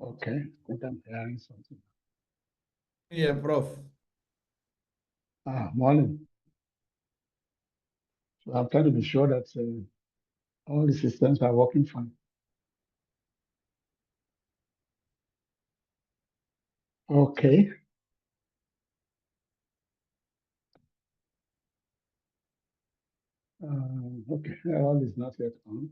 Okay, I think I'm hearing something. Yeah, Prof. Morning. So I'm trying to be sure that all the systems are working fine. Okay. Okay, all is not yet on.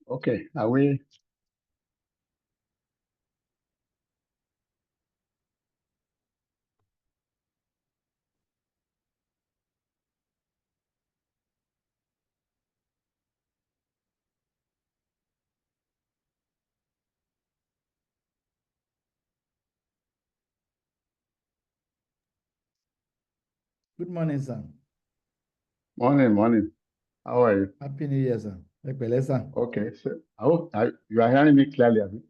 Okay, are we? Good morning, sir. Morning, morning. How are you? Happy New Year, sir. Ẹ pẹ̀lẹ́, sir. Okay, so I hope you are hearing me clearly, abi?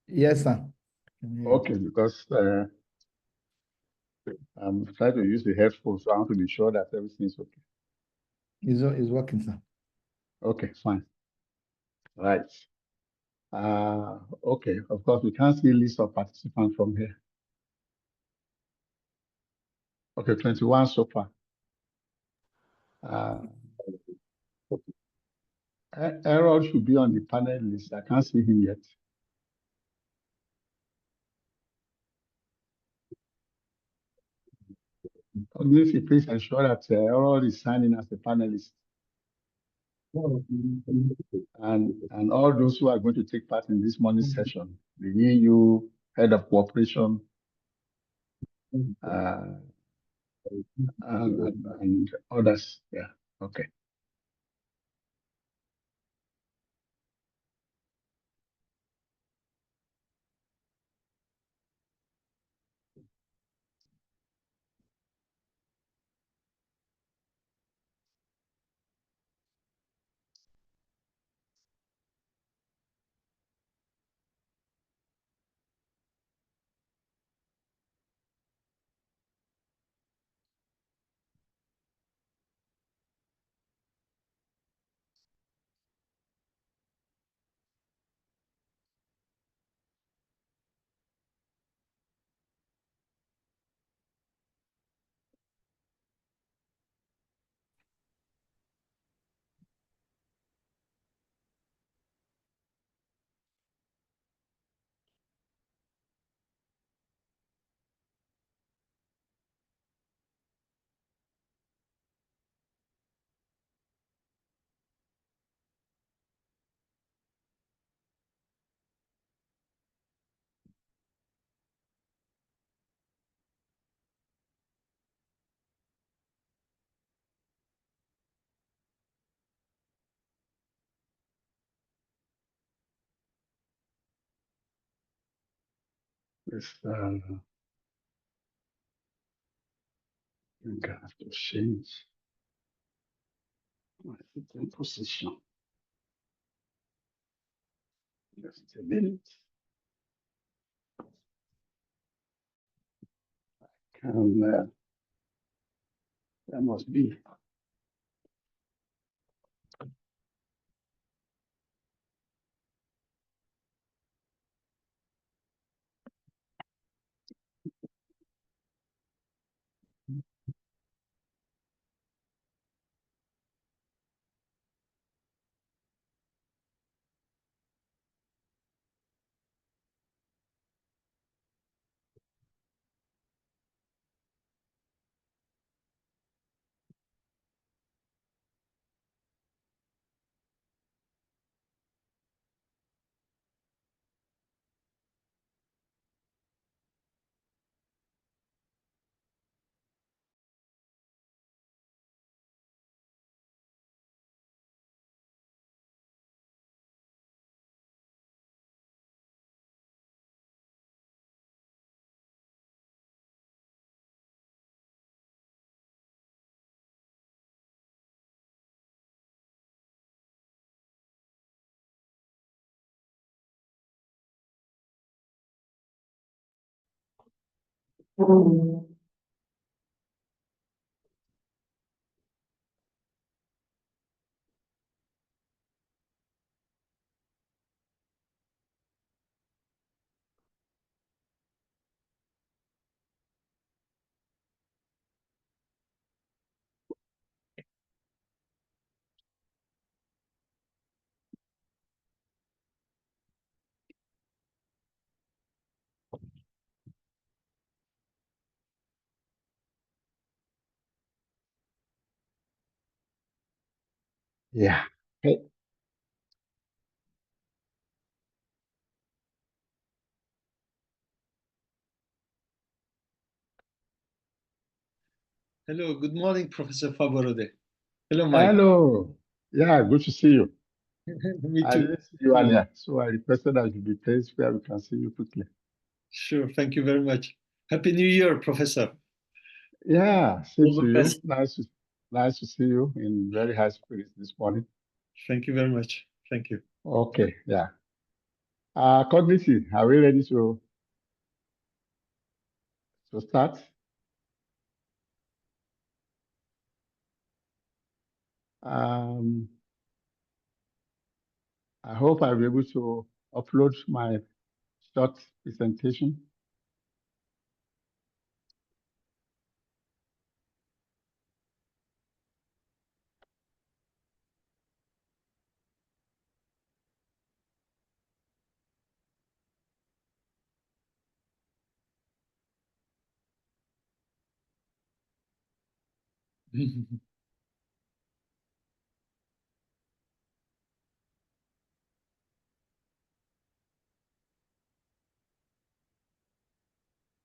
Yes, sir. Okay, because I'm trying to use the headphones, so I want to be sure that everything is okay. It's working, sir. Okay, fine. Right. Okay, of course, we can't see list of participants from here. Okay, 21 so far. Uh, Errol should be on the panel list. I can't see him yet. If you please ensure that Errol is signing as a panelist. And all those who are going to take part in this morning session, the EU head of cooperation, uh, and others. Yeah, okay. This, you have to change my sitting position. Just a minute. That must be. Yeah. Hey, Hello, good morning, Professor Faborode. Hello, Mike. Hello. Yeah, good to see you. Me I too. didn't see you earlier, so I requested that you be placed where we can see you quickly. Sure, thank you very much. Happy New Year, Professor. Yeah, same All to the you. best. Nice to see you in very high spirits this morning. Thank you very much. Thank you. Okay, yeah. Cognitive, are we ready to start? Um, I hope I'll be able to upload my short presentation.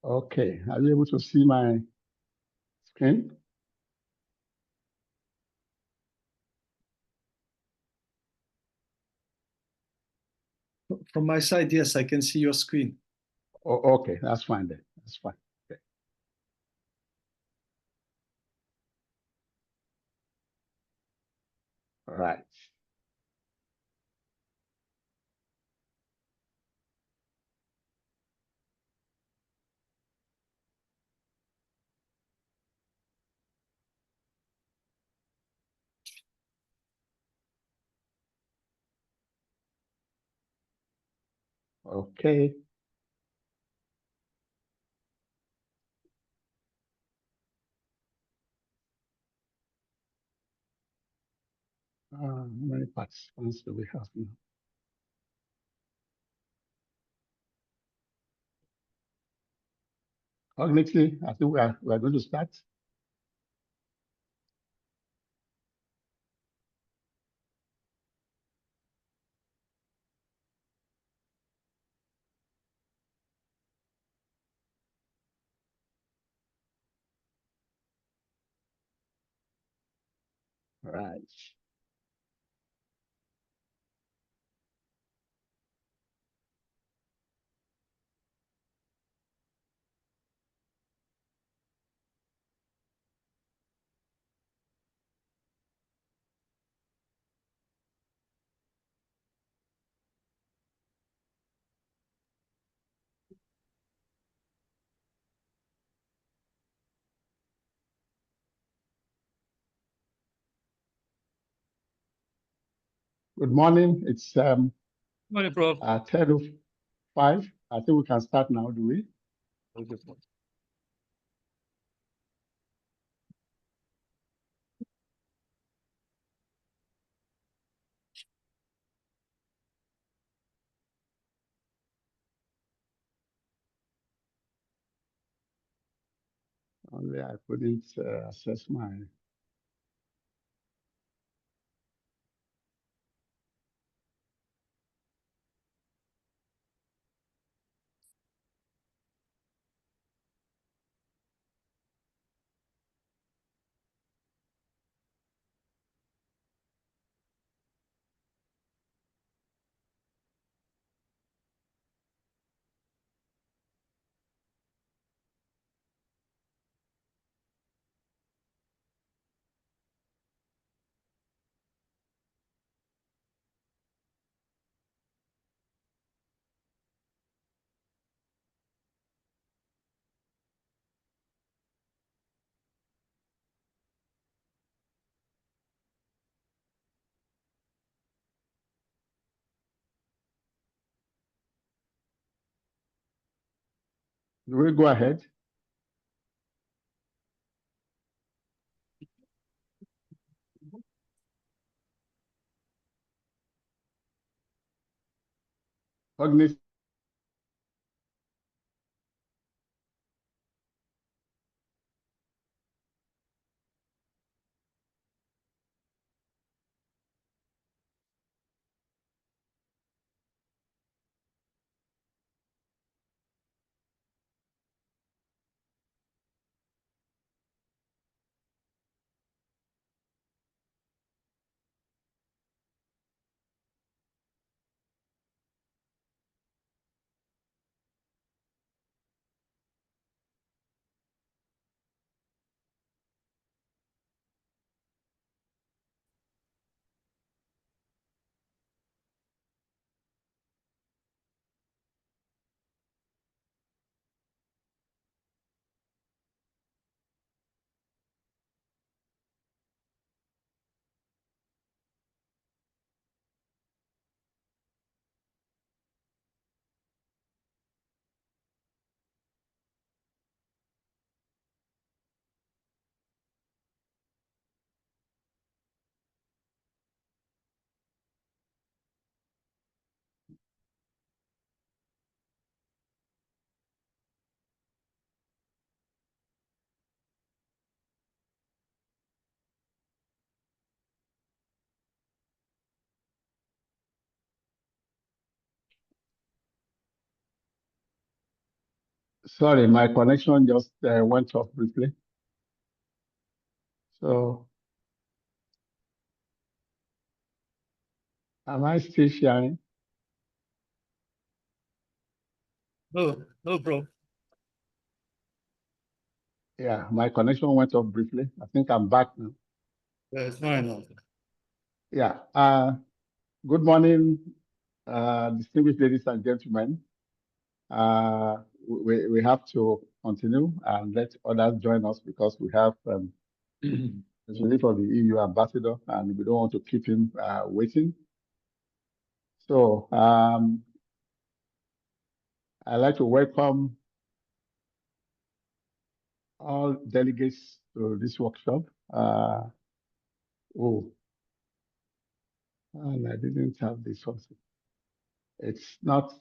Okay, are you able to see my screen? From my side, yes, I can see your screen. Oh, okay, that's fine then. That's fine. Okay. All right. Okay. How many participants do we have now? Cognitively, I think we are going to start. All right. Good morning. It's Morning, Prof. 10:05. I think we can start now, do we? Okay, Prof. Only I couldn't access my. Do we go ahead? Cognitive. Sorry, my connection just went off briefly. So, am I still sharing? No, no, Prof. Yeah, my connection went off briefly. I think I'm back now. Yeah, it's fine now. Yeah. Good morning, distinguished ladies and gentlemen. We have to continue and let others join us because we have especially for the EU ambassador, and we don't want to keep him waiting. So I'd like to welcome all delegates to this workshop. And I didn't have this one. It's not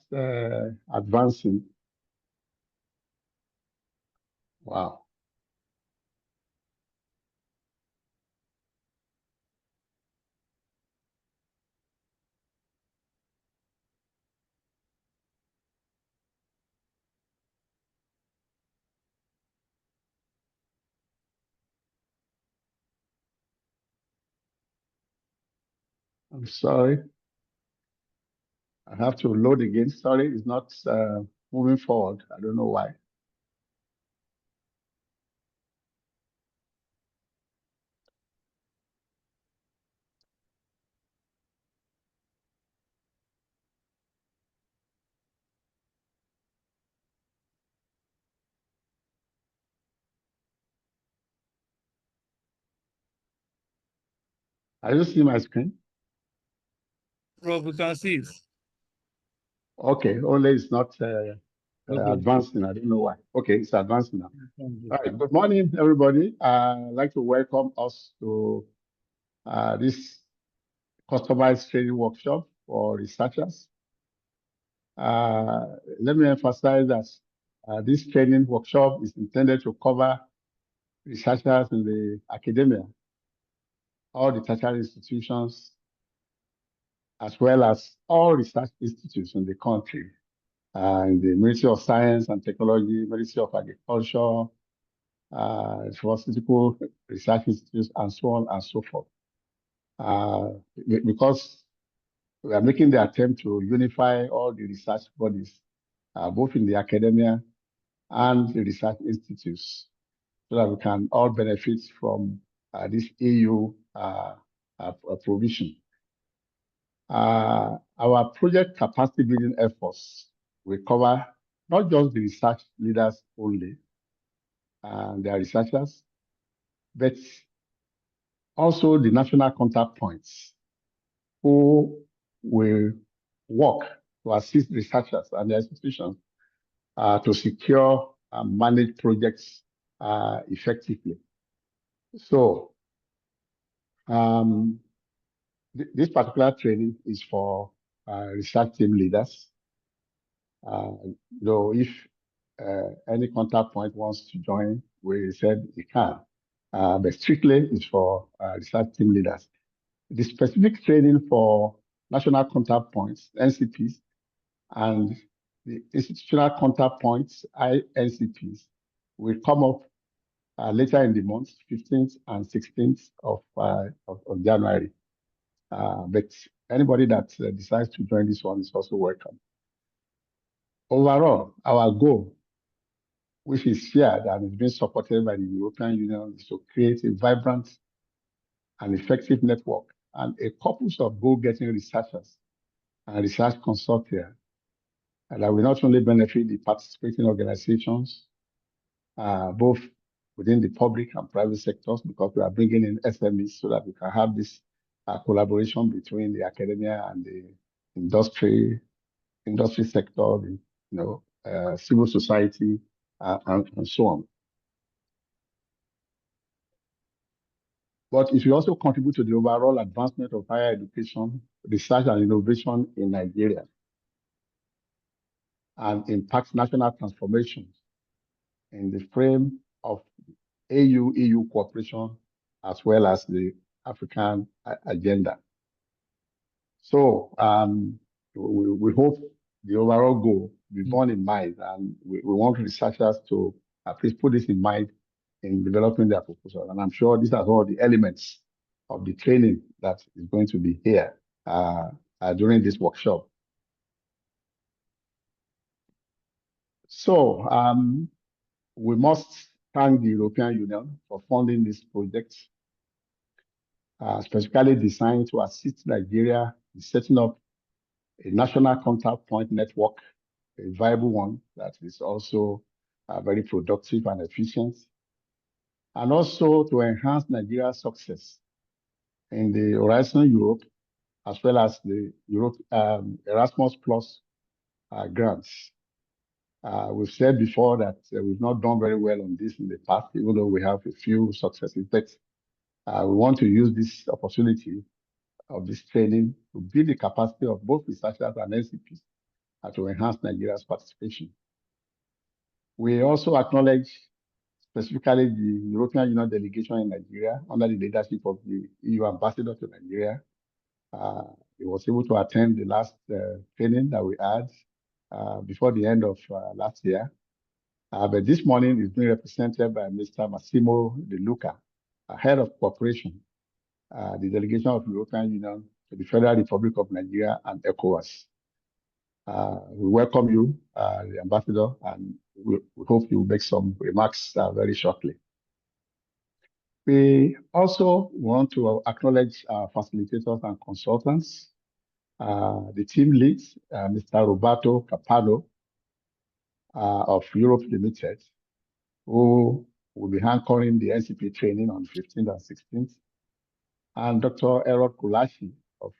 advancing. Wow. I'm sorry. I have to load again. Sorry, it's not moving forward. I don't know why. Are you seeing my screen? Prof, we can see it. Okay, only it's not Okay. advancing. I don't know why. Okay, it's advancing now. Thank you. All right, good morning, everybody. I'd like to welcome us to this customized training workshop for researchers. Let me emphasize that this training workshop is intended to cover researchers in the academia, all the tertiary institutions, as well as all research institutes in the country, in the Ministry of Science and Technology, Ministry of Agriculture, pharmaceutical research institutes, and so on and so forth. Because we are making the attempt to unify all the research bodies, both in the academia and the research institutes, so that we can all benefit from this EU provision. Our project capacity building efforts will cover not just the research leaders only and their researchers, but also the national contact points who will work to assist researchers and their institutions to secure and manage projects effectively. So this particular training is for research team leaders. Though if any contact point wants to join, we said he can. But strictly it's for research team leaders. The specific training for national contact points, NCPs, and the institutional contact points, INCPs, will come up later in the month, 15th and 16th of January. But anybody that decides to join this one is also welcome. Overall, our goal, which is shared and is being supported by the European Union, is to create a vibrant and effective network and a corpus of goal-getting researchers and research consortia that will not only benefit the participating organizations, both within the public and private sectors, because we are bringing in SMEs so that we can have this collaboration between the academia and the industry sector, the civil society, and so on. But it will also contribute to the overall advancement of higher education, research and innovation in Nigeria, and impact national transformation in the frame of AU-EU cooperation, as well as the African agenda. So we hope the overall goal be borne in mind, and we want researchers to please put this in mind in developing their proposal. And I'm sure these are all the elements of the training that is going to be here during this workshop. So we must thank the European Union for funding this project, specifically designed to assist Nigeria in setting up a national contact point network, a viable one that is also very productive and efficient, and also to enhance Nigeria's success in the Horizon Europe, as well as the Erasmus Plus grants. We've said before that we've not done very well on this in the past, even though we have a few successes. But we want to use this opportunity of this training to build the capacity of both researchers and NCPs to enhance Nigeria's participation. We also acknowledge specifically the European Union delegation in Nigeria under the leadership of the EU ambassador to Nigeria. He was able to attend the last training that we had before the end of last year. But this morning is being represented by Mr. Massimo De Luca, head of cooperation, the delegation of the European Union to the Federal Republic of Nigeria and ECOWAS. We welcome you, the ambassador, and we hope you make some remarks very shortly. We also want to acknowledge our facilitators and consultants, the team leads, Mr. Roberto Capano of Europe Limited, who will be anchoring the NCP training on 15th and 16th, and Dr. Erod Kulashi of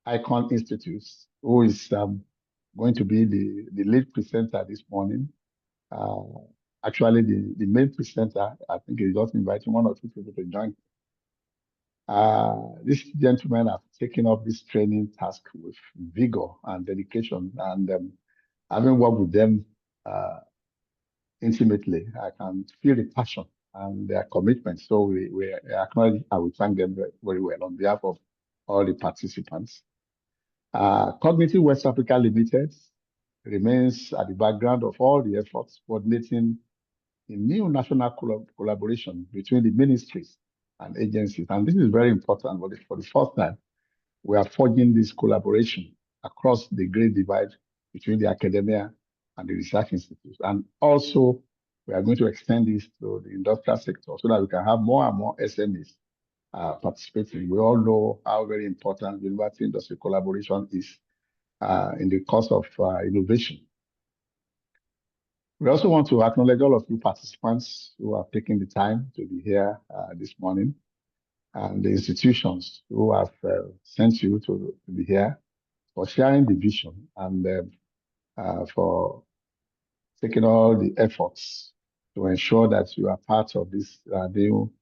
Icon Institutes, who is going to be the lead presenter this morning. Actually, the main presenter, I think he's just inviting one or two people to join. These gentlemen have taken up this training task with vigor and dedication, and having worked with them intimately, I can feel the passion and their commitment. So we acknowledge and we thank them very, very well on behalf of all the participants. Cognitive West Africa Limited remains at the background of all the efforts coordinating a new national collaboration between the ministries and agencies. And this is very important. For the first time, we are forging this collaboration across the great divide between the academia and the research institutes. And also, we are going to extend this to the industrial sector so that we can have more and more SMEs participating. We all know how very important university industry collaboration is in the course of innovation. We also want to acknowledge all of you participants who have taken the time to be here this morning, and the institutions who have sent you to be here, for sharing the vision and for taking all the efforts to ensure that you are part of this new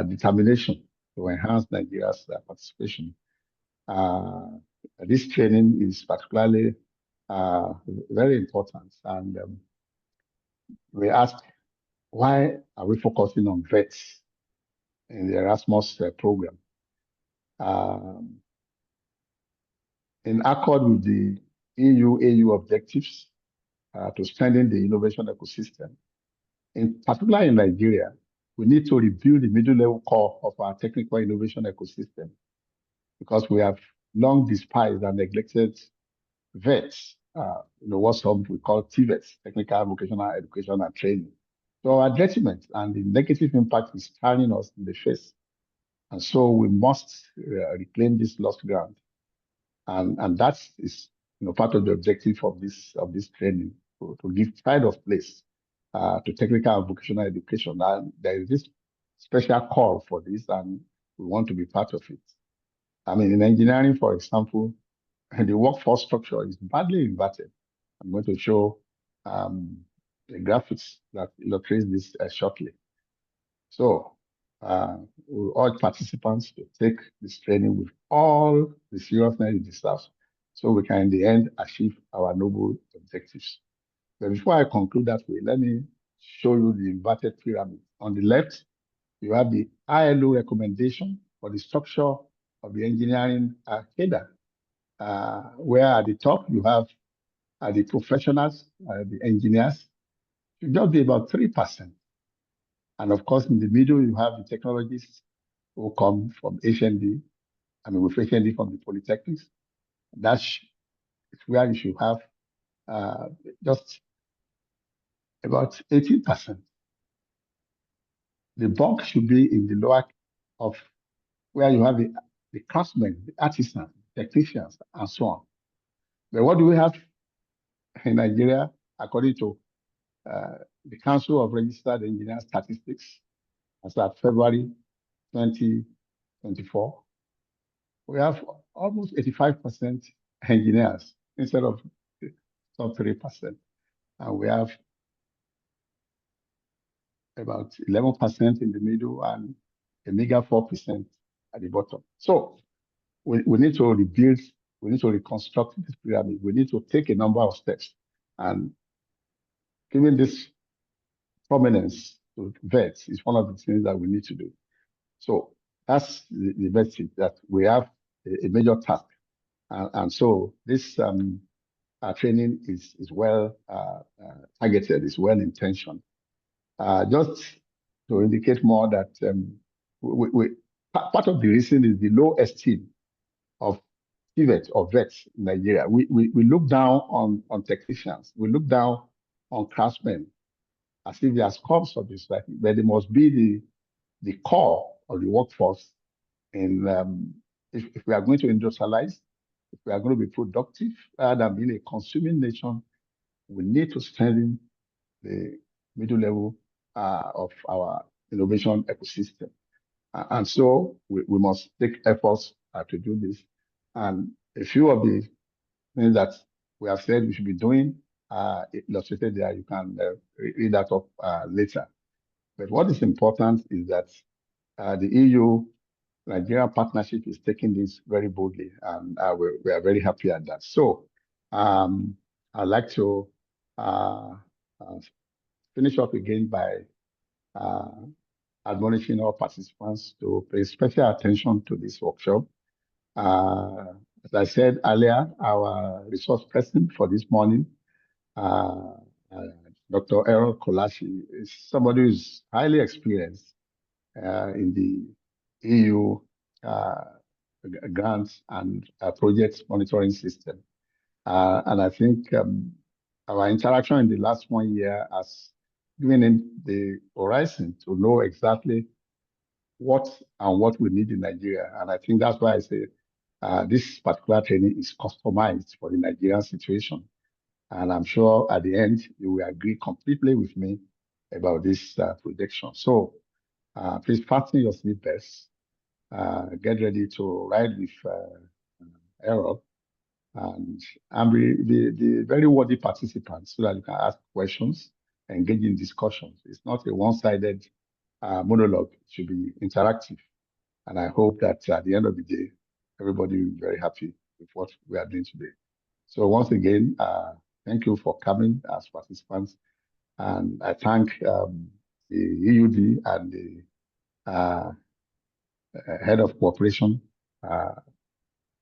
determination to enhance Nigeria's participation. This training is particularly very important, and we ask, why are we focusing on vets in the Erasmus program? In accord with the EU-AU objectives to strengthen the innovation ecosystem, in particular in Nigeria, we need to review the middle-level core of our technical innovation ecosystem, because we have long despised and neglected vets, what some we call TVETs, Technical Vocational Education and Training. So our detriment and the negative impact is staring us in the face. And so we must reclaim this lost ground. And that is part of the objective of this training, to give pride of place to technical and vocational education. And there is this special call for this, and we want to be part of it. I mean, in engineering, for example, the workforce structure is badly inverted. I'm going to show the graphics that illustrates this shortly. So we urge participants to take this training with all the seriousness it deserves, so we can, in the end, achieve our noble objectives. But before I conclude that way, let me show you the inverted pyramid. On the left, you have the ILO recommendation for the structure of the engineering cadre, where at the top you have the professionals, the engineers, should just be about 3%. And of course, in the middle, you have the technologists who come from HND, with HND from the polytechnics. That's where you should have just about 18%. The bulk should be in the lower of where you have the craftsmen, the artisans, technicians, and so on. But what do we have in Nigeria, according to the Council of Registered Engineers Statistics, as of February 2024? We have almost 85% engineers instead of some 3%. And we have about 11% in the middle and a meager 4% at the bottom. So we need to rebuild, we need to reconstruct this pyramid. We need to take a number of steps. And giving this prominence to vets is one of the things that we need to do. So that's the message, that we have a major task. And so this training is well targeted, is well intentioned. Just to indicate more that part of the reason is the low esteem of vets in Nigeria. We look down on technicians. We look down on craftsmen as if they are scums of this society, but they must be the core of the workforce. And if we are going to industrialize, if we are going to be productive rather than being a consuming nation, we need to strengthen the middle level of our innovation ecosystem. And so we must take efforts to do this. And a few of the things that we have said we should be doing illustrated there. You can read that up later. But what is important is that the EU-Nigeria partnership is taking this very boldly, and we are very happy at that. So I'd like to finish up again by admonishing all participants to pay special attention to this workshop. As I said earlier, our resource person for this morning, Dr. Errol Kolashi, is somebody who's highly experienced in the EU grants and project monitoring system. And I think our interaction in the last 1 year has given him the horizon to know exactly what we need in Nigeria. And I think that's why I say this particular training is customized for the Nigerian situation. And I'm sure at the end, you will agree completely with me about this prediction. So please fasten your seatbelts, get ready to ride with Errol, and be very worthy participants so that you can ask questions, engage in discussions. It's not a one-sided monologue. It should be interactive. And I hope that at the end of the day, everybody will be very happy with what we are doing today. So once again, thank you for coming as participants. And I thank the EUD and the head of cooperation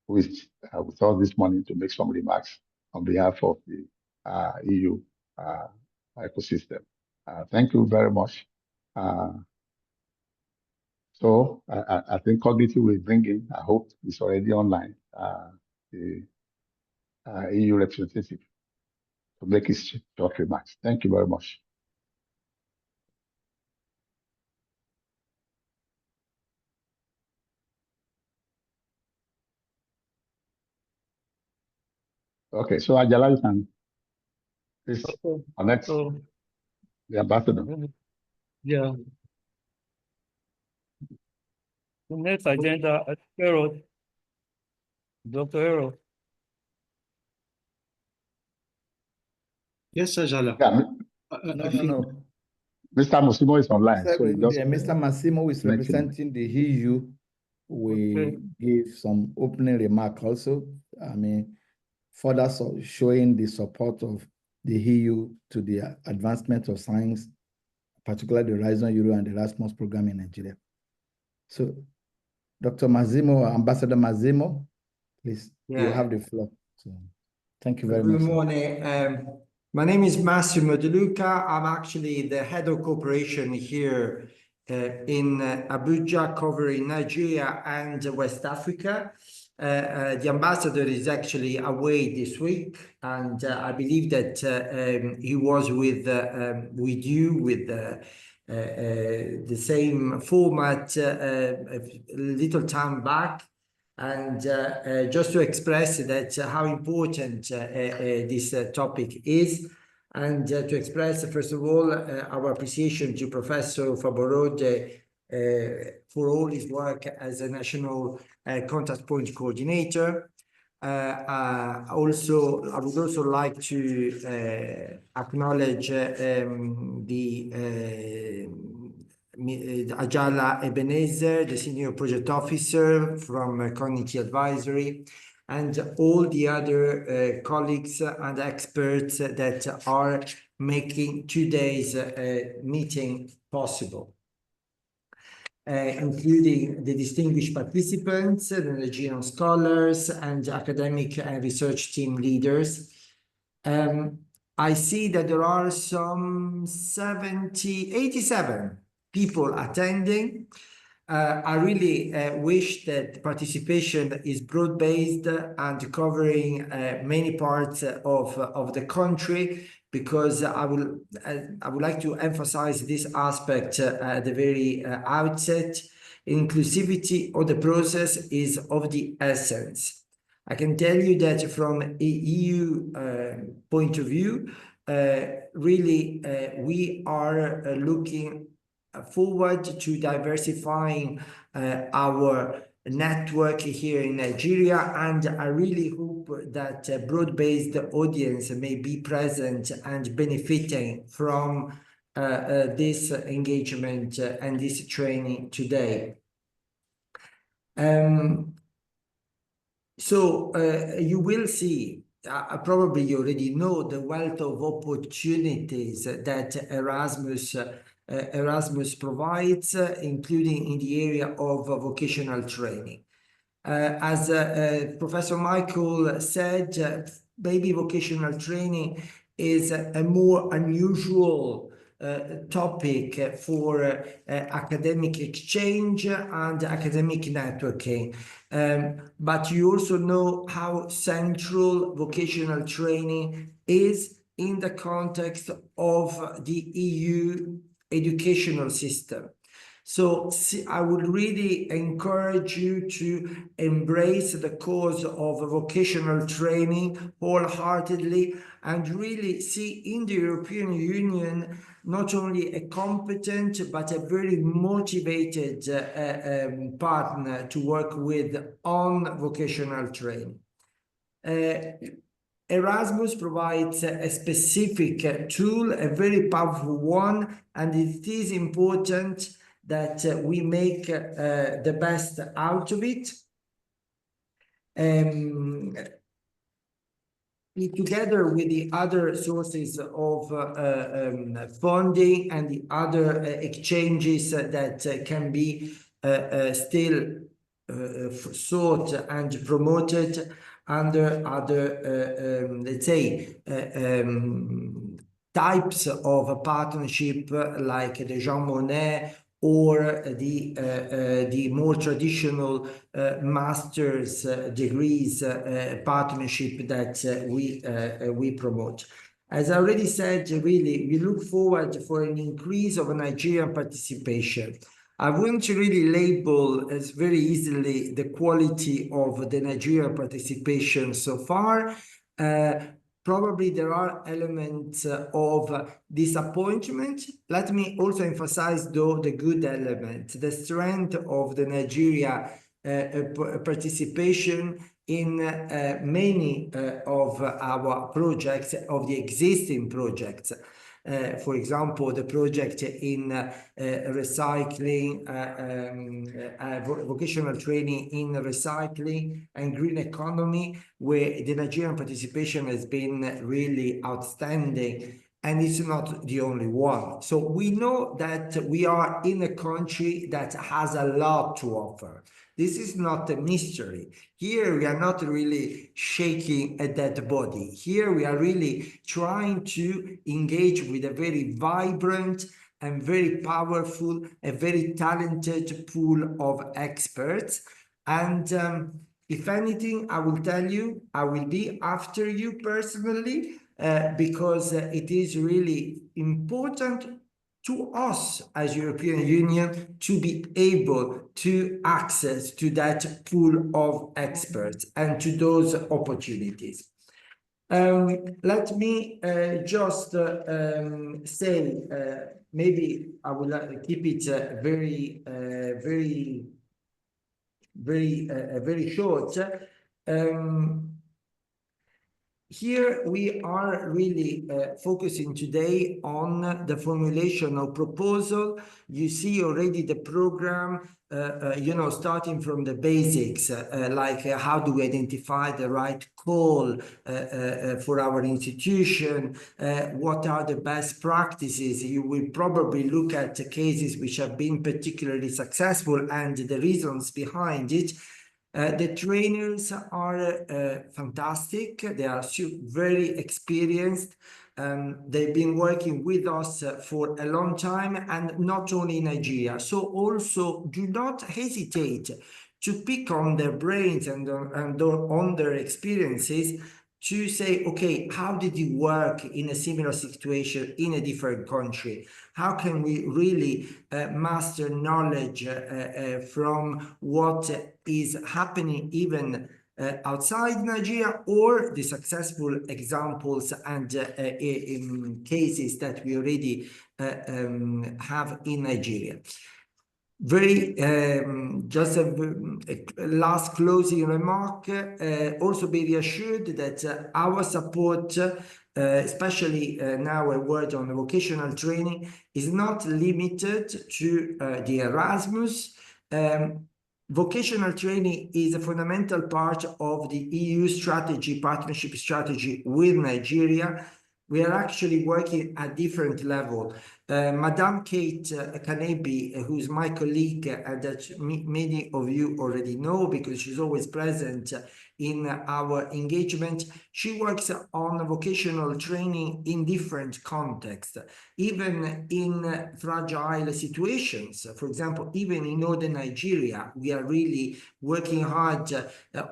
who is with us this morning to make some remarks on behalf of the EU ecosystem. Thank you very much. So I think Cognitive will bring in, I hope it's already online, the EU representative to make his short remarks. Thank you very much. Okay, so Ajala, you can please connect the ambassador. Yeah. The next agenda, Errol. Dr. Errol. Yes, Ajala. Yeah, I think No. Mr. Musimo is online. So Mr. Massimo is connecting. representing the EU. We give some opening remark also. I mean, further showing the support of the EU to the advancement of science, particularly the Horizon Euro and the Erasmus program in Nigeria. So, Dr. Massimo, Ambassador Massimo, please, you have the floor. So. Thank you very much. Good morning. My name is Massimo De Luca. I'm actually the head of cooperation here in Abuja, covering Nigeria and West Africa. The ambassador is actually away this week, and I believe that he was with you with the same format a little time back. And just to express that how important this topic is, and to express, first of all, our appreciation to Professor Faborode for all his work as a national contact point coordinator. Also, I would also like to acknowledge the Ajala Ebenezer, the Senior Project Officer from Community Advisory, and all the other colleagues and experts that are making today's meeting possible, including the distinguished participants, the Nigerian scholars, and academic and research team leaders. I see that there are some 87 people attending. I really wish that participation is broad-based and covering many parts of the country, because I would like to emphasize this aspect at the very outset. Inclusivity of the process is of the essence. I can tell you that from an EU point of view, really we are looking forward to diversifying our network here in Nigeria, and I really hope that a broad-based audience may be present and benefiting from this engagement and this training today. So you will see, probably you already know, the wealth of opportunities that Erasmus provides, including in the area of vocational training. As Professor Michael said, maybe vocational training is a more unusual topic for academic exchange and academic networking. But you also know how central vocational training is in the context of the EU educational system. So I would really encourage you to embrace the cause of vocational training wholeheartedly, and really see in the European Union not only a competent but a very motivated partner to work with on vocational training. Erasmus provides a specific tool, a very powerful one, and it is important that we make the best out of it. Together with the other sources of funding and the other exchanges that can be still sought and promoted under other, let's say, types of partnership, like the Jean Monnet, or the more traditional master's degrees partnership that we promote. As I already said, really, we look forward for an increase of Nigerian participation. I wouldn't really label as very easily the quality of the Nigerian participation so far. Probably there are elements of disappointment. Let me also emphasize, though, the good element, the strength of the Nigeria participation in many of our projects, of the existing projects. For example, the project in recycling, vocational training in recycling and green economy, where the Nigerian participation has been really outstanding and it's not the only one. So we know that we are in a country that has a lot to offer. This is not a mystery. Here we are not really shaking a dead body. Here we are really trying to engage with a very vibrant and very powerful, a very talented pool of experts. And if anything, I will tell you, I will be after you personally, because it is really important to us as European Union to be able to access to that pool of experts and to those opportunities. Let me just say, maybe I will keep it very short. Here we are really focusing today on the formulation of proposal. You see already the program, starting from the basics, like how do we identify the right call for our institution, what are the best practices. You will probably look at the cases which have been particularly successful and the reasons behind it. The trainers are fantastic. They are very experienced. They've been working with us for a long time, and not only in Nigeria. So also do not hesitate to pick on their brains and on their experiences, to say, okay, how did it work in a similar situation in a different country? How can we really master knowledge from what is happening even outside Nigeria, or the successful examples and in cases that we already have in Nigeria? Very just a last closing remark. Also be reassured that our support, especially now a word on vocational training, is not limited to the Erasmus. Vocational training is a fundamental part of the EU strategy, partnership strategy with Nigeria. We are actually working at different level. Madame Kate Kanebi, who's my colleague, that many of you already know because she's always present in our engagement, she works on vocational training in different contexts, even in fragile situations. For example, even in northern Nigeria, we are really working hard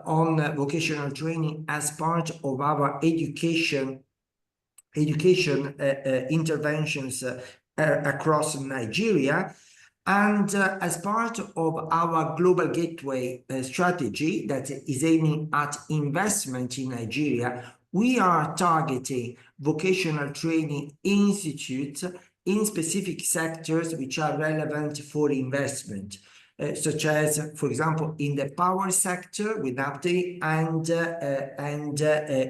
on vocational training as part of our education interventions across Nigeria. And as part of our global gateway strategy that is aiming at investment in Nigeria, we are targeting vocational training institutes in specific sectors which are relevant for investment, such as, for example, in the power sector with APTE and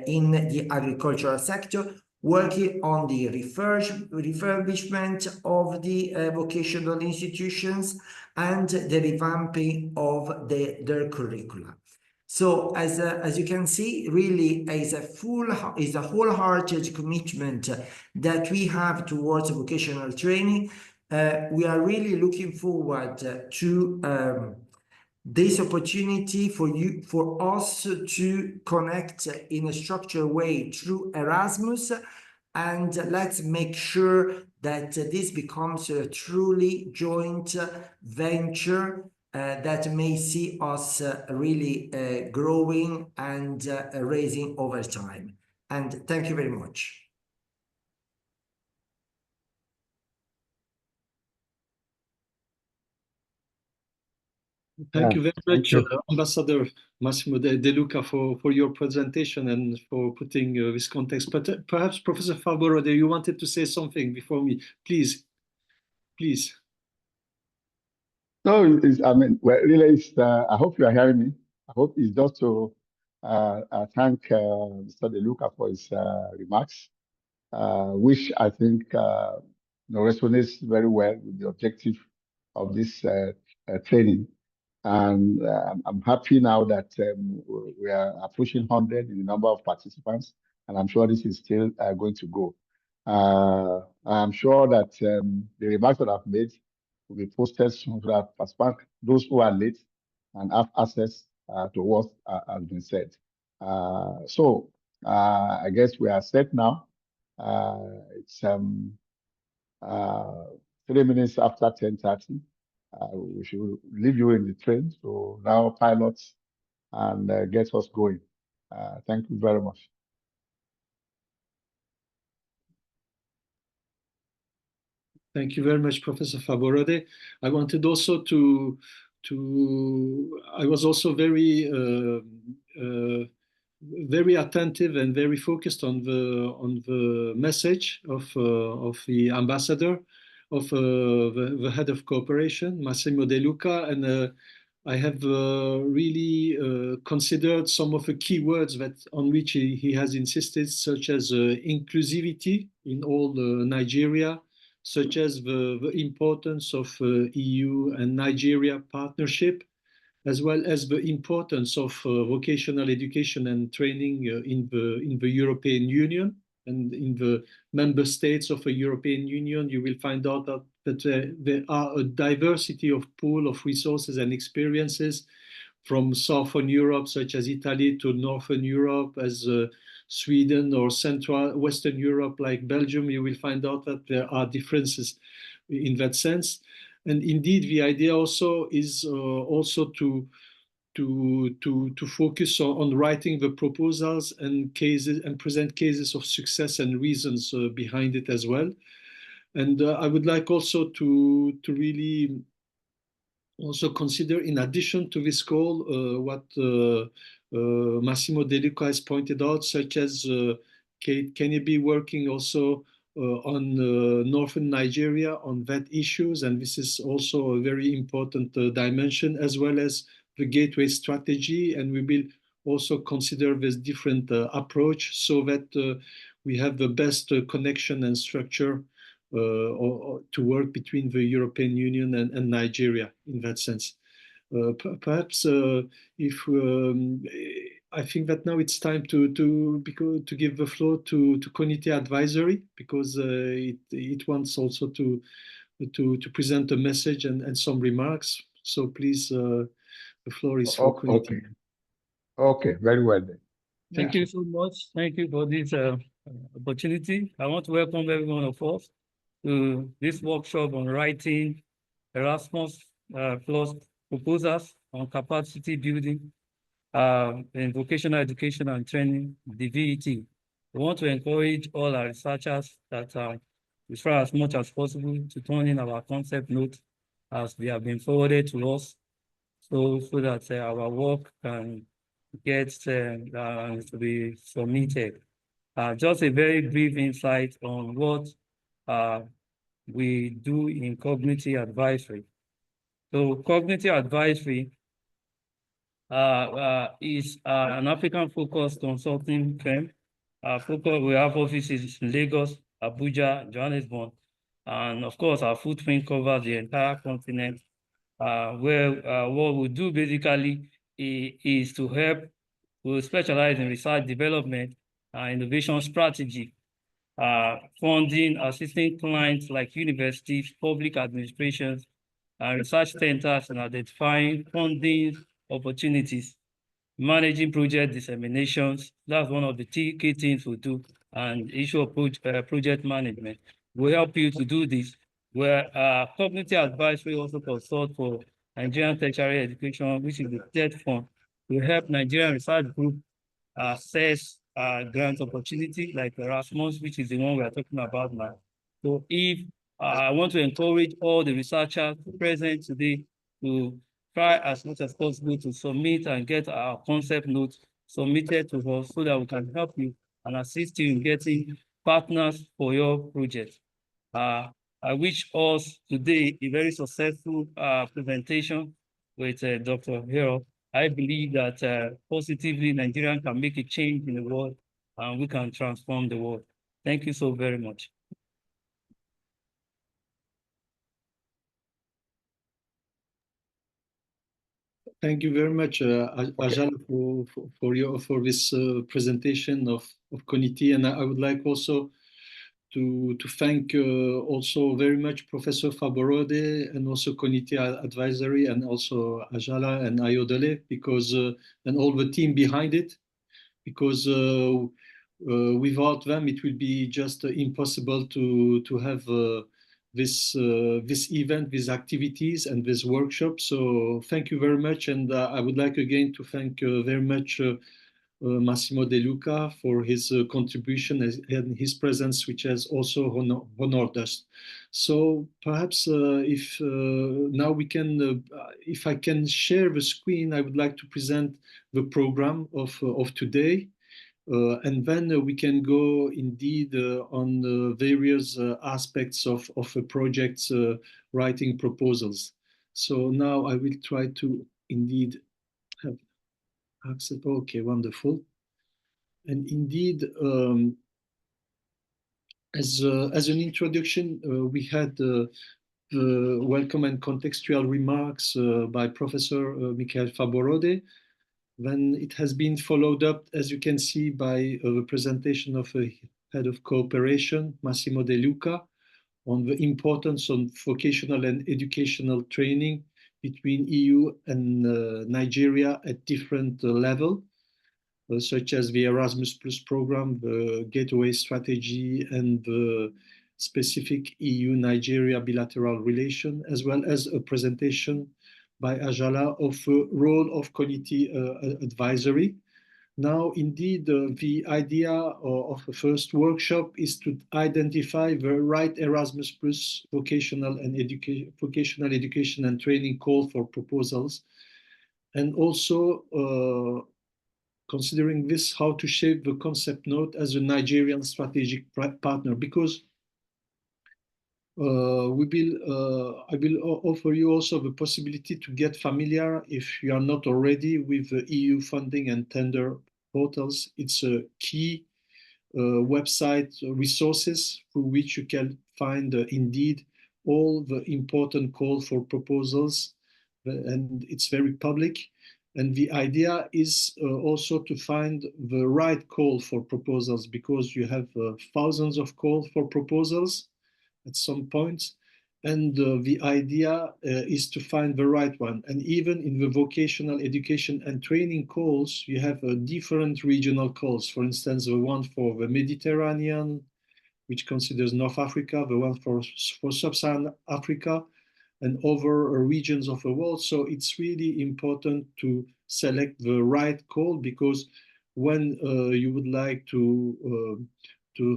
in the agricultural sector, working on the refurbishment of the vocational institutions and the revamping of their curricula. So as you can see, really is a wholehearted commitment that we have towards vocational training. We are really looking forward to this opportunity for us to connect in a structured way through Erasmus, and let's make sure that this becomes a truly joint venture that may see us really growing and raising over time. And thank you very much. Thank you very much, you. Ambassador Massimo De Luca, for your presentation and for putting this context. But perhaps, Professor Faborode, you wanted to say something before me. Please. No, I mean, well, really, I hope you are hearing me. I hope it's just to thank Mr. De Luca for his remarks, which I think resonates very well with the objective of this training. And I'm happy now that we are pushing 100 in the number of participants, and I'm sure this is still going to go. I'm sure that the remarks that I've made will be posted soon so that those who are late and have access to what has been said. So I guess we are set now. It's 3 minutes after 10:30. We should leave you in the train. So now pilots and get us going. Thank you very much. Thank you very much, Professor Faborode. I wanted also I was also very very attentive and very focused on the message of the ambassador, of the head of cooperation, Massimo De Luca, and I have really considered some of the key words on which he has insisted, such as inclusivity in all Nigeria, such as the importance of EU and Nigeria partnership, as well as the importance of vocational education and training in the European Union and in the member states of the European Union. You will find out that there are a diversity of pool of resources and experiences from Southern Europe, such as Italy, to Northern Europe, as Sweden, or Central Western Europe, like Belgium. You will find out that there are differences in that sense. And indeed, the idea also is also to focus on writing the proposals and cases and present cases of success and reasons behind it as well. And I would like also to really also consider, in addition to this call, what Massimo De Luca has pointed out, such as can you be working also on northern Nigeria on that issues, and this is also a very important dimension, as well as the gateway strategy, and we will also consider this different approach so that we have the best connection and structure or to work between the European Union and Nigeria in that sense. Perhaps if I think that now it's time to give the floor to Community Advisory, because it wants also to present a message and some remarks. So please, the floor is for Community. Okay, very well then. Thank you so much. Thank you for this opportunity. I want to welcome every one of us to this workshop on writing Erasmus Plus proposals on capacity building in vocational education and training, the VET. We want to encourage all our researchers that we try as much as possible to turn in our concept notes as they have been forwarded to us, so that our work can get to be submitted. Just a very brief insight on what we do in cognitive advisory. So cognitive advisory is an African-focused consulting firm. We have offices in Lagos, Abuja, Johannesburg, and of course our footprint covers the entire continent, where what we do basically is to help. We specialize in research development, innovation strategy, funding, assisting clients like universities, public administrations, and research centers in identifying funding opportunities, managing project disseminations. That's one of the key things we do, and issue of project management. We help you to do this, where cognitive advisory also consult for Nigerian tertiary education, which is the third fund. We help Nigerian research group assess grant opportunity like Erasmus, which is the one we are talking about now. So if I want to encourage all the researchers present today to try as much as possible to submit and get our concept notes submitted to us so that we can help you and assist you in getting partners for your project. I wish us today a very successful presentation with Dr. Hero. I believe that positively Nigeria can make a change in the world and we can transform the world. Thank you so very much. Thank you very much, Ajal, for this presentation of Koniti, and I would like also to thank also very much Professor Faborode and also Community Advisory and also Ajala and Ayodele because and all the team behind it, because without them it will be just impossible to have this event, these activities, and this workshop. So thank you very much, and I would like again to thank very much Massimo De Luca for his contribution and his presence, which has also honored us. So perhaps if now we can, if I can share the screen, I would like to present the program of today. And then we can go indeed on the various aspects of a project's writing proposals. So now I will try to indeed have access. Okay, wonderful. And indeed, as an introduction, we had the welcome and contextual remarks by Professor Michael Faborode. Then it has been followed up, as you can see, by the presentation of a head of cooperation, Massimo De Luca, on the importance of vocational and educational training between EU and Nigeria at different levels, such as the Erasmus Plus program, the Gateway Strategy, and the specific EU-Nigeria bilateral relation, as well as a presentation by Ajala of the role of community advisory. Now, indeed, the idea of the first workshop is to identify the right Erasmus Plus vocational education and training call for proposals, and also considering this, how to shape the concept note as a Nigerian strategic partner, because I will offer you also the possibility to get familiar, if you are not already, with the EU funding and tender portals. It's a key website resources through which you can find indeed all the important call for proposals, and it's very public. And the idea is also to find the right call for proposals, because you have thousands of calls for proposals at some points. And the idea is to find the right one. And even in the vocational education and training calls, you have different regional calls. For instance, the one for the Mediterranean, which considers North Africa, the one for Sub-Saharan Africa, and other regions of the world. So it's really important to select the right call, because when you would like to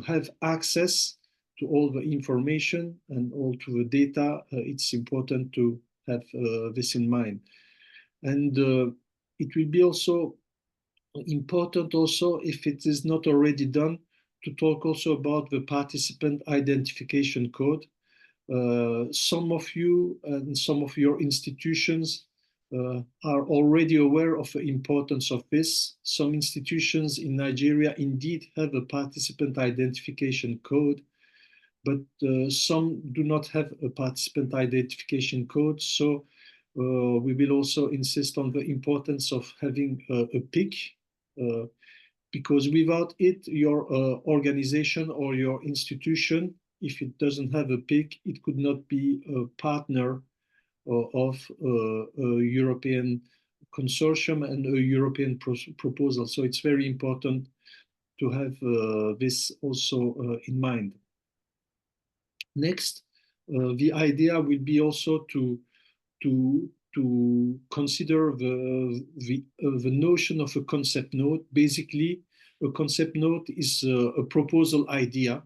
have access to all the information and all to the data, it's important to have this in mind. And it will be also important also, if it is not already done, to talk also about the participant identification code. Some of you and some of your institutions are already aware of the importance of this. Some institutions in Nigeria indeed have a participant identification code, but some do not have a participant identification code. So we will also insist on the importance of having a PIC, because without it, your organization or your institution, if it doesn't have a PIC, it could not be a partner of a European consortium and a European proposal. So it's very important to have this also in mind. Next, the idea will be also to consider the notion of a concept note. Basically, a concept note is a proposal idea,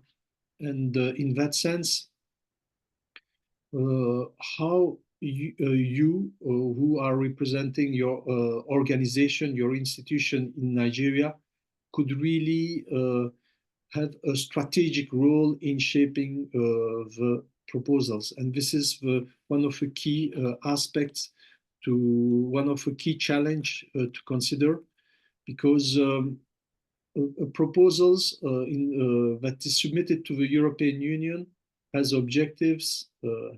and in that sense, how you who are representing your organization, your institution in Nigeria, could really have a strategic role in shaping the proposals. And this is one of the key aspects, one of the key challenge to consider, because proposals that is submitted to the European Union has objectives,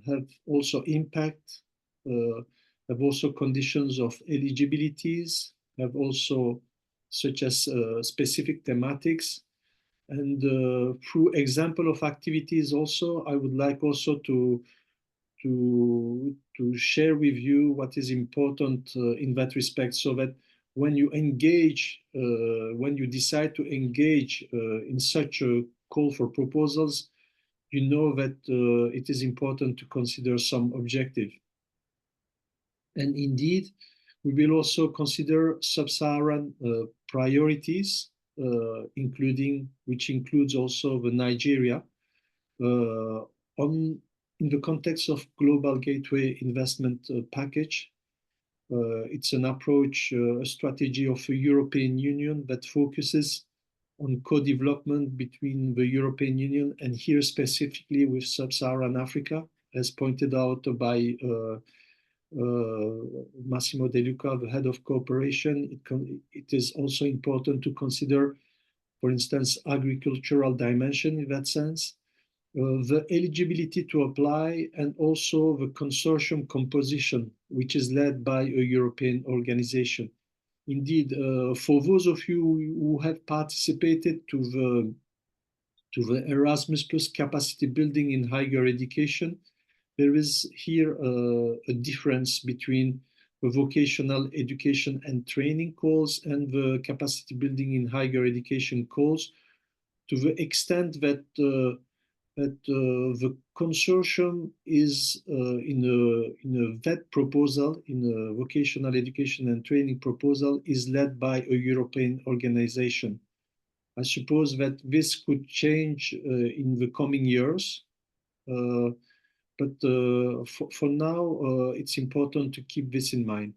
have also impact, have also conditions of eligibilities, have also such as specific thematics. And through example of activities also, I would like also to share with you what is important in that respect, so that when you engage, when you decide to engage in such a call for proposals, you know that it is important to consider some objective. And indeed, we will also consider sub-Saharan priorities, which includes also the Nigeria, in the context of Global Gateway Investment Package. It's an approach, a strategy of the European Union that focuses on co-development between the European Union and here specifically with Sub-Saharan Africa, as pointed out by Massimo De Luca, the head of cooperation. It is also important to consider, for instance, agricultural dimension in that sense, the eligibility to apply, and also the consortium composition, which is led by a European organization. Indeed, for those of you who have participated to the Erasmus Plus capacity building in higher education, there is here a difference between the vocational education and training calls and the capacity building in higher education calls, to the extent that the consortium is in a VET proposal, in a vocational education and training proposal, is led by a European organization. I suppose that this could change in the coming years, but for now, it's important to keep this in mind.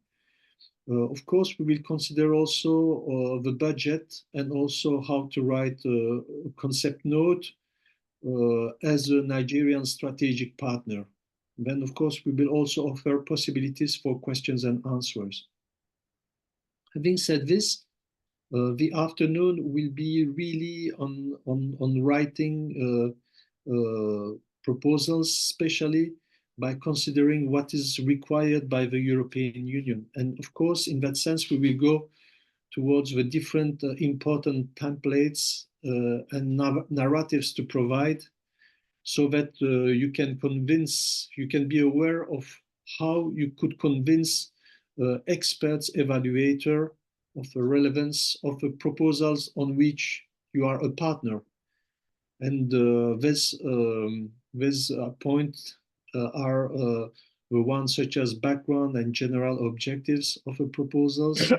Of course, we will consider also the budget and also how to write a concept note as a Nigerian strategic partner. Then, of course, we will also offer possibilities for questions and answers. Having said this, the afternoon will be really on writing proposals, especially by considering what is required by the European Union. And of course, in that sense, we will go towards the different important templates and narratives to provide, so that you can be aware of how you could convince experts, evaluator, of the relevance of the proposals on which you are a partner. And this point are the ones such as background and general objectives of the proposals.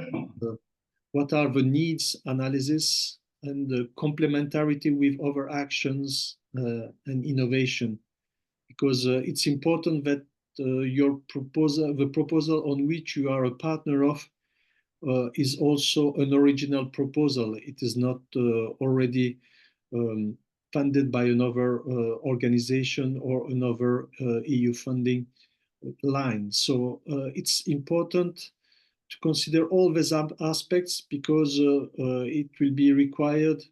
What are the needs analysis and the complementarity with other actions and innovation? Because it's important that the proposal on which you are a partner of is also an original proposal. It is not already funded by another organization or another EU funding line. So it's important to consider all these aspects, because it will be required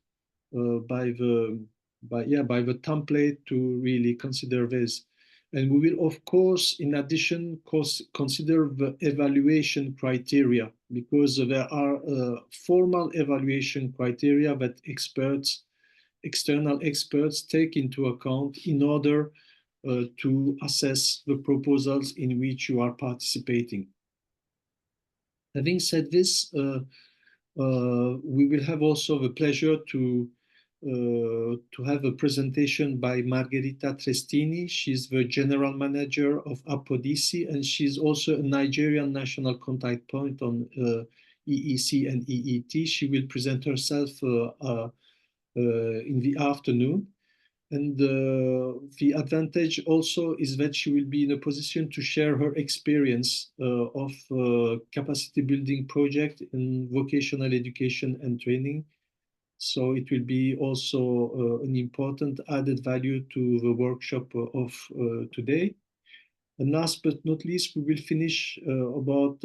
by the template to really consider this. And we will, of course, in addition, consider the evaluation criteria, because there are formal evaluation criteria that external experts take into account in order to assess the proposals in which you are participating. Having said this, we will have also the pleasure to have a presentation by Margherita Trestini. She's the general manager of Apodisi, and she's also a Nigerian national contact point on EEC and EET. She will present herself in the afternoon. And the advantage also is that she will be in a position to share her experience of capacity building project in vocational education and training. So it will be also an important added value to the workshop of today. And last but not least, we will finish about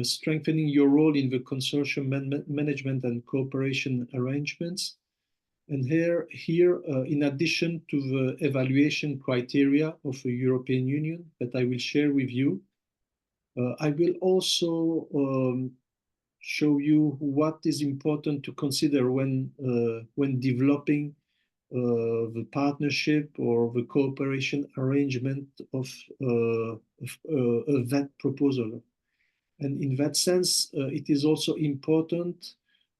strengthening your role in the consortium management and cooperation arrangements. And here, in addition to the evaluation criteria of the European Union that I will share with you, I will also show you what is important to consider when developing the partnership or the cooperation arrangement of that proposal. And in that sense, it is also important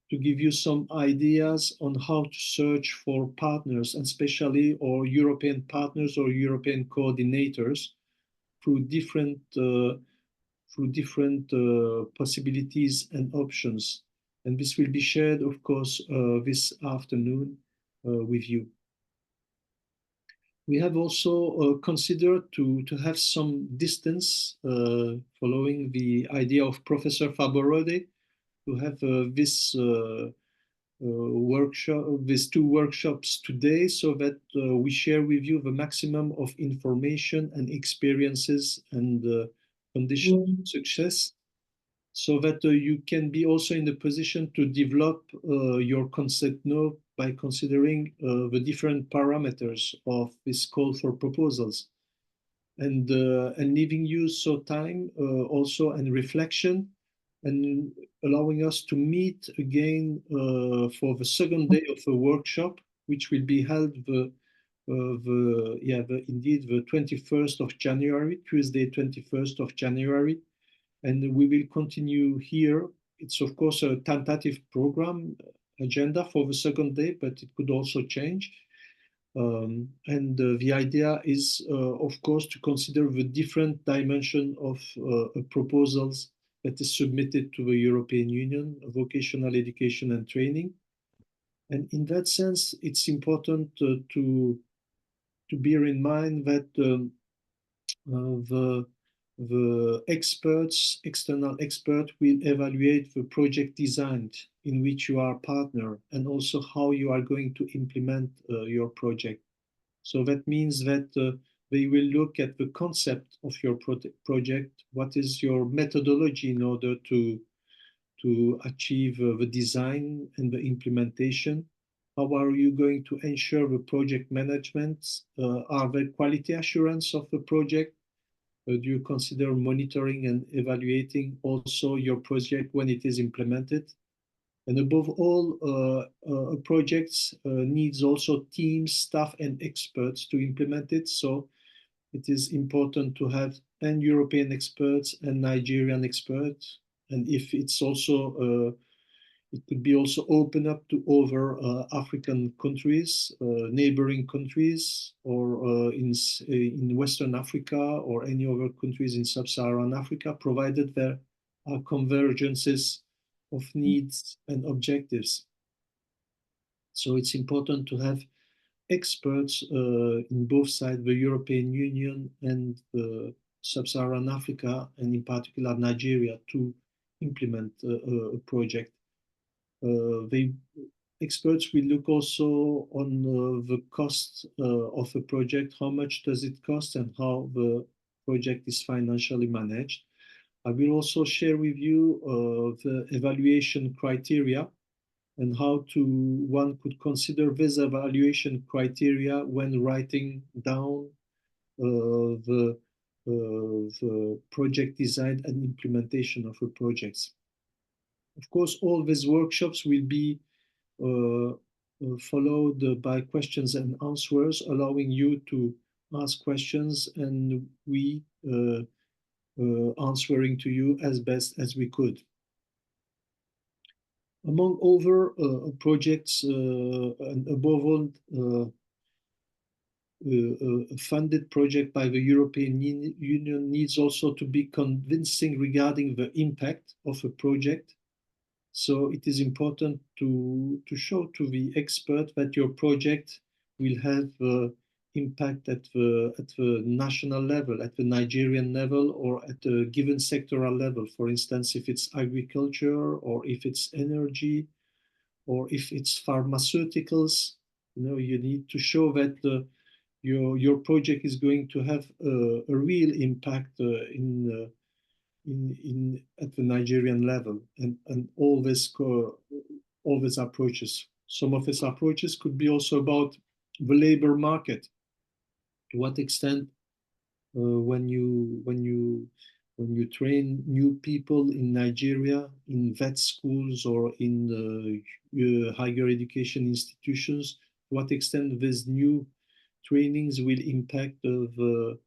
to give you some ideas on how to search for partners, and especially or European partners or European coordinators through different possibilities and options. And this will be shared, of course, this afternoon with you. We have also considered to have some distance following the idea of Professor Faborode to have this workshop, these two workshops today, so that we share with you the maximum of information and experiences and conditions of success, so that you can be also in the position to develop your concept note by considering the different parameters of this call for proposals, and leaving you so time also and reflection, and allowing us to meet again for the second day of the workshop, which will be held indeed the 21st of January, Tuesday 21st of January. And we will continue here. It's of course a tentative program agenda for the second day, but it could also change. The idea is, of course, to consider the different dimension of proposals that is submitted to the European Union, vocational education and training. And in that sense, it's important to bear in mind that the experts, external experts, will evaluate the project design in which you are a partner, and also how you are going to implement your project. So that means that they will look at the concept of your project, what is your methodology in order to achieve the design and the implementation. How are you going to ensure the project management? Are there quality assurance of the project? Do you consider monitoring and evaluating also your project when it is implemented? And above all, projects needs also teams, staff, and experts to implement it. So it is important to have European experts and Nigerian experts. And if it's also, it could be also open up to other African countries, neighboring countries, or in Western Africa or any other countries in Sub-Saharan Africa, provided there are convergences of needs and objectives. So it's important to have experts in both sides, the European Union and Sub-Saharan Africa, and in particular Nigeria, to implement a project. Experts will look also on the cost of a project, how much does it cost, and how the project is financially managed. I will also share with you the evaluation criteria and how one could consider this evaluation criteria when writing down the project design and implementation of the projects. Of course, all these workshops will be followed by questions and answers, allowing you to ask questions and we answering to you as best as we could. Among other projects, and above all, a funded project by the European Union needs also to be convincing regarding the impact of a project. So it is important to show to the expert that your project will have impact at the national level, at the Nigerian level, or at a given sectoral level. For instance, if it's agriculture, or if it's energy, or if it's pharmaceuticals, you need to show that your project is going to have a real impact at the Nigerian level, and all these approaches. Some of these approaches could be also about the labor market. To what extent, when you when you train new people in Nigeria, in vet schools or in higher education institutions, to what extent these new trainings will impact the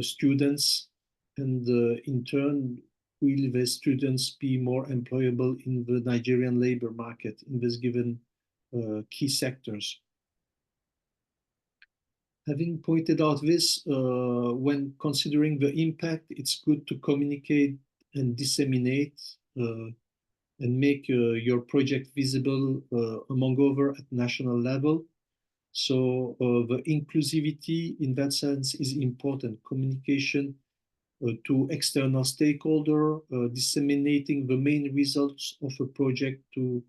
students, and in turn, will the students be more employable in the Nigerian labor market in this given key sectors? Having pointed out this, when considering the impact, it's good to communicate and disseminate and make your project visible among other at national level. So the inclusivity in that sense is important. Communication to external stakeholder, disseminating the main results of a project to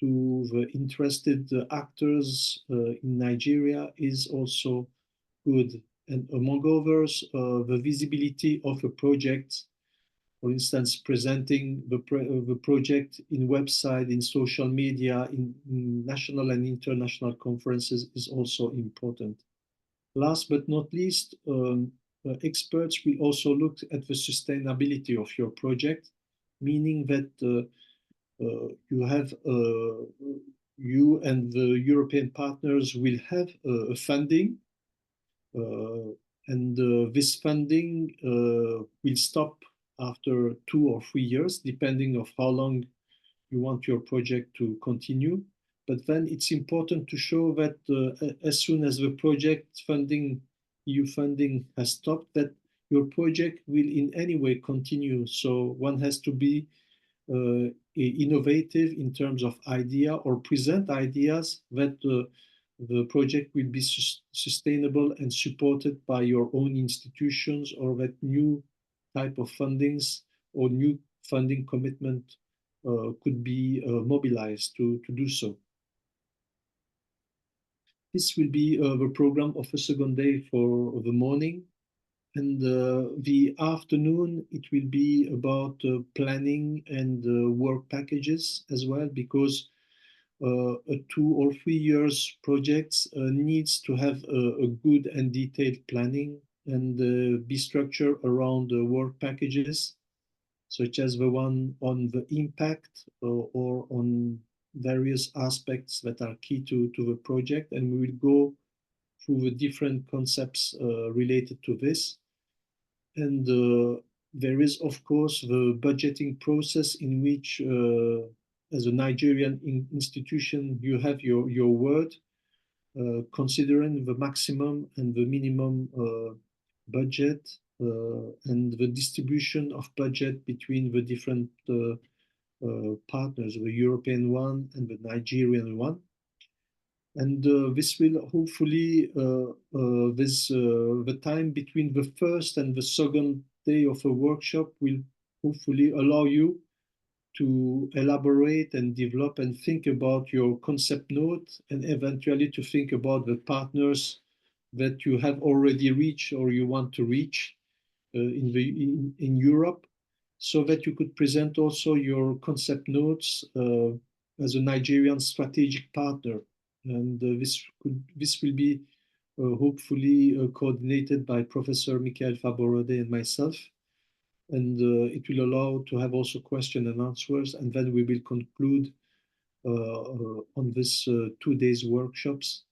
the interested actors in Nigeria is also good. And among others, the visibility of a project, for instance, presenting the project in website, in social media, in national and international conferences is also important. Last but not least, experts will also look at the sustainability of your project, meaning that you and the European partners will have a funding, and this funding will stop after 2 or 3 years, depending on how long you want your project to continue. But then it's important to show that as soon as the project funding, EU funding has stopped, that your project will in any way continue. So one has to be innovative in terms of idea or present ideas that the project will be sustainable and supported by your own institutions, or that new type of fundings or new funding commitment could be mobilized to do so. This will be the program of the second day for the morning. And the afternoon, it will be about planning and work packages as well, because a 2 or 3 years project needs to have a good and detailed planning and be structured around work packages, such as the one on the impact or on various aspects that are key to the project. And we will go through the different concepts related to this. And there is, of course, the budgeting process in which, as a Nigerian institution, you have your word, considering the maximum and the minimum budget and the distribution of budget between the different partners, the European one and the Nigerian one. And this will hopefully, the time between the first and the second day of a workshop will hopefully allow you to elaborate and develop and think about your concept note, and eventually to think about the partners that you have already reached or you want to reach in Europe, so that you could present also your concept notes as a Nigerian strategic partner. And this will be hopefully coordinated by Professor Michael Faborode and myself. And it will allow to have also question and answers. And then we will conclude on this 2 days workshops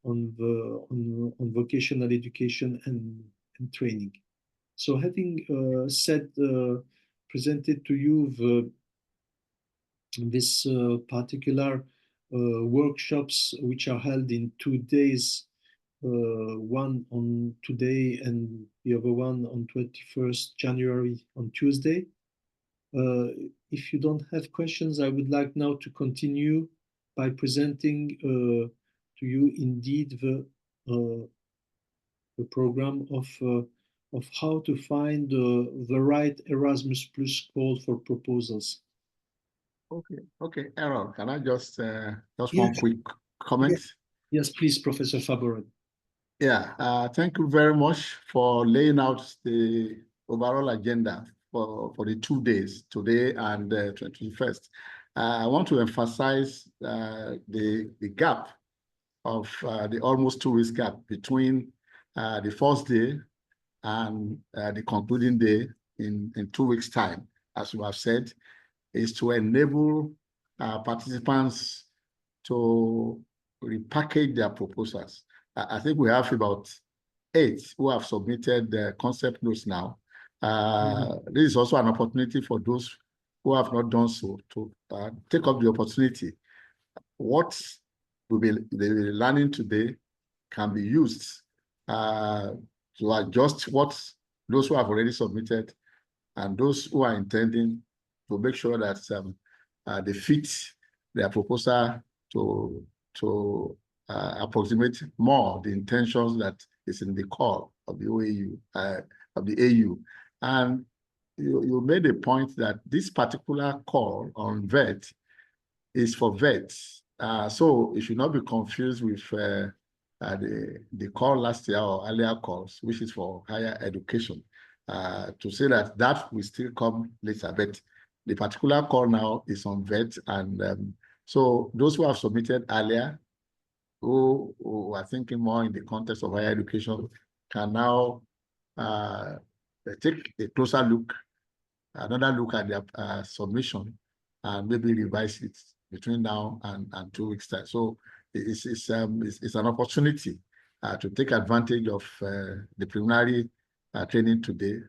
on vocational education and training. So having presented to you this particular workshops, which are held in 2 days, one on today and the other one on 21st January on Tuesday. If you don't have questions, I would like now to continue by presenting to you indeed the program of how to find the right Erasmus Plus call for proposals. Okay, Aaron, can I just one quick comment? Yes, please, Professor Faborode. Yeah, thank you very much for laying out the overall agenda for the 2 days, today and 21st. I want to emphasize the gap of the almost 2 weeks gap between the first day and the concluding day in 2 weeks' time, as we have said, is to enable participants to repackage their proposals. I think we have about 8 who have submitted the concept notes now. This is also an opportunity for those who have not done so to take up the opportunity. What they'll be learning today can be used to adjust what those who have already submitted and those who are intending, to make sure that they fit their proposal to approximate more the intentions that is in the call of the OAU, of the AU. And you made a point that this particular call on VET is for vets. So it should not be confused with the call last year or earlier calls, which is for higher education. To say that will still come later, but the particular call now is on VET. And so those who have submitted earlier, who are thinking more in the context of higher education, can now take a closer look, another look at their submission, and maybe revise it between now and 2 weeks' time. So it's an opportunity to take advantage of the preliminary training today,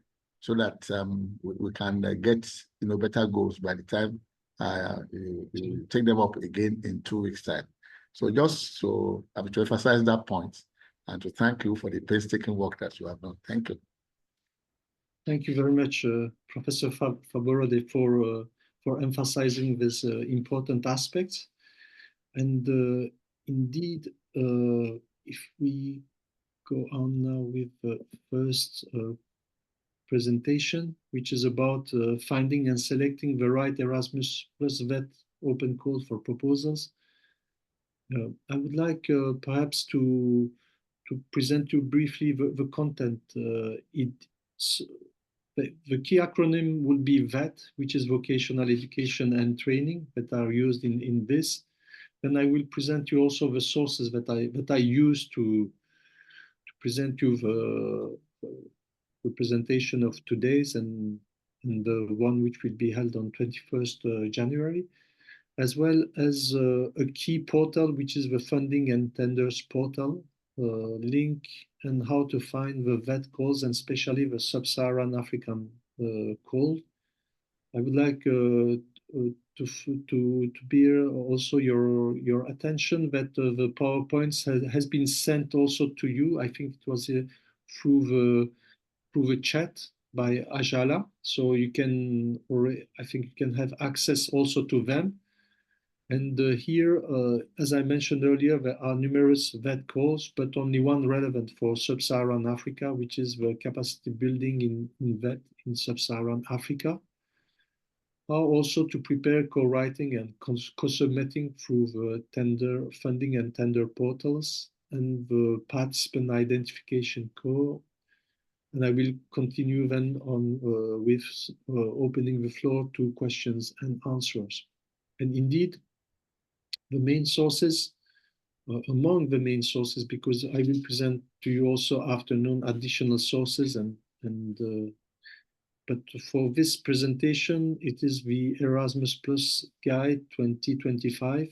so that we can get better goals by the time you take them up again in 2 weeks' time. So just to emphasize that point and to thank you for the painstaking work that you have done. Thank you. Thank you very much, Professor Faborode, for emphasizing this important aspect. And indeed, if we go on now with the first presentation, which is about finding and selecting the right Erasmus plus VET open call for proposals. I would like perhaps to present you briefly the content. The key acronym will be VET, which is Vocational Education and Training, that are used in this. Then I will present you also the sources that I use to present you the presentation of today's and the one which will be held on 21st January, as well as a key portal, which is the Funding and Tenders portal, link and how to find the VET calls, and especially the Sub-Saharan African call. I would like to bear also your attention that the PowerPoints has been sent also to you. I think it was through the chat by Ajala, so you can, or I think you can have access also to them. And here, as I mentioned earlier, there are numerous VET calls, but only one relevant for Sub-Saharan Africa, which is the capacity building in VET in Sub-Saharan Africa. How also to prepare co-writing and co-submitting through the tender funding and tender portals and the participant identification core. And I will continue then on with opening the floor to questions and answers. And indeed, the main sources, among the main sources, because I will present to you also afternoon additional sources, but for this presentation, it is the Erasmus Plus Guide 2025.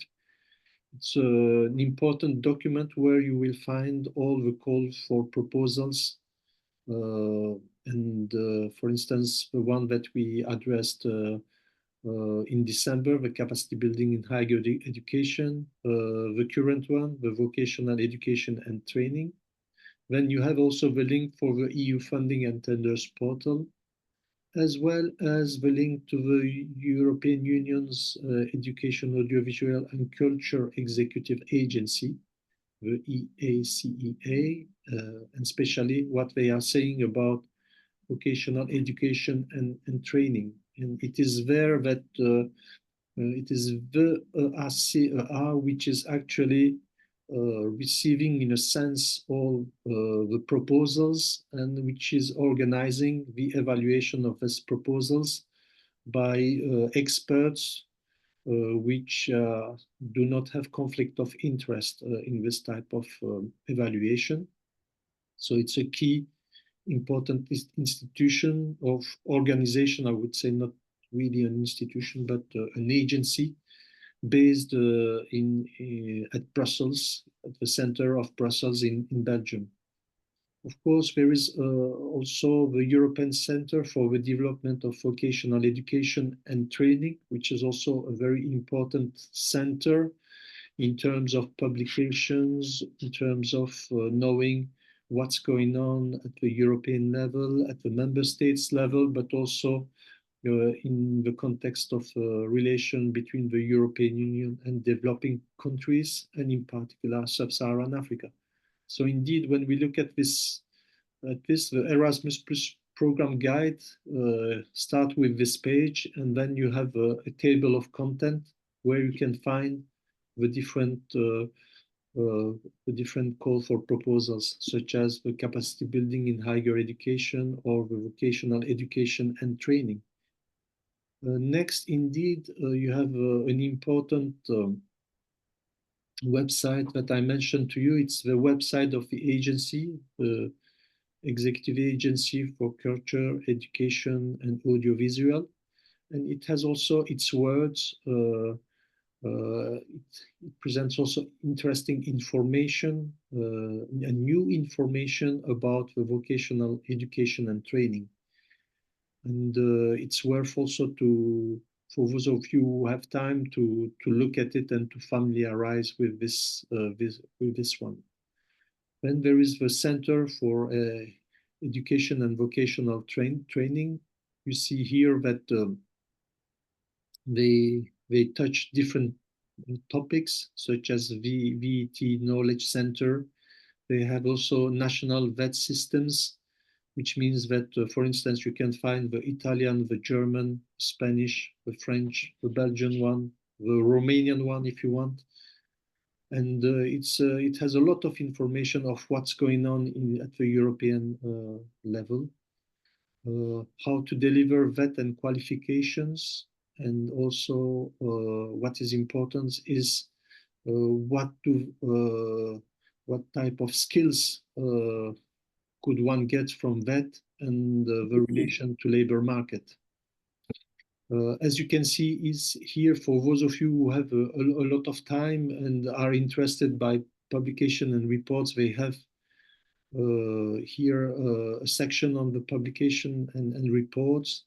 It's an important document where you will find all the calls for proposals. For instance, the one that we addressed in December, the capacity building in higher education, the current one, the vocational education and training. Then you have also the link for the EU funding and tenders portal, as well as the link to the European Union's Education, Audiovisual and Culture Executive Agency, the EACEA, and especially what they are saying about vocational education and training. And it is there that it is the ACEA which is actually receiving, in a sense, all the proposals, and which is organizing the evaluation of these proposals by experts which do not have conflict of interest in this type of evaluation. So it's a key important institution of organization, I would say, not really an institution, but an agency based at Brussels, at the center of Brussels in Belgium. Of course, there is also the European Center for the Development of Vocational Education and Training, which is also a very important center in terms of publications, in terms of knowing what's going on at the European level, at the member states level, but also in the context of relation between the European Union and developing countries, and in particular Sub-Saharan Africa. So indeed, when we look at this, the Erasmus Plus program guide start with this page, and then you have a table of content where you can find the different call for proposals, such as the capacity building in higher education or the vocational education and training. Next, indeed, you have an important website that I mentioned to you. It's the website of the agency, the Executive Agency for Culture, Education, and Audiovisual. And it has also its words. It presents also interesting information and new information about the vocational education and training. And it's worth also for those of you who have time to look at it and to familiarize with this one. Then there is the Center for Education and Vocational Training. You see here that they touch different topics, such as VET Knowledge Center. They have also national VET systems, which means that, for instance, you can find the Italian, the German, Spanish, the French, the Belgian one, the Romanian one, if you want. And it has a lot of information of what's going on at the European level, how to deliver VET and qualifications, and also what is important is what type of skills could one get from VET, and the relation to labor market. As you can see, is here for those of you who have a lot of time and are interested by publication and reports. They have here a section on the publication and reports,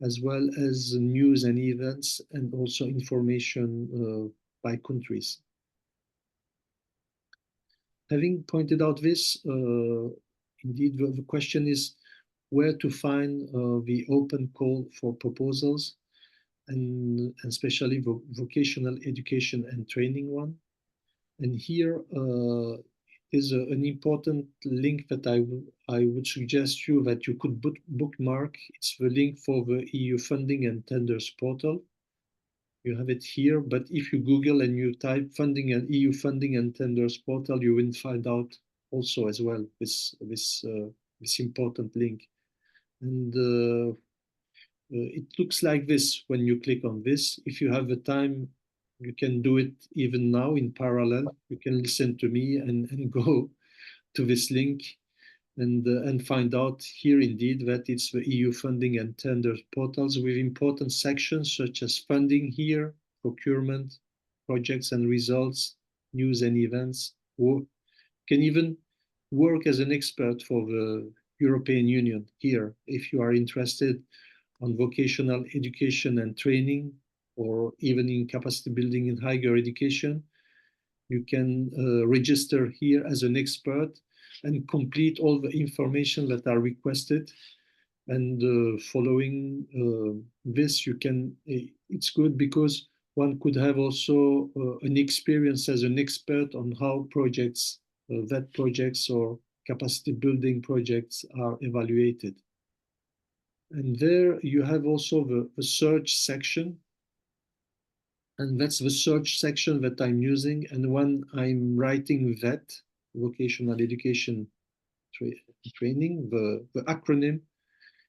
as well as news and events, and also information by countries. Having pointed out this, indeed, the question is where to find the open call for proposals, and especially vocational education and training one. And here is an important link that I would suggest you that you could bookmark. It's the link for the EU funding and tenders portal. You have it here, but if you Google and you type funding and EU funding and tenders portal, you will find out also as well this important link. And it looks like this when you click on this. If you have the time, you can do it even now in parallel. You can listen to me and go to this link and find out here indeed that it's the EU funding and tenders portals with important sections such as funding here, procurement, projects and results, news and events, or can even work as an expert for the European Union here if you are interested on vocational education and training, or even in capacity building in higher education. You can register here as an expert and complete all the information that are requested. And following this, you can, it's good because one could have also an experience as an expert on how projects, VET projects or capacity building projects are evaluated. And there you have also the search section. And that's the search section that I'm using. And when I'm writing VET, vocational education training, the acronym,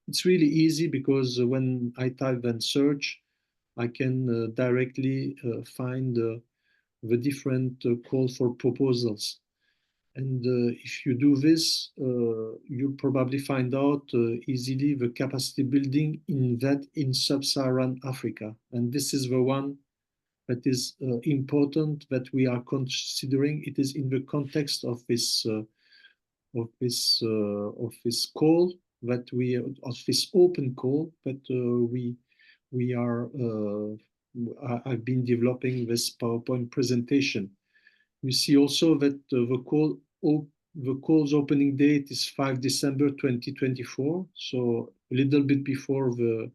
it's really easy because when I type and search, I can directly find the different call for proposals. And if you do this, you'll probably find out easily the capacity building in sub-Saharan Africa. And this is the one that is important that we are considering. It is in the context of this call that of this open call that I've been developing this PowerPoint presentation. You see also that the call's opening date is 5 December 2024, so a little bit before the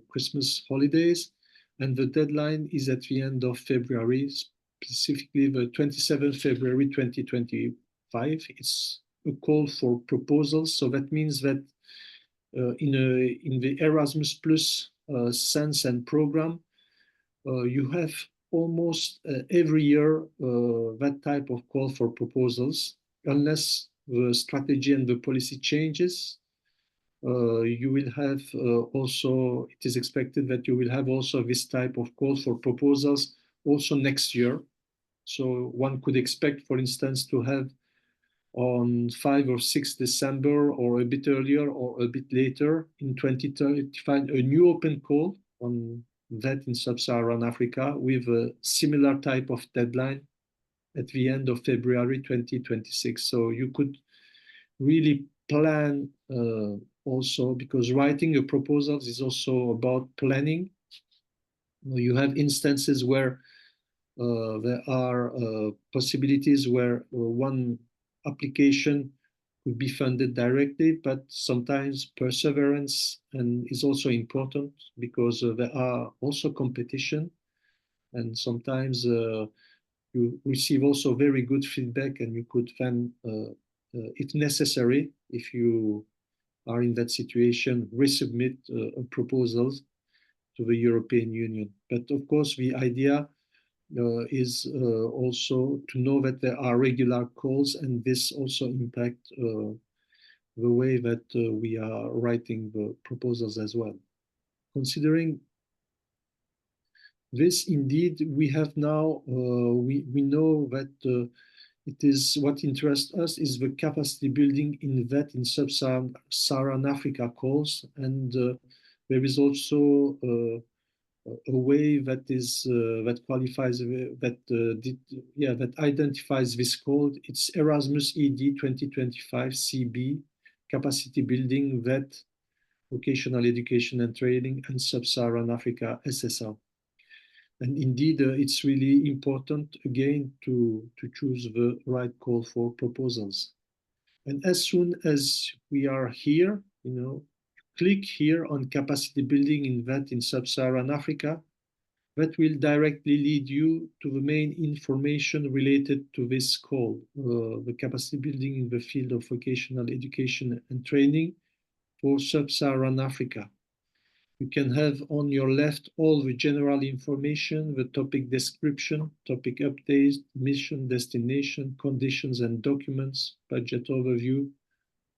Christmas holidays, and the deadline is at the end of February, specifically the 27th February 2025. It's a call for proposals, so that means that in the Erasmus Plus sense and program, you have almost every year that type of call for proposals, unless the strategy and the policy changes. You will have also, it is expected that you will have also this type of call for proposals also next year. So one could expect, for instance, to have on 5 or 6 December or a bit earlier or a bit later in 2035, a new open call on that in sub-Saharan Africa with a similar type of deadline at the end of February 2026. So you could really plan also, because writing a proposal is also about planning. You have instances where there are possibilities where one application could be funded directly, but sometimes perseverance is also important, because there are also competition, and sometimes you receive also very good feedback, and you could then, if necessary, if you are in that situation, resubmit proposals to the European Union. But of course, the idea is also to know that there are regular calls, and this also impact the way that we are writing the proposals as well. Considering this, indeed, we have now, we know that it is what interests us is the capacity building in sub-Saharan Africa calls, and there is also a way that is that qualifies that identifies this call. It's Erasmus ED 2025 CB, capacity building, VET, vocational education and training, and sub-Saharan Africa SSR. And indeed, it's really important again to choose the right call for proposals. And as soon as we are here, click here on capacity building in VET in sub-Saharan Africa. That will directly lead you to the main information related to this call, the capacity building in the field of vocational education and training for sub-Saharan Africa. You can have on your left all the general information, the topic description, topic updates, mission, destination, conditions and documents, budget overview,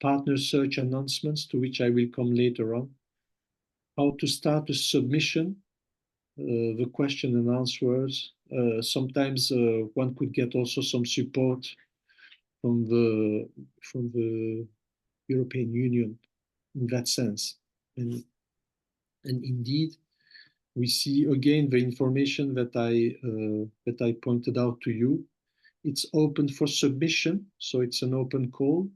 partner search announcements, to which I will come later on, how to start a submission, the question and answers. Sometimes one could get also some support from the European Union in that sense. And indeed, we see again the information that I pointed out to you. It's open for submission, so it's an open call.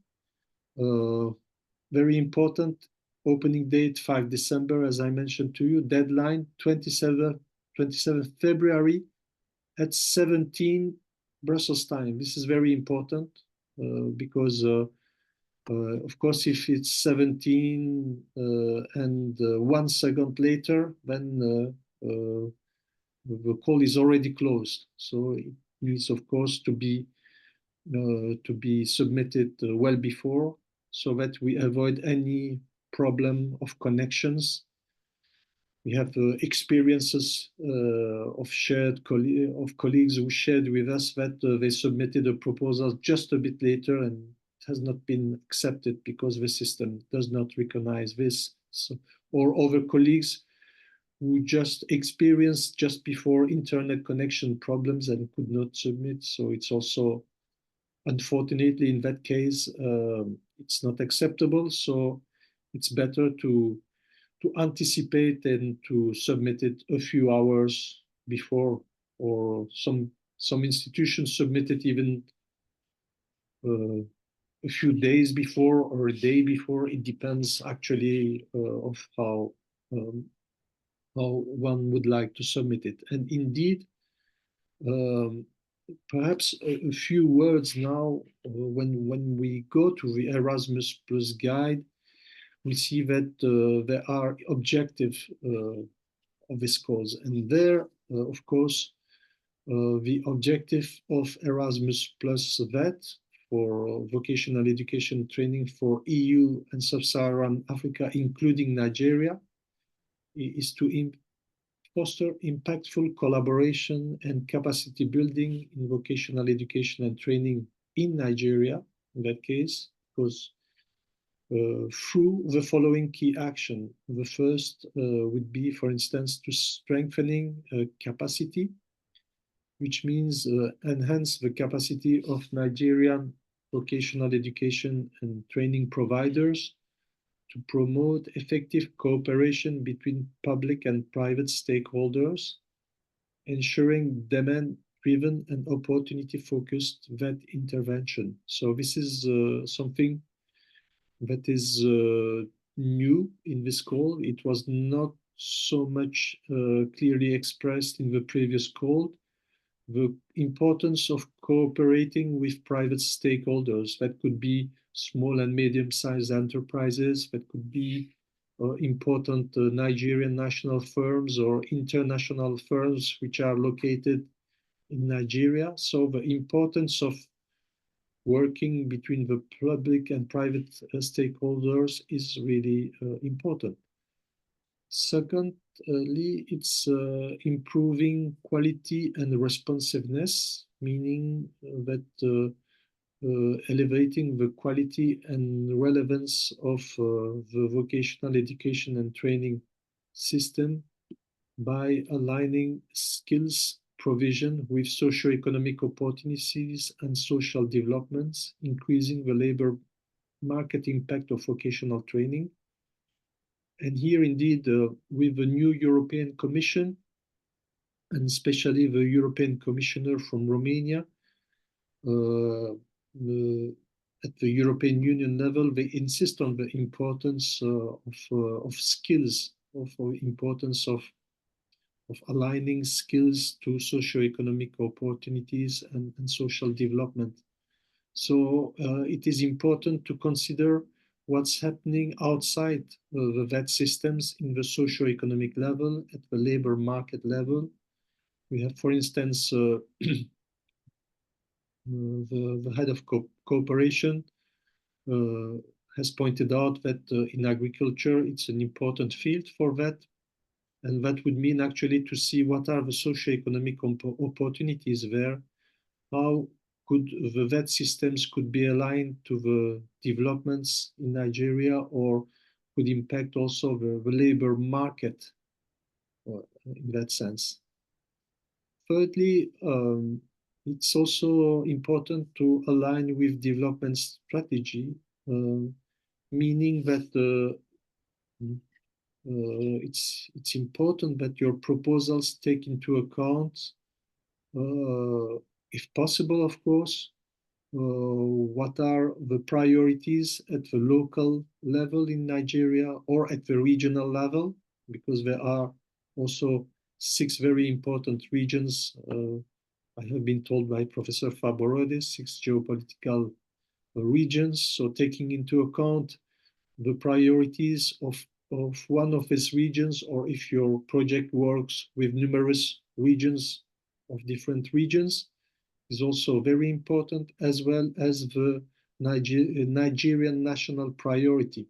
Very important, opening date 5 December, as I mentioned to you. Deadline 27 February at 17 Brussels time. This is very important because of course, if it's 17 and 1 second later, then the call is already closed. So it needs, of course, to be submitted well before, so that we avoid any problem of connections. We have experiences of colleagues who shared with us that they submitted a proposal just a bit later and has not been accepted because the system does not recognize this. So, or other colleagues who just experienced just before internet connection problems and could not submit. So it's also, unfortunately, in that case, it's not acceptable. So it's better to anticipate and to submit it a few hours before, or some institutions submit it even a few days before or a day before. It depends actually of how one would like to submit it. And indeed, perhaps a few words now, when we go to the Erasmus Plus guide, we see that there are objectives of this course. And there, of course, the objective of Erasmus Plus VET for vocational education training for EU and Sub-Saharan Africa, including Nigeria, is to foster impactful collaboration and capacity building in vocational education and training in Nigeria, in that case, because through the following key action. The first would be, for instance, to strengthening capacity, which means enhance the capacity of Nigerian vocational education and training providers to promote effective cooperation between public and private stakeholders, ensuring demand-driven and opportunity-focused VET intervention. So this is something that is new in this call. It was not so much clearly expressed in the previous call. The importance of cooperating with private stakeholders, that could be small and medium-sized enterprises, that could be important Nigerian national firms or international firms which are located in Nigeria. So the importance of working between the public and private stakeholders is really important. Secondly, it's improving quality and responsiveness, meaning that elevating the quality and relevance of the vocational education and training system by aligning skills provision with socioeconomic opportunities and social developments, increasing the labor market impact of vocational training. And here, indeed, with the new European Commission, and especially the European Commissioner from Romania, at the European Union level, they insist on the importance of skills, of the importance of aligning skills to socioeconomic opportunities and social development. So it is important to consider what's happening outside the VET systems in the socioeconomic level, at the labor market level. We have, for instance, the head of cooperation has pointed out that in agriculture, it's an important field for VET. And that would mean actually to see what are the socioeconomic opportunities there, how could the VET systems could be aligned to the developments in Nigeria, or could impact also the labor market in that sense. Thirdly, it's also important to align with development strategy, meaning that it's important that your proposals take into account, if possible, of course, what are the priorities at the local level in Nigeria or at the regional level, because there are also 6 very important regions. I have been told by Professor Faborode, 6 geopolitical regions. So taking into account the priorities of one of these regions, or if your project works with numerous regions of different regions, is also very important, as well as the Nigerian national priority.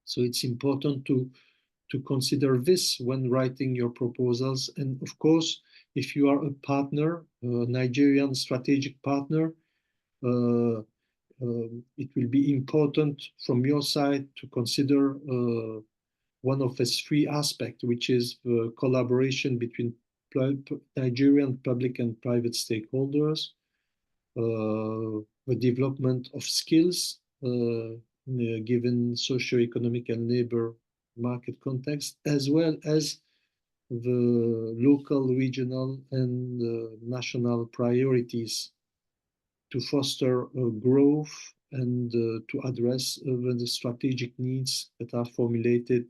So it's important to consider this when writing your proposals. And of course, if you are a partner, a Nigerian strategic partner, it will be important from your side to consider one of its three aspects, which is the collaboration between Nigerian public and private stakeholders, the development of skills given socioeconomic and labor market context, as well as the local, regional, and national priorities to foster growth and to address the strategic needs that are formulated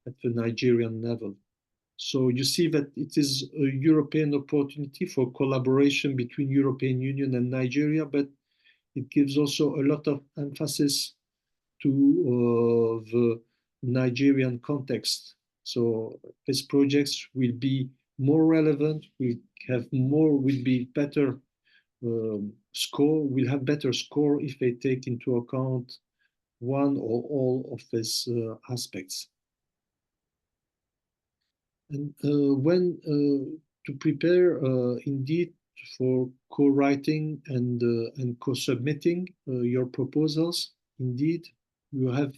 at the Nigerian level. So you see that it is a European opportunity for collaboration between European Union and Nigeria, but it gives also a lot of emphasis to the Nigerian context. So these projects will be more relevant, will be better will have better score if they take into account one or all of these aspects. And to prepare indeed for co-writing and co-submitting your proposals, indeed you have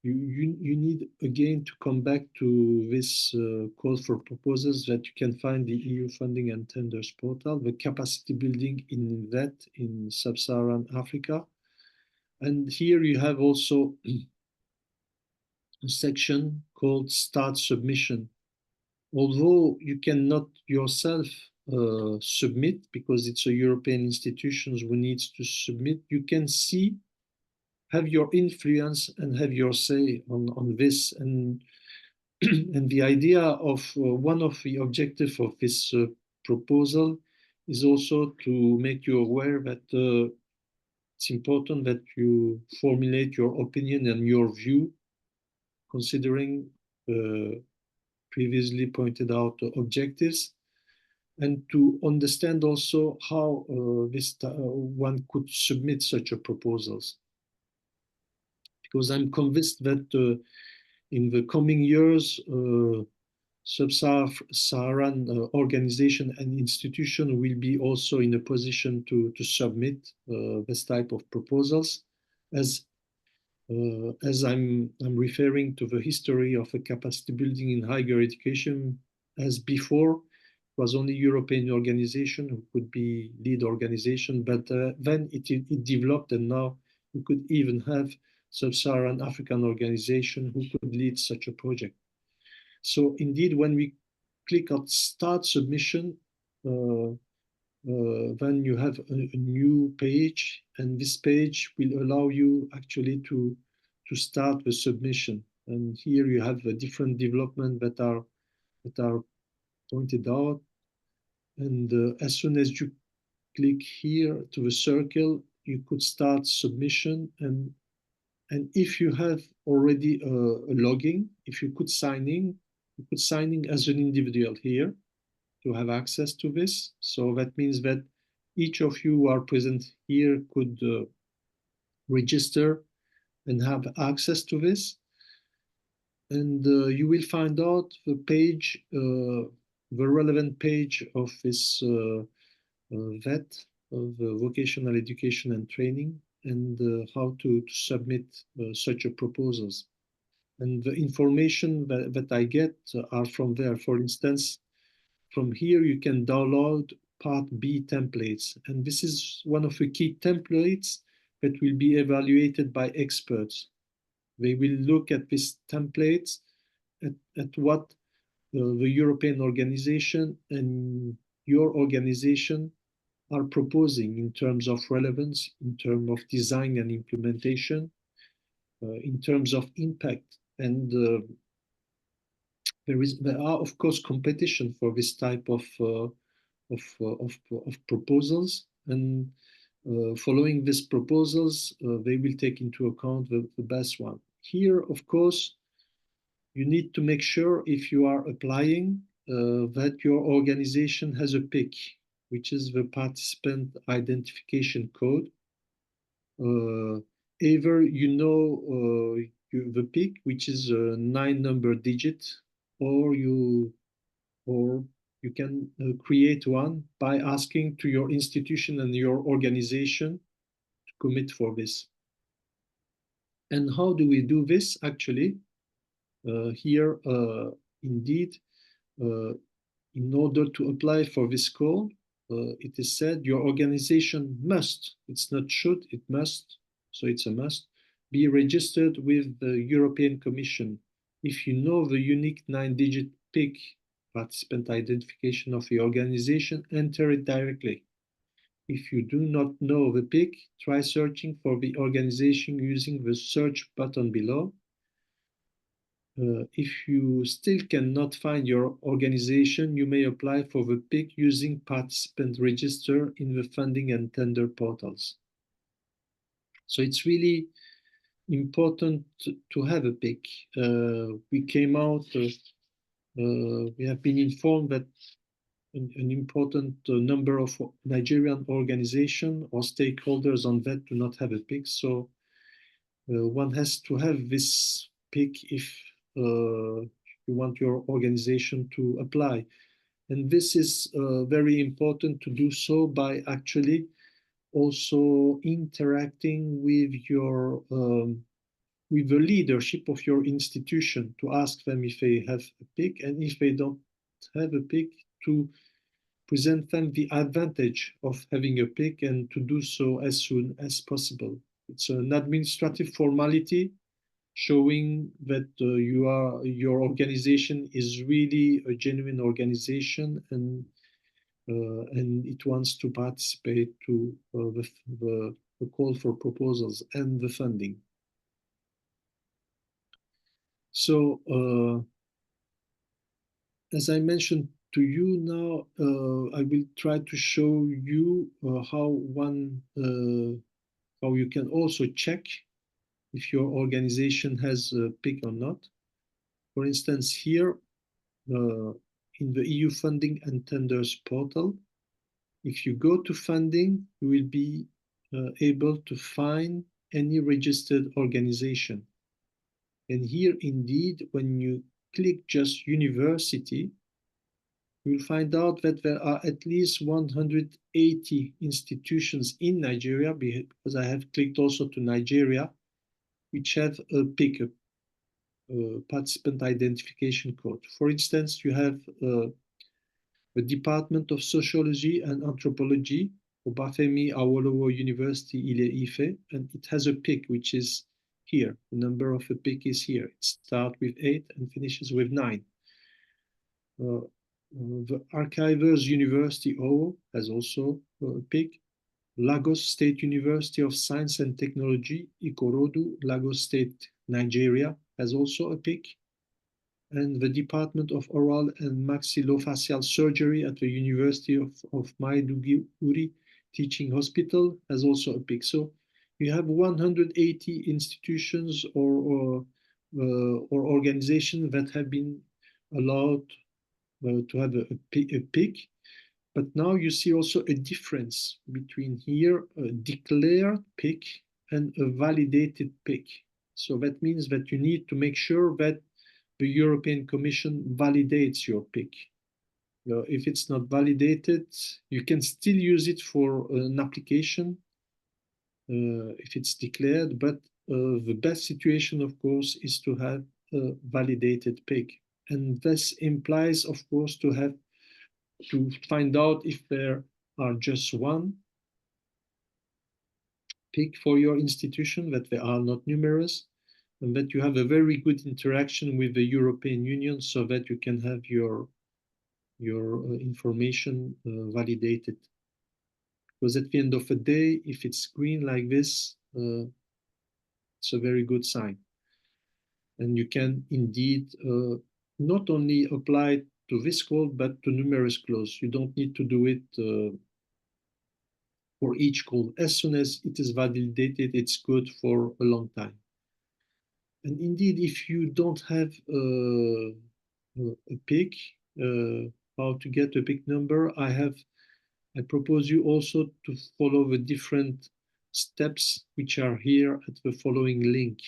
you need again to come back to this call for proposals that you can find the EU funding and tenders portal, the capacity building in that in sub-Saharan Africa. And here you have also a section called Start Submission. Although you cannot yourself submit, because it's a European institutions who needs to submit, you can have your influence and have your say on this. And, and the idea of one of the objectives of this proposal is also to make you aware that it's important that you formulate your opinion and your view, considering previously pointed out objectives, and to understand also how one could submit such a proposals. Because I'm convinced that in the coming years, sub-Saharan organization and institution will be also in a position to submit this type of proposals, as I'm referring to the history of a capacity building in higher education, as before it was only European organization who could be lead organization, but then it developed, and now we could even have sub-Saharan African organization who could lead such a project. So indeed, when we click on Start Submission, then you have a new page, and this page will allow you actually to start the submission. And here you have the different development that are pointed out. And as soon as you click here to the circle, you could start submission. And if you have already a login, if you could sign in, you could sign in as an individual here to have access to this. So that means that each of you who are present here could register and have access to this. And you will find out the page, the relevant page of this VET, of vocational education and training, and how to submit such a proposals. And the information that I get are from there. For instance, from here you can download Part B templates. And this is one of the key templates that will be evaluated by experts. They will look at these templates, at what the European organization and your organization are proposing in terms of relevance, in terms of design and implementation, in terms of impact. And there are, of course, competition for this type of proposals. And following these proposals, they will take into account the best one. Here, of course, you need to make sure, if you are applying, that your organization has a PIC, which is the participant identification code. Either you know the PIC, which is a 9-number digit, or you can create one by asking to your institution and your organization to commit for this. And how do we do this? Actually, Here, indeed, in order to apply for this call, it is said your organization must, it's not should, it must, so it's a must, be registered with the European Commission. If you know the unique 9-digit PIC, participant identification of the organization, enter it directly. If you do not know the PIC, try searching for the organization using the search button below. If you still cannot find your organization, you may apply for the PIC using participant register in the funding and tender portals. So it's really important to have a PIC. We came out, we have been informed that an important number of Nigerian organizations or stakeholders on that do not have a PIC. So one has to have this PIC if you want your organization to apply. And this is very important to do so by actually also interacting with your with the leadership of your institution to ask them if they have a PIC, and if they don't have a PIC, to present them the advantage of having a PIC and to do so as soon as possible. It's an administrative formality showing that your organization is really a genuine organization, and it wants to participate to the call for proposals and the funding. So as I mentioned to you now, I will try to show you how you can also check if your organization has a PIC or not. For instance, here in the EU funding and tenders portal, if you go to funding, you will be able to find any registered organization. And here, indeed, when you click just university, you'll find out that there are at least 180 institutions in Nigeria, because I have clicked also to Nigeria, which have a PIC, participant identification code. For instance, you have the Department of Sociology and Anthropology, Obafemi Awolowo University, Ile-Ife, and it has a PIC, which is here. The number of a PIC is here. It starts with 8 and finishes with 9. The Archivers University, Owo, has also a PIC. Lagos State University of Science and Technology, Ikorodu, Lagos State, Nigeria, has also a PIC. And the Department of Oral and Maxillofacial Surgery at the University of Maiduguri Teaching Hospital has also a PIC. So you have 180 institutions or organizations that have been allowed to have a PIC. But now you see also a difference between here a declared PIC and a validated PIC. So that means that you need to make sure that the European Commission validates your PIC. If it's not validated, you can still use it for an application if it's declared, but the best situation, of course, is to have a validated PIC. And this implies, of course, to find out if there are just one PIC for your institution, that there are not numerous, and that you have a very good interaction with the European Union so that you can have your information validated. Because at the end of the day, if it's green like this, it's a very good sign. And you can indeed not only apply to this call, but to numerous calls. You don't need to do it for each call. As soon as it is validated, it's good for a long time. And indeed, if you don't have a PIC, how to get a PIC number, I propose you also to follow the different steps which are here at the following link.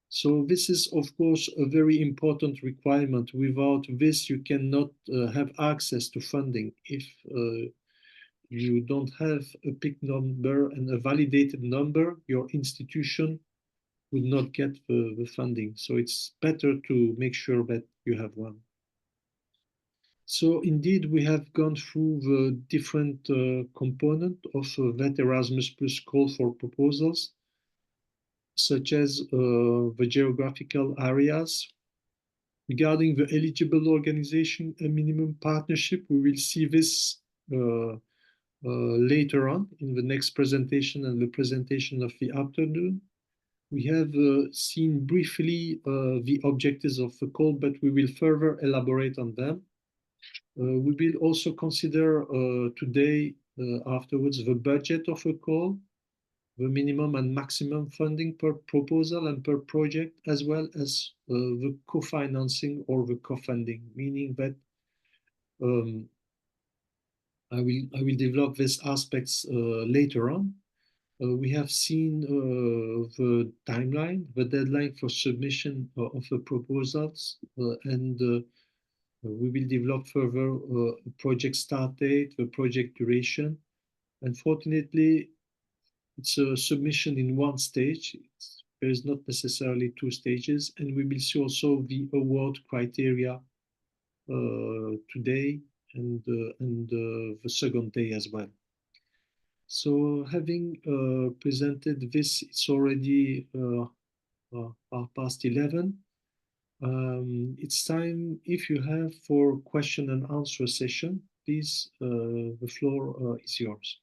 So this is, of course, a very important requirement. Without this, you cannot have access to funding. If you don't have a PIC number and a validated number, your institution would not get the funding. So it's better to make sure that you have one. So indeed, we have gone through the different component of that Erasmus Plus call for proposals, such as the geographical areas. Regarding the eligible organization and minimum partnership, we will see this later on in the next presentation and the presentation of the afternoon. We have seen briefly the objectives of the call, but we will further elaborate on them. We will also consider today, afterwards, the budget of a call, the minimum and maximum funding per proposal and per project, as well as the co-financing or the co-funding, meaning that I will develop these aspects later on. We have seen the timeline, the deadline for submission of the proposals, and we will develop further project start date, the project duration. Unfortunately, it's a submission in one stage. There is not necessarily two stages, and we will see also the award criteria today and the second day as well. So having presented this, it's already 11:30. It's time, if you have, for question and answer session. Please, the floor is yours.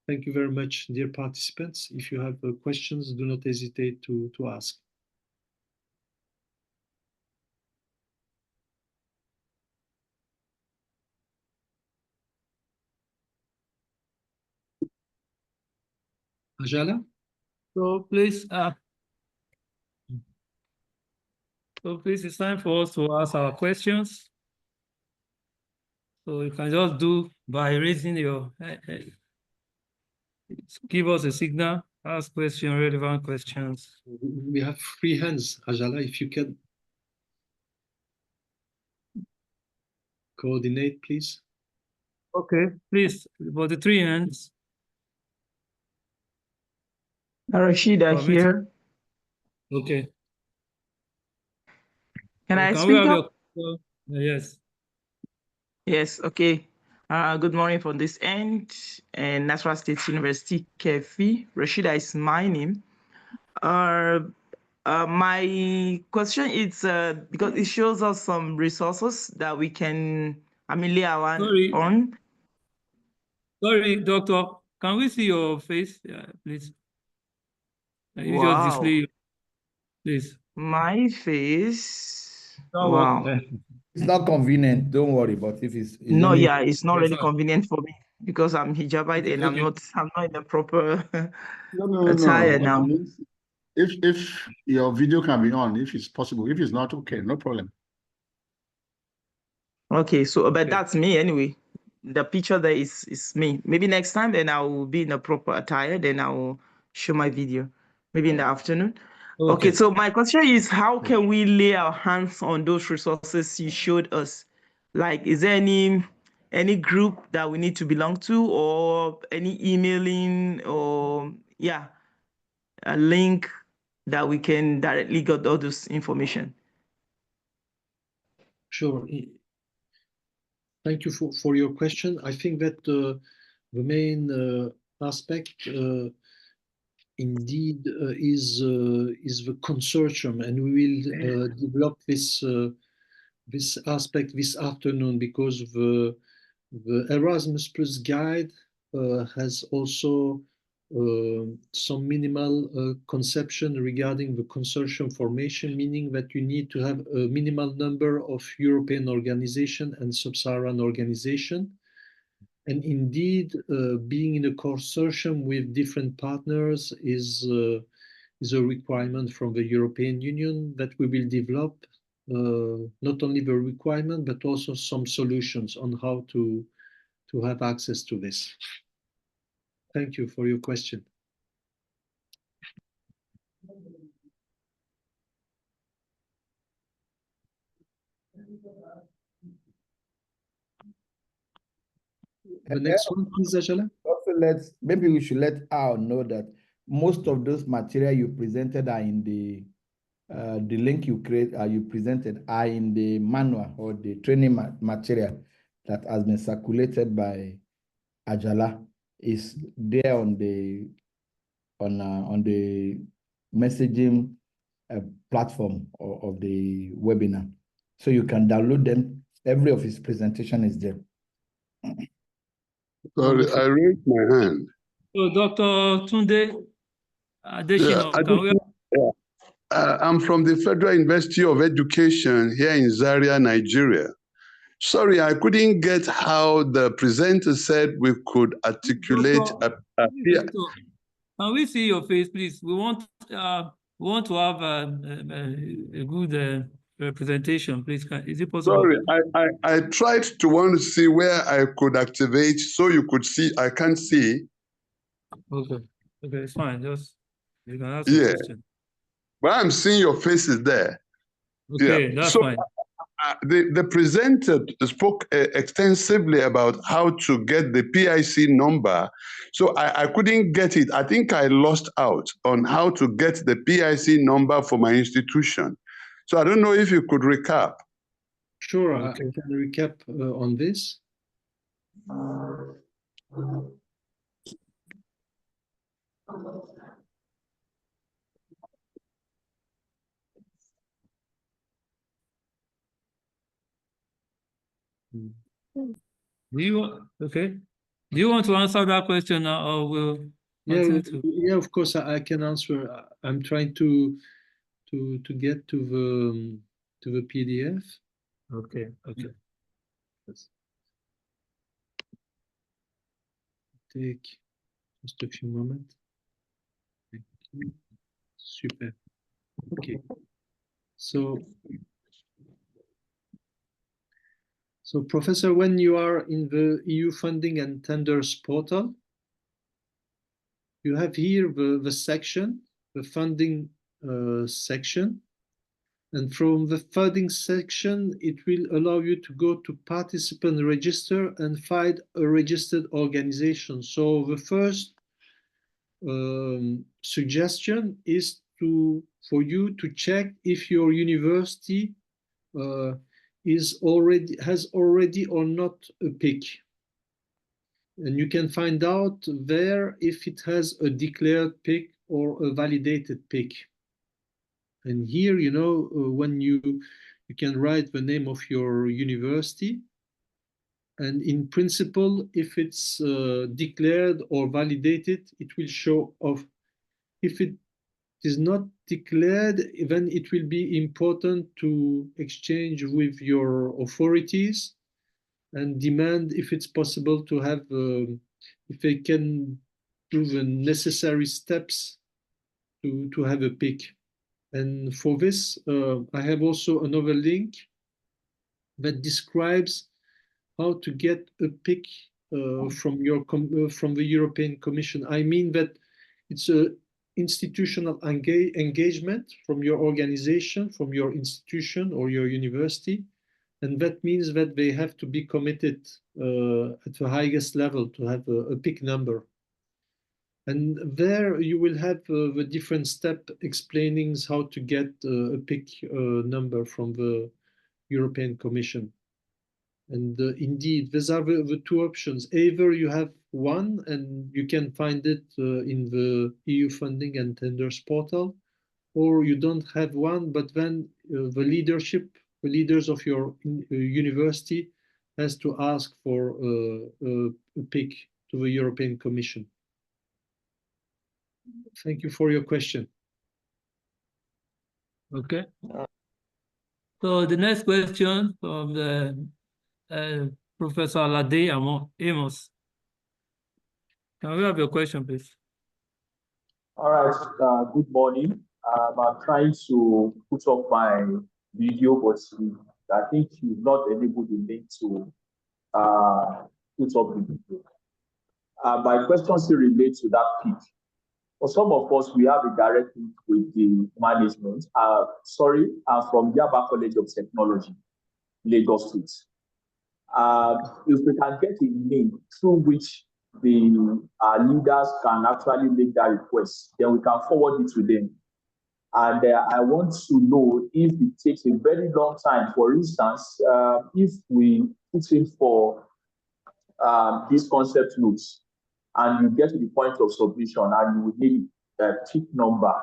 Thank you very much, dear participants. If you have questions, do not hesitate to ask. Ajala? So please, it's time for us to ask our questions. So you can just do by raising your give us a signal, ask question, relevant questions. We have three hands, Ajala, if you can coordinate, please. Okay, please, for the three hands. Rashida here. Okay. Can I we speak have up? Yes. Yes, okay. Good morning from this end, and Nasarawa State University, KFE. Rashida is my name. My question is because it shows us some resources that we can lay our hand on. Sorry, doctor. Can we see your face, please? You just Wow. display, please. My face. Don't Wow. worry. It's not convenient. Don't worry. But if it's No, only, yeah, it's not Yes, really sir. convenient for me because I'm hijabite Okay, and okay. I'm not in the proper No. attire What now. it means, if your video can be on, if it's possible, if it's not, okay, no problem. Okay, so but Okay. that's me anyway. The picture there is me. Maybe next time then I will be in a proper attire, then I will show my video. Maybe in the afternoon. Okay, so my question is how can we lay our hands on those resources you showed us? Like, is there any group that we need to belong to, or any emailing, or a link that we can directly get all this information? Sure. Thank you for your question. I think that the main aspect indeed is the consortium, and we will develop this aspect this afternoon, because the Erasmus Plus guide has also some minimal conception regarding the consortium formation, meaning that you need to have a minimal number of European organization and sub-Saharan organization. And indeed, being in a consortium with different partners is a requirement from the European Union that we will develop. Not only the requirement, but also some solutions on how to have access to this. Thank you for your question. The next one, please, Ajala. also maybe we should let Al know that most of those material you presented are in the link you presented are in the manual or the training material that has been circulated by Ajala. Is there on the messaging platform of the webinar, so you can download them. Every of his presentation is there. Sorry, I raised my hand. So, Dr. Tunde Adeshina, I'm from the Federal University of Education here in Zaria, Nigeria. Sorry, I couldn't get how the presenter said we could articulate Can we see your face, please? We want to have a good representation, please. Is it possible? Sorry, I tried to want to see where I could activate so you could see. I can't see. Okay, it's fine. Just you can ask your question. But I'm seeing your faces there. Okay, that's fine. The presenter spoke extensively about how to get the PIC number. So I couldn't get it. I think I lost out on how to get the PIC number for my institution. So I don't know if you could recap. Sure, I can recap on this. Do you want to answer that question now, or will? Yeah, of course I can answer. I'm trying to get to the PDF. Okay. Let's take just a few moments. Thank you. Super. Okay. So, Professor, when you are in the EU funding and tenders portal, you have here the section, the funding section. And from the funding section, it will allow you to go to participant register and find a registered organization. So the first suggestion is for you to check if your university has already or not a PIC. And you can find out there if it has a declared PIC or a validated PIC. And here, when you can write the name of your university. And in principle, if it's declared or validated, it will show off. If it is not declared, then it will be important to exchange with your authorities and demand if it's possible to have, if they can do the necessary steps to have a PIC. And for this, I have also another link that describes how to get a PIC from the European Commission. I mean that it's an institutional engagement from your organization, from your institution or your university. And that means that they have to be committed at the highest level to have a PIC number. And there you will have the different step explaining how to get a PIC number from the European Commission. And indeed, these are the two options. Either you have one and you can find it in the EU funding and tenders portal, or you don't have one, but then the leaders of your university has to ask for a PIC to the European Commission. Thank you for your question. Okay. So the next question from the Professor Alade Amos. Can we have your question, please? All right. Good morning. I'm trying to put up my video, but I think you've not enabled the link to put up the video. My question still relates to that PIC. For some of us, we have a direct link with the management. Sorry, I'm from Yaba College of Technology, Lagos State. If we can get a link through which the leaders can actually make that request, then we can forward it to them. And I want to know if it takes a very long time. For instance, if we put in for these concept notes and you get to the point of submission and you will need a tick number.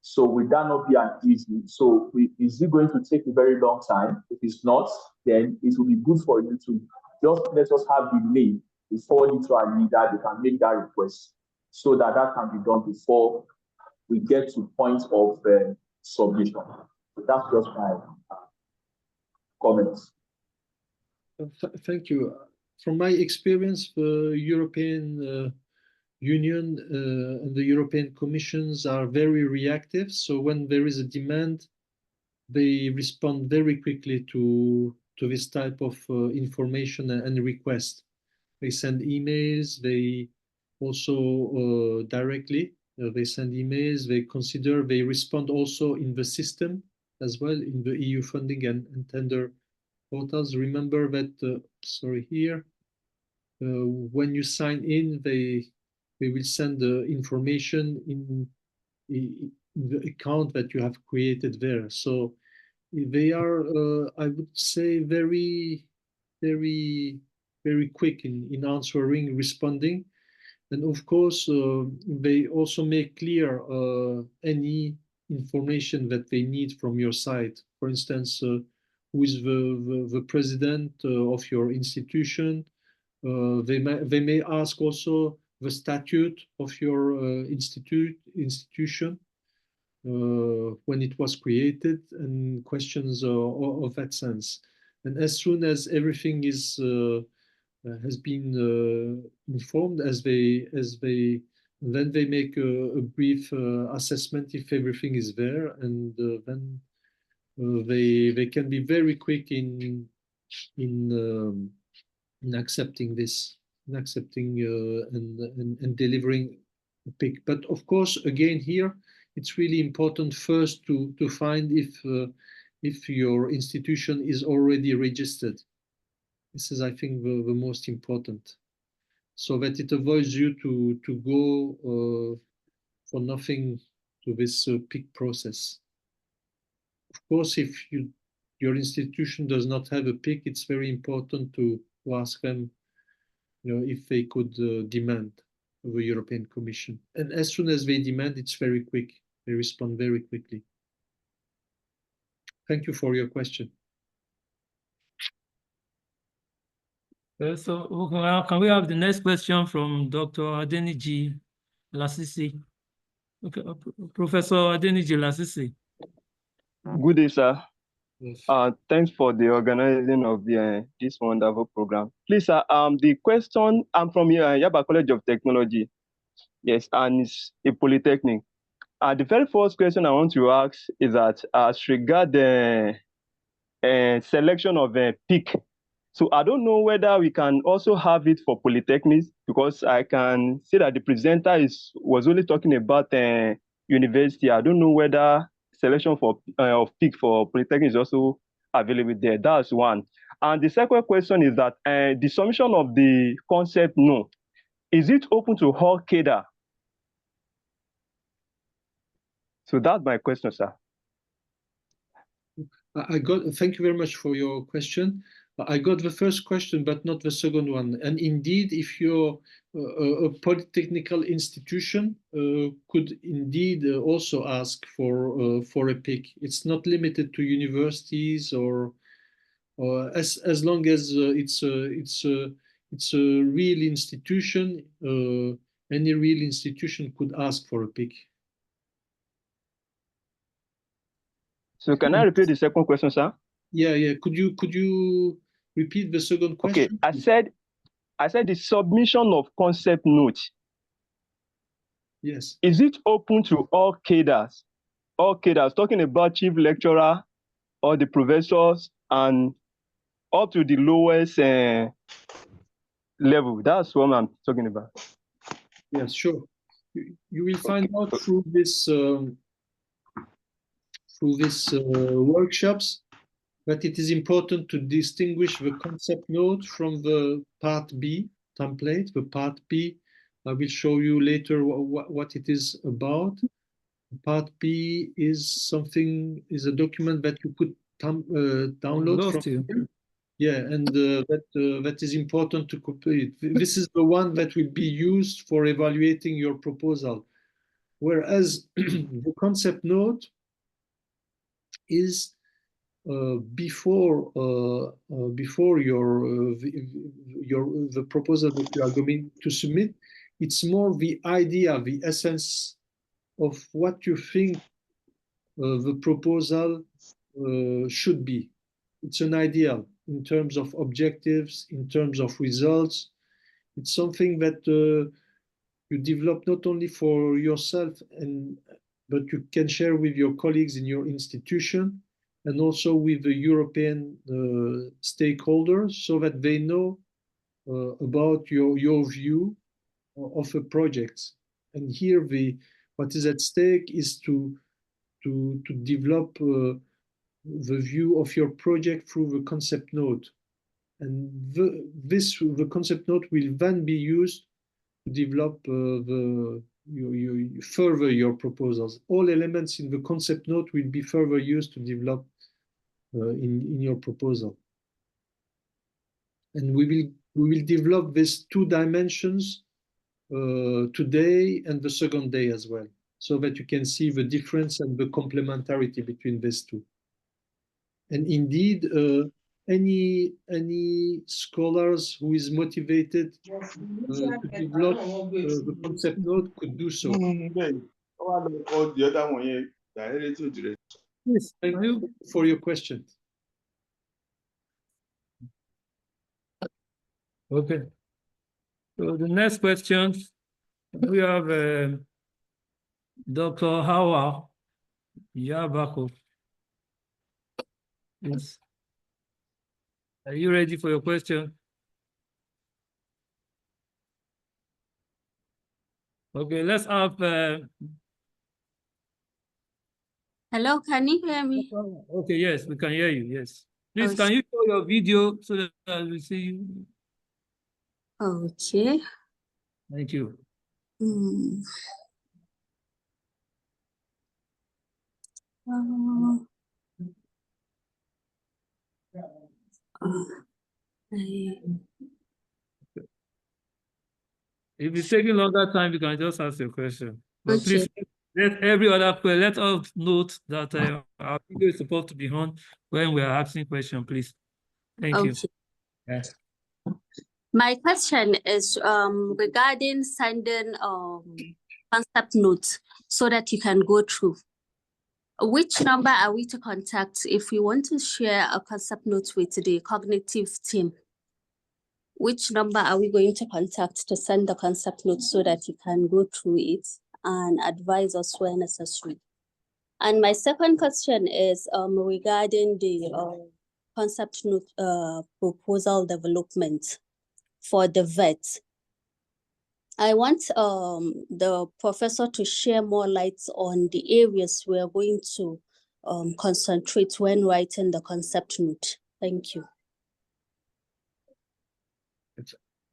So will that not be an easy? So is it going to take a very long time? If it's not, then it will be good for you to just let us have the name, we forward it to our leader, they can make that request so that that can be done before we get to point of submission. So that's just my comments. Thank you. From my experience, the European Union and the European Commissions are very reactive. So when there is a demand, they respond very quickly to this type of information and request. They send emails. They also directly they send emails. They consider. They respond also in the system as well in the EU funding and tender portals. Remember that. Sorry here. When you sign in, they will send the information in the account that you have created there. So they are, I would say, very, very, very quick in answering, responding. And of course, they also make clear any information that they need from your side. For instance, who is the president of your institution? They may ask also the statute of your institution when it was created and questions of that sense. And as soon as everything is has been informed, then they make a brief assessment if everything is there, and then they can be very quick in accepting this, and delivering a pick. But of course, again here, it's really important first to find if your institution is already registered. This is, I think, the most important, so that it avoids you to go for nothing to this pick process. Of course, if your institution does not have a pick, it's very important to ask them, if they could demand of the European Commission. And as soon as they demand, it's very quick. They respond very quickly. Thank you for your question. So can we have the next question from Dr. Adeniji Lasisi? Okay, Professor Adeniji Lasisi. Good day, sir. Yes. Thanks for the organizing of this wonderful program. Please, sir, the question, I'm from Yaba College of Technology. Yes, and it's a polytechnic. The very first question I want to ask is that as regard the selection of a PIC. So I don't know whether we can also have it for polytechnics, because I can see that the presenter was only talking about university. I don't know whether selection of PIC for polytechnics is also available there. That's one. And the second question is that the submission of the concept note, is it open to all cadre? So that's my question, sir. Thank you very much for your question. I got the first question, but not the second one. And indeed, if you're a polytechnical institution, could indeed also ask for a PIC. It's not limited to universities, or as long as it's a real institution. Any real institution could ask for a PIC. So can I repeat the second question, sir? Yeah. Could you repeat the second question? Okay, I said the submission of concept note. Yes. Is it open to all cadres? All cadres, talking about chief lecturer, or the professors, and up to the lowest level. That's what I'm talking about. Yes, sure. You will find out through this workshops that it is important to distinguish the concept note from the part B, template. The part B, I will show you later what it is about. Part B is a document that you could download from here. Yeah, and that is important to complete. This is the one that will be used for evaluating your proposal. Whereas the concept note is before the proposal that you are going to submit. It's more the idea, the essence of what you think the proposal should be. It's an idea in terms of objectives, in terms of results. It's something that you develop not only for yourself, but you can share with your colleagues in your institution and also with the European stakeholders so that they know about your view of a project. And here what is at stake is to develop the view of your project through the concept note. And the concept note will then be used to develop further your proposals. All elements in the concept note will be further used to develop in your proposal. And we will develop these 2 dimensions today and the second day as well, so that you can see the difference and the complementarity between these 2. And indeed, any scholars who is motivated to develop the concept note could do so. Yes, thank you for your question. Okay. So the next question, we have Dr. Hawa Yabako. Yes. Are you ready for your question? Okay, let's have. Hello, can you hear me? Okay, yes, we can hear you. Yes. Please, Oh, can you show your video so that we see you? Okay. Thank you. If it's taking longer time, you can just ask your question. But Okay. please, let every other question, let us note that our video is supposed to be on when we are asking questions, please. Thank you. Yes. My question is regarding sending concept notes so that you can go through. Which number are we to contact if we want to share a concept note with the cognitive team? Which number are we going to contact to send the concept note so that you can go through it and advise us where necessary? And my second question is regarding the concept note proposal development for the vet. I want the professor to share more light on the areas we are going to concentrate when writing the concept note. Thank you.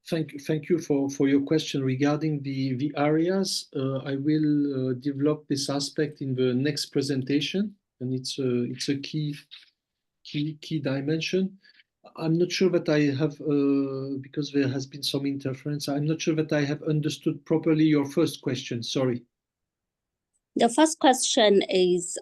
Thank you for your question regarding the areas. I will develop this aspect in the next presentation, and it's a key dimension. I'm not sure that I have, because there has been some interference, I'm not sure that I have understood properly your first question. Sorry. The first question is,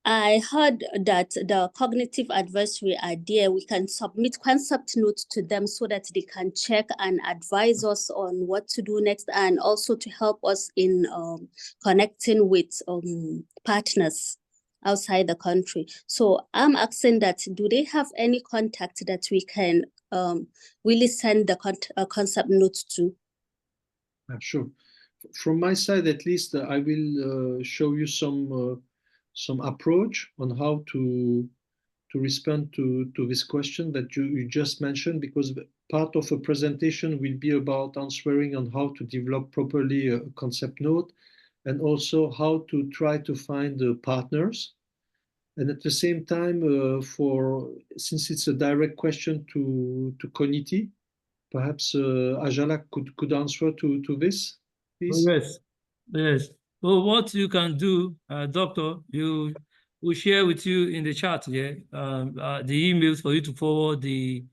I heard that the cognitive advisory are there. We can submit concept notes to them so that they can check and advise us on what to do next, and also to help us in connecting with partners outside the country. So I'm asking that, do they have any contact that we can really send the concept notes to? Sure. From my side, at least, I will show you some approach on how to respond to this question that you just mentioned, because part of a presentation will be about answering on how to develop properly a concept note, and also how to try to find partners. And at the same time, since it's a direct question to Cogniti, perhaps Ajala could answer to this, please. Oh, yes, yes. So what you can do, Doctor, we'll share with you in the chat here the emails for you to forward the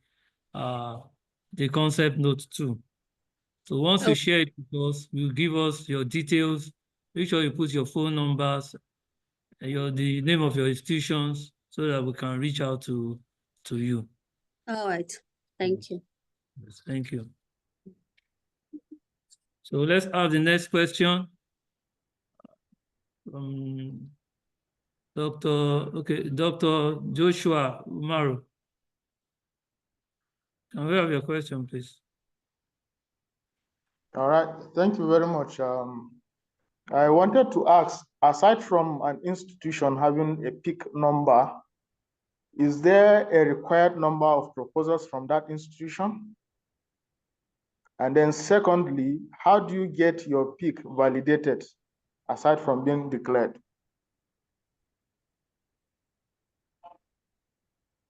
concept note too. So once you share it with us, you give us your details. Make sure you put your phone numbers, the name of your institutions, so that we can reach out to you. All right. Thank you. Yes, thank you. So let's have the next question. Dr. Joshua Umaru. Can we have your question, please? All right, thank you very much. I wanted to ask, aside from an institution having a peak number, is there a required number of proposals from that institution? And then secondly, how do you get your peak validated aside from being declared?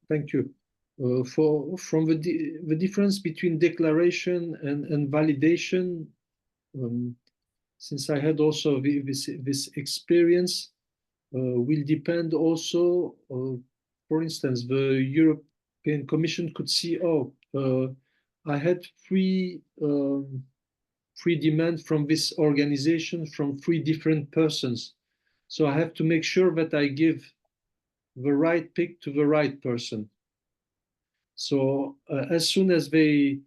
Thank you. From the difference between declaration and validation, since I had also this experience, will depend also, for instance, the European Commission could see, I had free demand from this organization from 3 different persons. So I have to make sure that I give the right pick to the right person. So as soon as they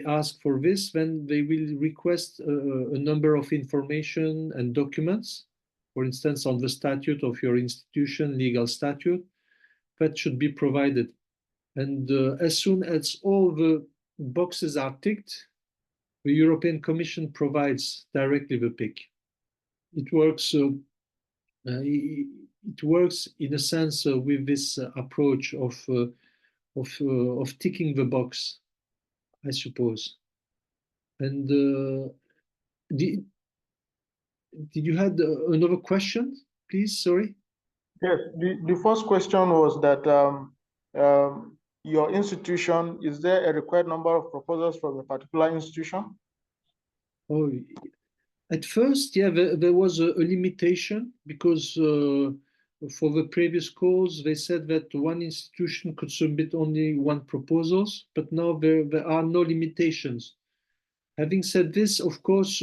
ask for this, then they will request a number of information and documents, for instance, on the statute of your institution, legal statute, that should be provided. And as soon as all the boxes are ticked, the European Commission provides directly the pick. It works. It works in a sense with this approach of ticking the box, I suppose. And did you had another question, please? Sorry. Yes, the first question was that your institution, is there a required number of proposals from a particular institution? Oh, at first, yeah, there was a limitation because for the previous calls, they said that one institution could submit only 1 proposals, but now there are no limitations. Having said this, of course,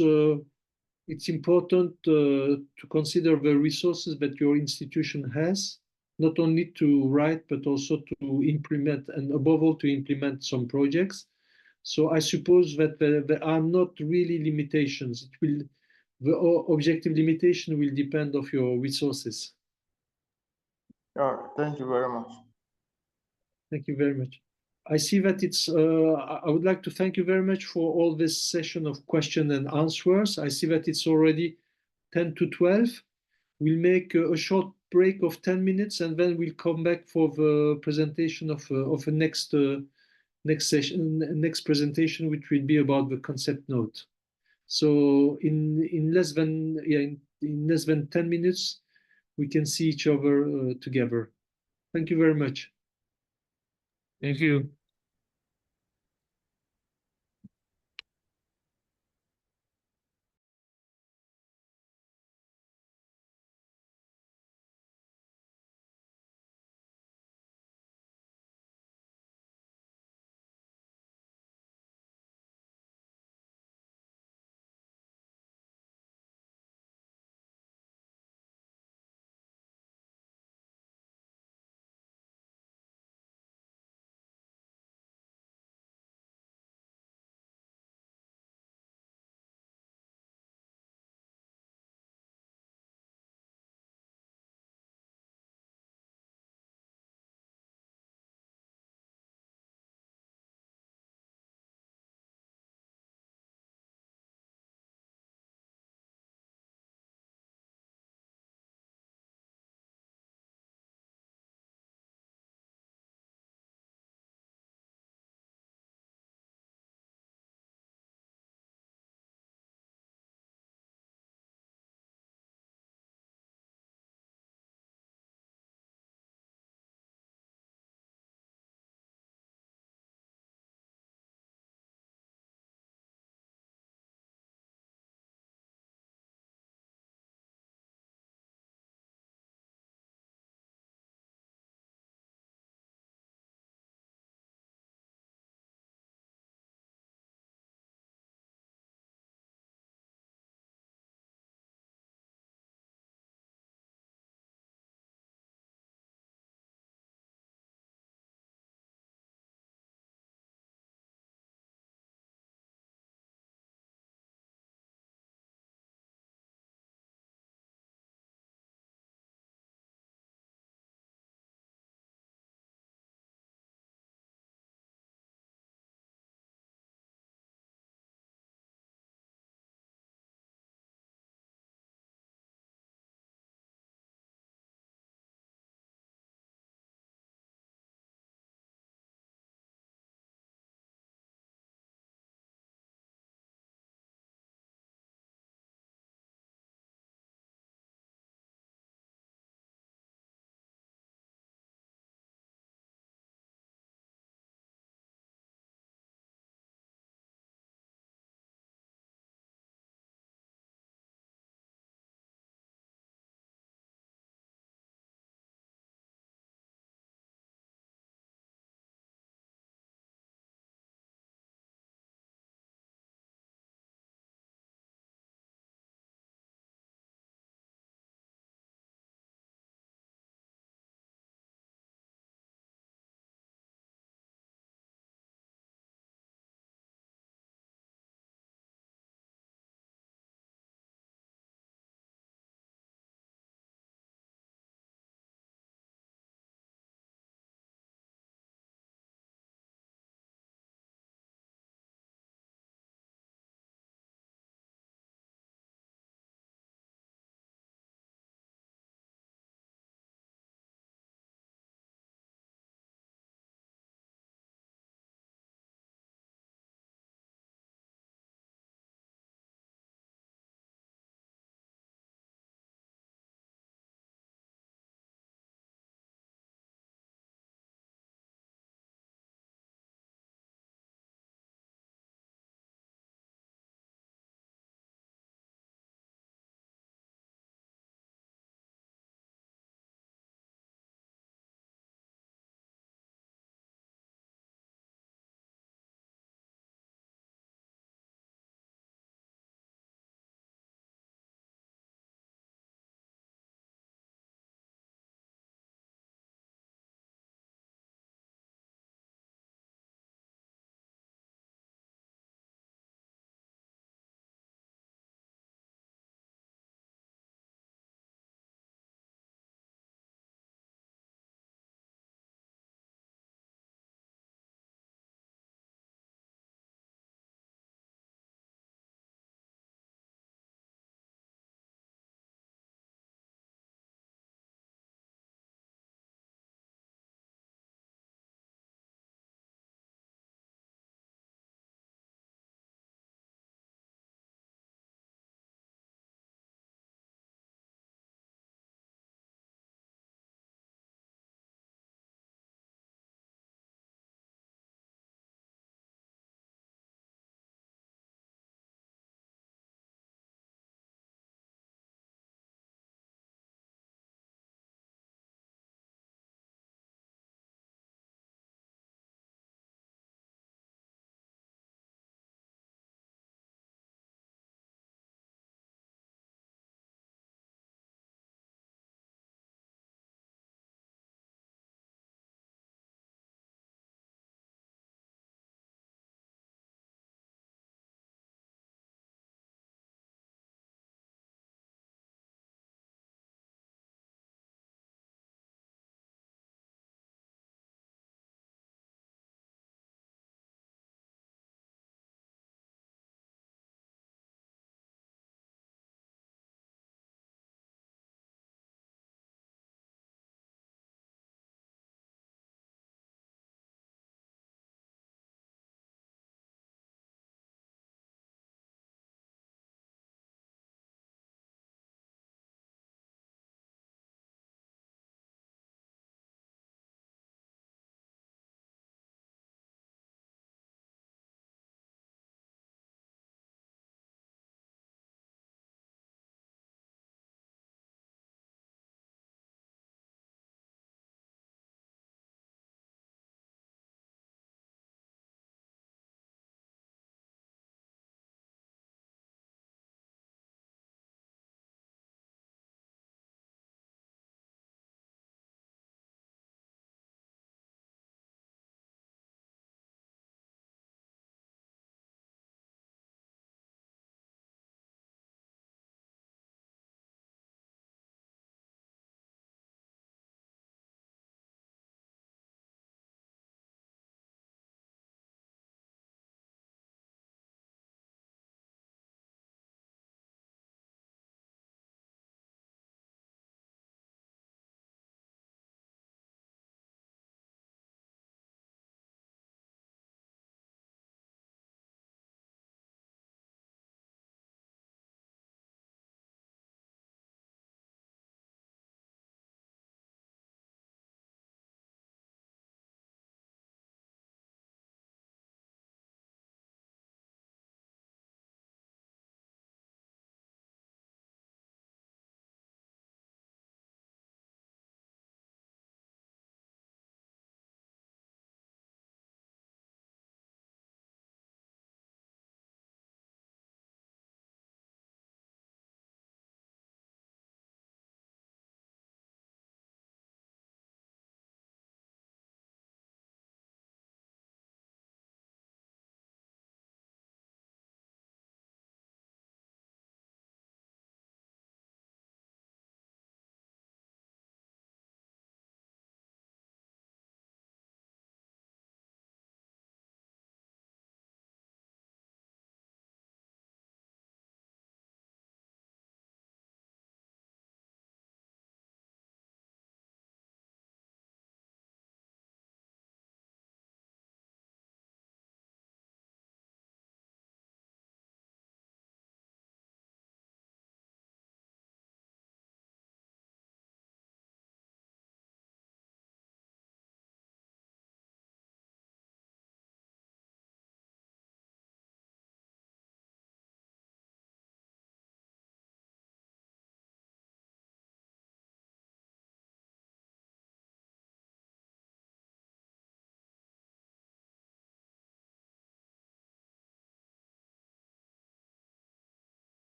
it's important to consider the resources that your institution has, not only to write, but also to implement, and above all, to implement some projects. So I suppose that there are not really limitations. The objective limitation will depend of your resources. Thank you very much. Thank you very much. I see that I would like to thank you very much for all this session of question and answers. I see that it's already 10 to 12. We'll make a short break of 10 minutes and then we'll come back for the presentation of a next presentation, which will be about the concept note. So in less than 10 minutes, we can see each other together. Thank you very much. Thank you.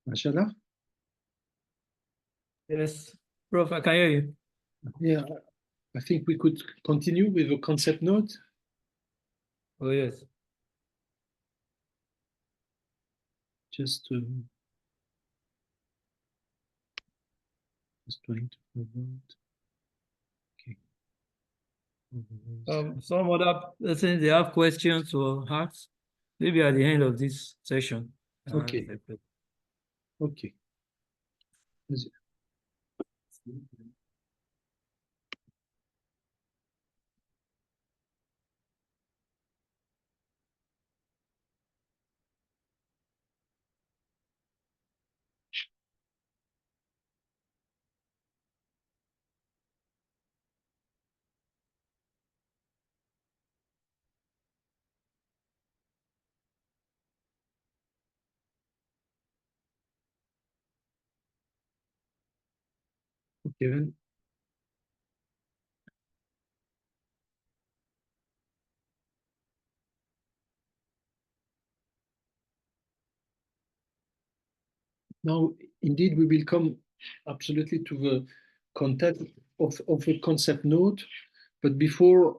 Mashallah? Yes, Prof, I can hear you. Yeah, I think we could continue with a concept note. Oh, yes. Just trying to promote. Okay. Some other persons, they have questions or ask, maybe at the end of this session. Okay. Okay. Okay, then. Now, indeed, we will come absolutely to the content of a concept note, but before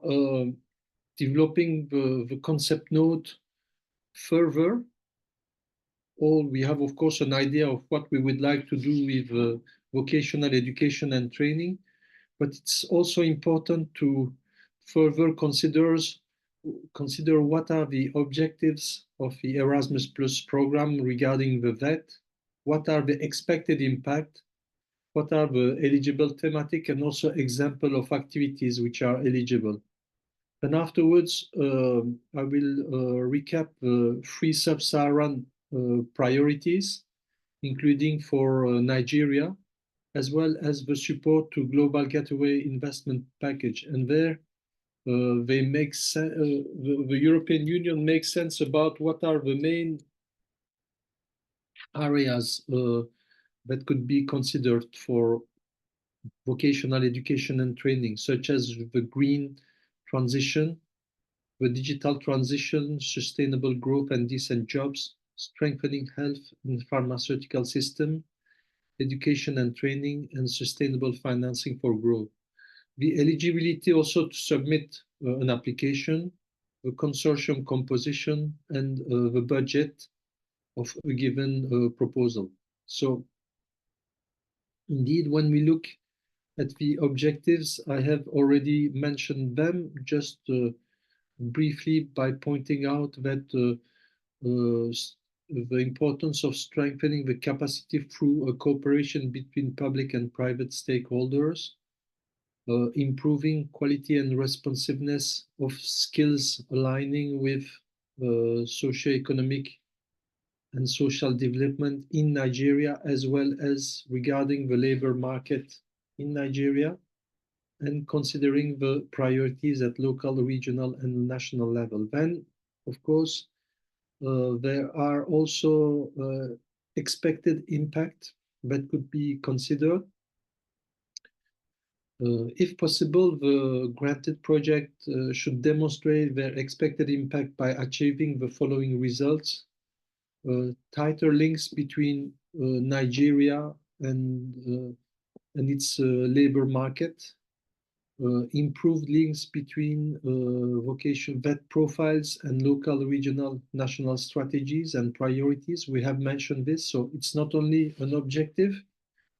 developing the concept note further, we have, of course, an idea of what we would like to do with vocational education and training, but it's also important to further consider what are the objectives of the Erasmus Plus program regarding the VET, what are the expected impact, what are the eligible thematic and also example of activities which are eligible. And afterwards, I will recap the 3 sub-Saharan priorities, including for Nigeria, as well as the support to Global Gateway Investment Package. And there, they make the European Union makes sense about what are the main areas that could be considered for vocational education and training, such as the green transition, the digital transition, sustainable growth and decent jobs, strengthening health and pharmaceutical system, education and training, and sustainable financing for growth. The eligibility also to submit an application, the consortium composition, and the budget of a given proposal. So indeed, when we look at the objectives, I have already mentioned them just briefly by pointing out that the importance of strengthening the capacity through a cooperation between public and private stakeholders, improving quality and responsiveness of skills aligning with socio-economic and social development in Nigeria, as well as regarding the labor market in Nigeria, and considering the priorities at local, regional, and national level. Then, of course, there are also expected impact that could be considered. If possible, the granted project should demonstrate their expected impact by achieving the following results: tighter links between Nigeria and its labor market, improved links between vocation VET profiles and local, regional, national strategies and priorities. We have mentioned this, so it's not only an objective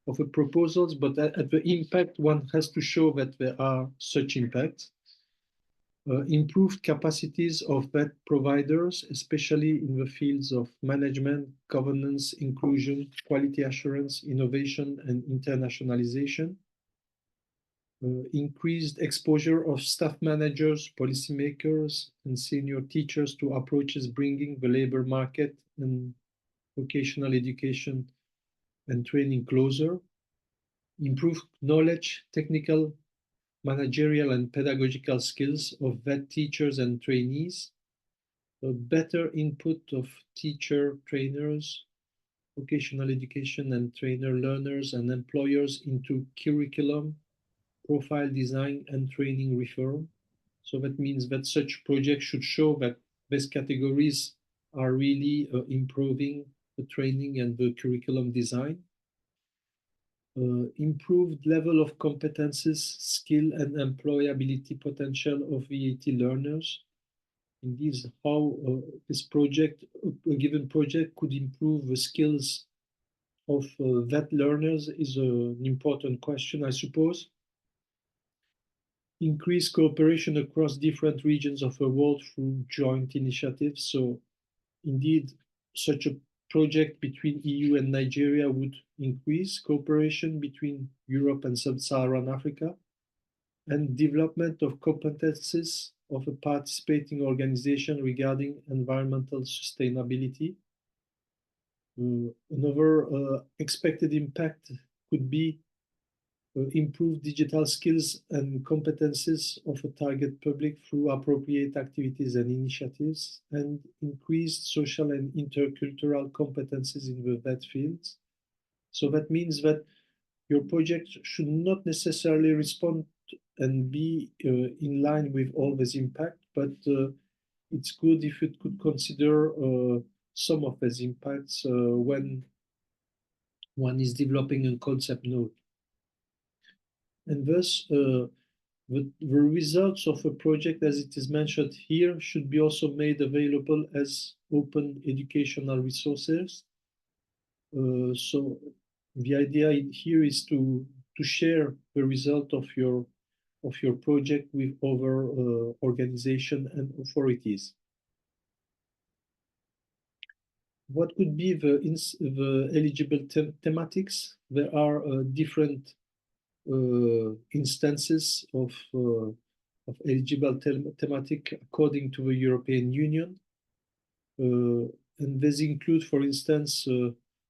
of the proposals, but at the impact, one has to show that there are such impacts. Improved capacities of VET providers, especially in the fields of management, governance, inclusion, quality assurance, innovation, and internationalization. Increased exposure of staff managers, policymakers, and senior teachers to approaches bringing the labor market and vocational education and training closer. Improved knowledge, technical, managerial, and pedagogical skills of VET teachers and trainees. A better input of teacher, trainers, vocational education and trainer learners and employers into curriculum, profile design, and training reform. So that means that such projects should show that these categories are really improving the training and the curriculum design. Improved level of competences, skill, and employability potential of VAT learners. Indeed, how this project, a given project, could improve the skills of VAT learners is an important question, I suppose. Increase cooperation across different regions of the world through joint initiatives. So indeed, such a project between EU and Nigeria would increase cooperation between Europe and Sub-Saharan Africa, and development of competences of a participating organization regarding environmental sustainability. Another expected impact could be improve digital skills and competences of a target public through appropriate activities and initiatives, and increased social and intercultural competences in the VAT fields. So that means that your project should not necessarily respond and be in line with all this impact, but it's good if it could consider some of these impacts when one is developing a concept node. And thus, the results of a project, as it is mentioned here, should be also made available as open educational resources. So the idea here is to share the result of your project with other organizations and authorities. What could be the eligible thematics? There are different instances of eligible thematic according to the European Union. And these include, for instance,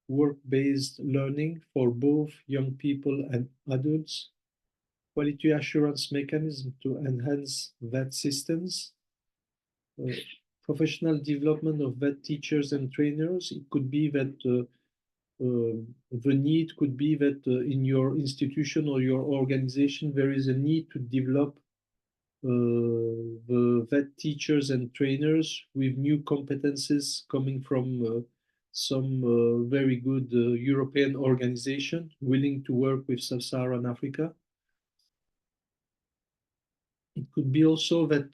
work-based learning for both young people and adults, quality assurance mechanism to enhance VAT systems, professional development of VAT teachers and trainers. It could be that the need could be that in your institution or your organization, there is a need to develop the VAT teachers and trainers with new competences coming from some very good European organization willing to work with Sub-Saharan Africa. It could be also that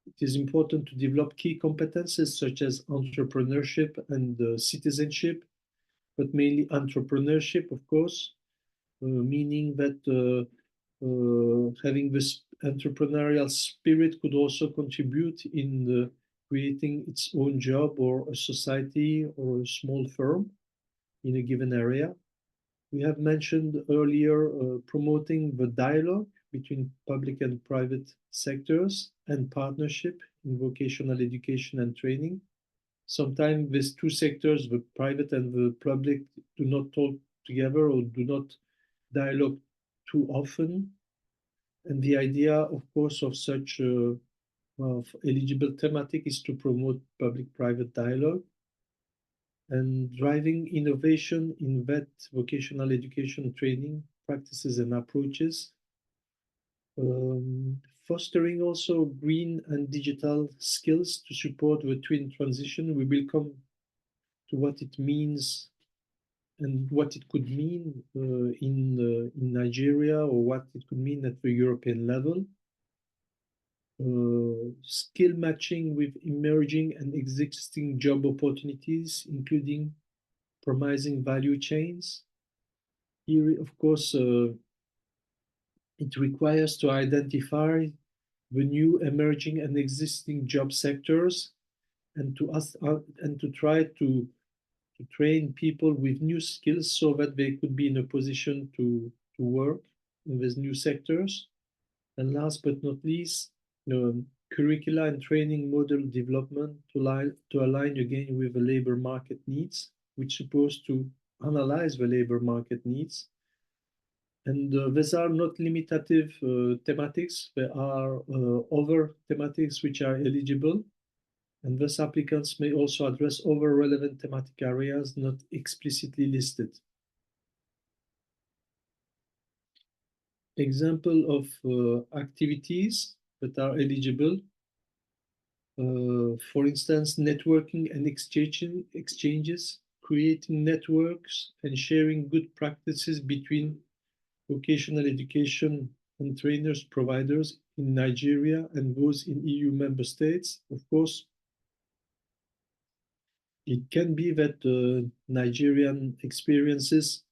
it is important to develop key competences such as entrepreneurship and citizenship, but mainly entrepreneurship, of course, meaning that having this entrepreneurial spirit could also contribute in creating its own job or a society or a small firm in a given area. We have mentioned earlier promoting the dialogue between public and private sectors and partnership in vocational education and training. Sometimes these two sectors, the private and the public, do not talk together or do not dialogue too often. And the idea, of course, of such of eligible thematic is to promote public-private dialogue and driving innovation in VAT vocational education training practices and approaches. Fostering also green and digital skills to support the twin transition. We will come to what it means and what it could mean in Nigeria, or what it could mean at the European level. Skill matching with emerging and existing job opportunities, including promising value chains. Here, of course, it requires to identify the new emerging and existing job sectors and to try to train people with new skills so that they could be in a position to work in these new sectors. And last but not least, curricula and training model development to align again with the labor market needs, which is supposed to analyze the labor market needs. And these are not limitative thematics. There are other thematics which are eligible. And thus applicants may also address other relevant thematic areas not explicitly listed. Example of activities that are eligible. For instance, networking and exchanges, creating networks and sharing good practices between vocational education and trainers providers in Nigeria and those in EU member states. Of course, it can be that Nigerian experiences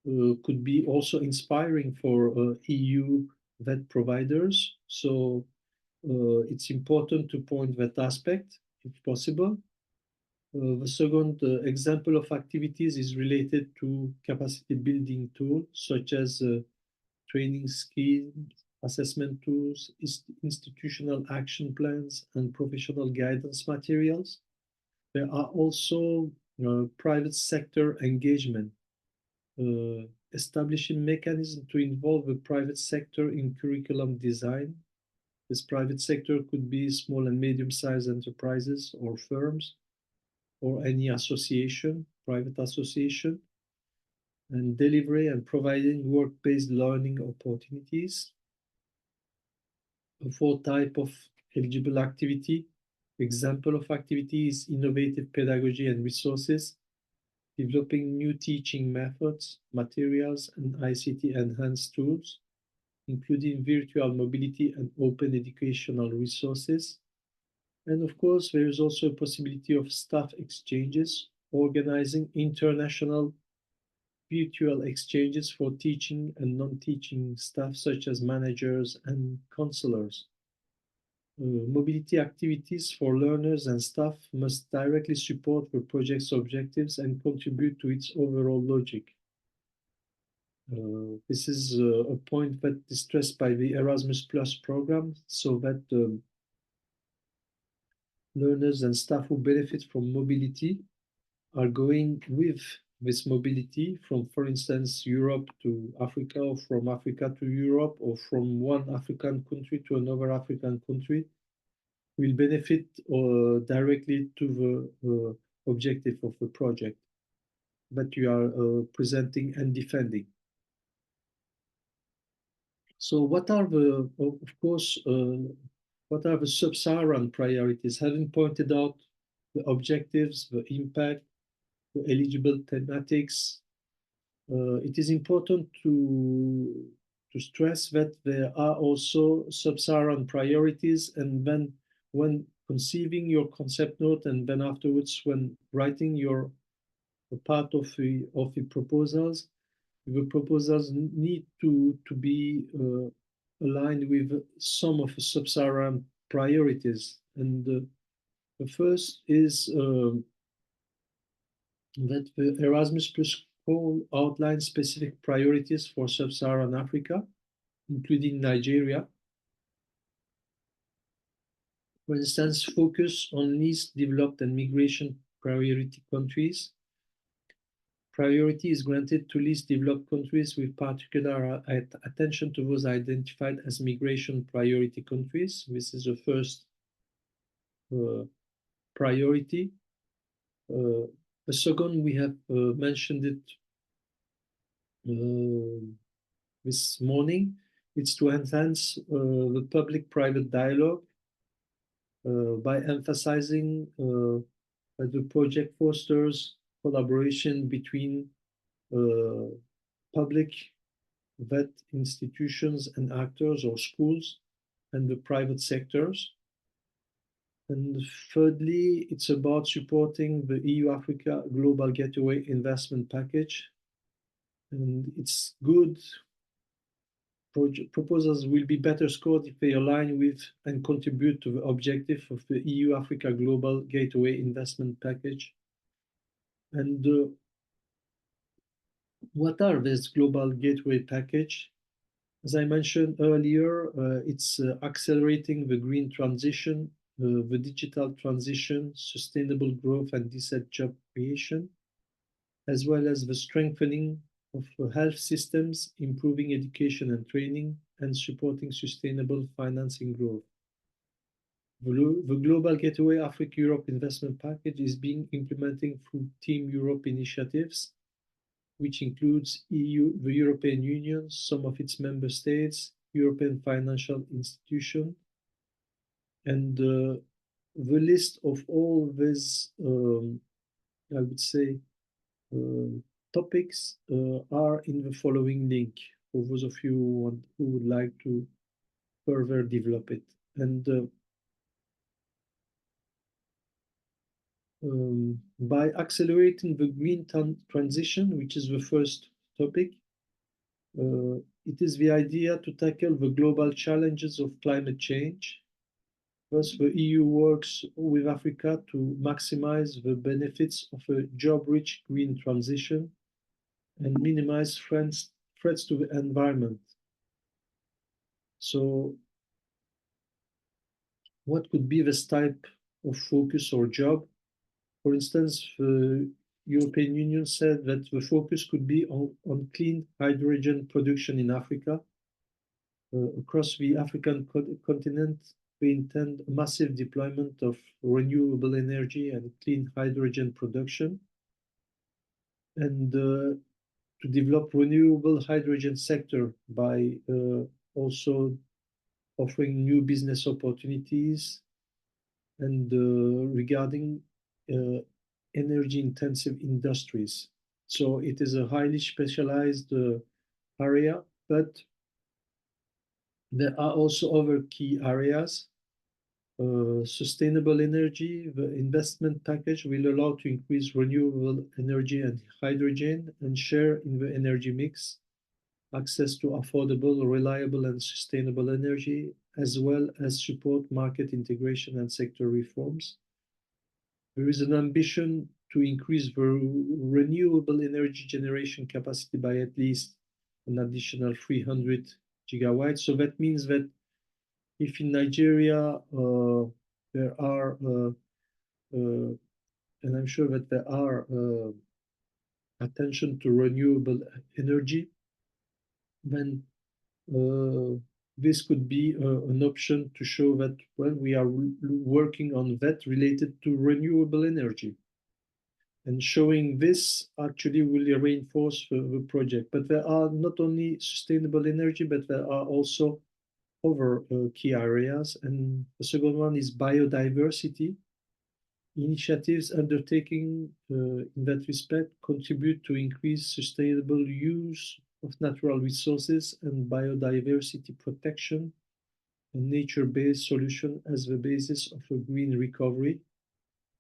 could be also inspiring for EU vet providers. So it's important to point that aspect if possible. The second example of activities is related to capacity building tools such as training schemes, assessment tools, institutional action plans, and professional guidance materials. There are also private sector engagement, establishing mechanisms to involve the private sector in curriculum design. This private sector could be small and medium-sized enterprises or firms, or any association, private association, and delivery and providing work-based learning opportunities. A fourth type of eligible activity, example of activity is innovative pedagogy and resources, developing new teaching methods, materials, and ICT enhanced tools, including virtual mobility and open educational resources. And of course, there is also a possibility of staff exchanges, organizing international virtual exchanges for teaching and non-teaching staff, such as managers and counselors. Mobility activities for learners and staff must directly support the project's objectives and contribute to its overall logic. This is a point that is stressed by the Erasmus Plus program, so that learners and staff who benefit from mobility are going with this mobility from, for instance, Europe to Africa, or from Africa to Europe, or from one African country to another African country, will benefit directly to the objective of the project that you are presenting and defending. So what are the, of course, what are the sub-Saharan priorities? Having pointed out the objectives, the impact, the eligible thematics, it is important to stress that there are also sub-Saharan priorities, and then when conceiving your concept note, and then afterwards when writing your part of the proposals, the proposals need to be aligned with some of the sub-Saharan priorities. And the first is that the Erasmus Plus call outlines specific priorities for sub-Saharan Africa, including Nigeria. For instance, focus on least developed and migration priority countries. Priority is granted to least developed countries with particular attention to those identified as migration priority countries. This is the first priority. The second, we have mentioned it this morning, it's to enhance the public-private dialogue by emphasizing that the project fosters collaboration between public vet institutions and actors or schools and the private sectors. And thirdly, it's about supporting the EU-Africa Global Gateway Investment Package. And it's good. Proposals will be better scored if they align with and contribute to the objective of the EU-Africa Global Gateway Investment Package. And what are this Global Gateway Package? As I mentioned earlier, it's accelerating the green transition, the digital transition, sustainable growth and decent job creation, as well as the strengthening of health systems, improving education and training, and supporting sustainable financing growth. The Global Gateway Africa-Europe Investment Package is being implemented through Team Europe initiatives, which includes the European Union, some of its member states, European financial institutions, and the list of all these, I would say, topics are in the following link for those of you who would like to further develop it. And by accelerating the green transition, which is the first topic, it is the idea to tackle the global challenges of climate change. Thus, the EU works with Africa to maximize the benefits of a job-rich green transition and minimize threats to the environment. So, what could be this type of focus or job? For instance, the European Union said that the focus could be on clean hydrogen production in Africa. Across the African continent, we intend a massive deployment of renewable energy and clean hydrogen production, and to develop renewable hydrogen sector by also offering new business opportunities and regarding energy intensive industries. So it is a highly specialized area, but there are also other key areas. Sustainable energy, the investment package will allow to increase renewable energy and hydrogen and share in the energy mix, access to affordable, reliable, and sustainable energy, as well as support market integration and sector reforms. There is an ambition to increase the renewable energy generation capacity by at least an additional 300 gigawatts. So that means that if in Nigeria there are, and I'm sure that there are attention to renewable energy, then this could be an option to show that, well, we are working on that related to renewable energy. And showing this actually will reinforce the project. But there are not only sustainable energy, but there are also other key areas. And the second one is biodiversity. Initiatives undertaking in that respect contribute to increase sustainable use of natural resources and biodiversity protection and nature-based solution as the basis of a green recovery,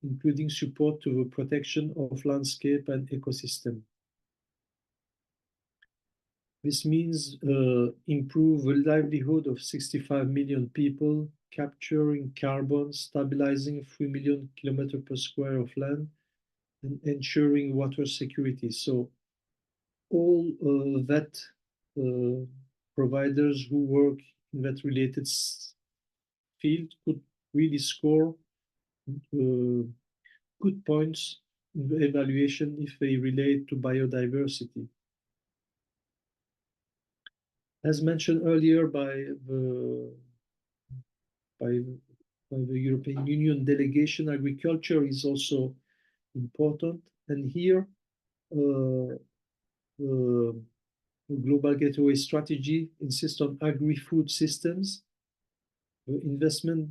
including support to the protection of landscape and ecosystem. This means improve the livelihood of 65 million people, capturing carbon, stabilizing 3 million kilometers per square of land, and ensuring water security. So all that providers who work in that related field could really score good points in the evaluation if they relate to biodiversity. As mentioned earlier by the European Union delegation, agriculture is also important. And here, the Global Gateway Strategy insists on agri-food systems. The investment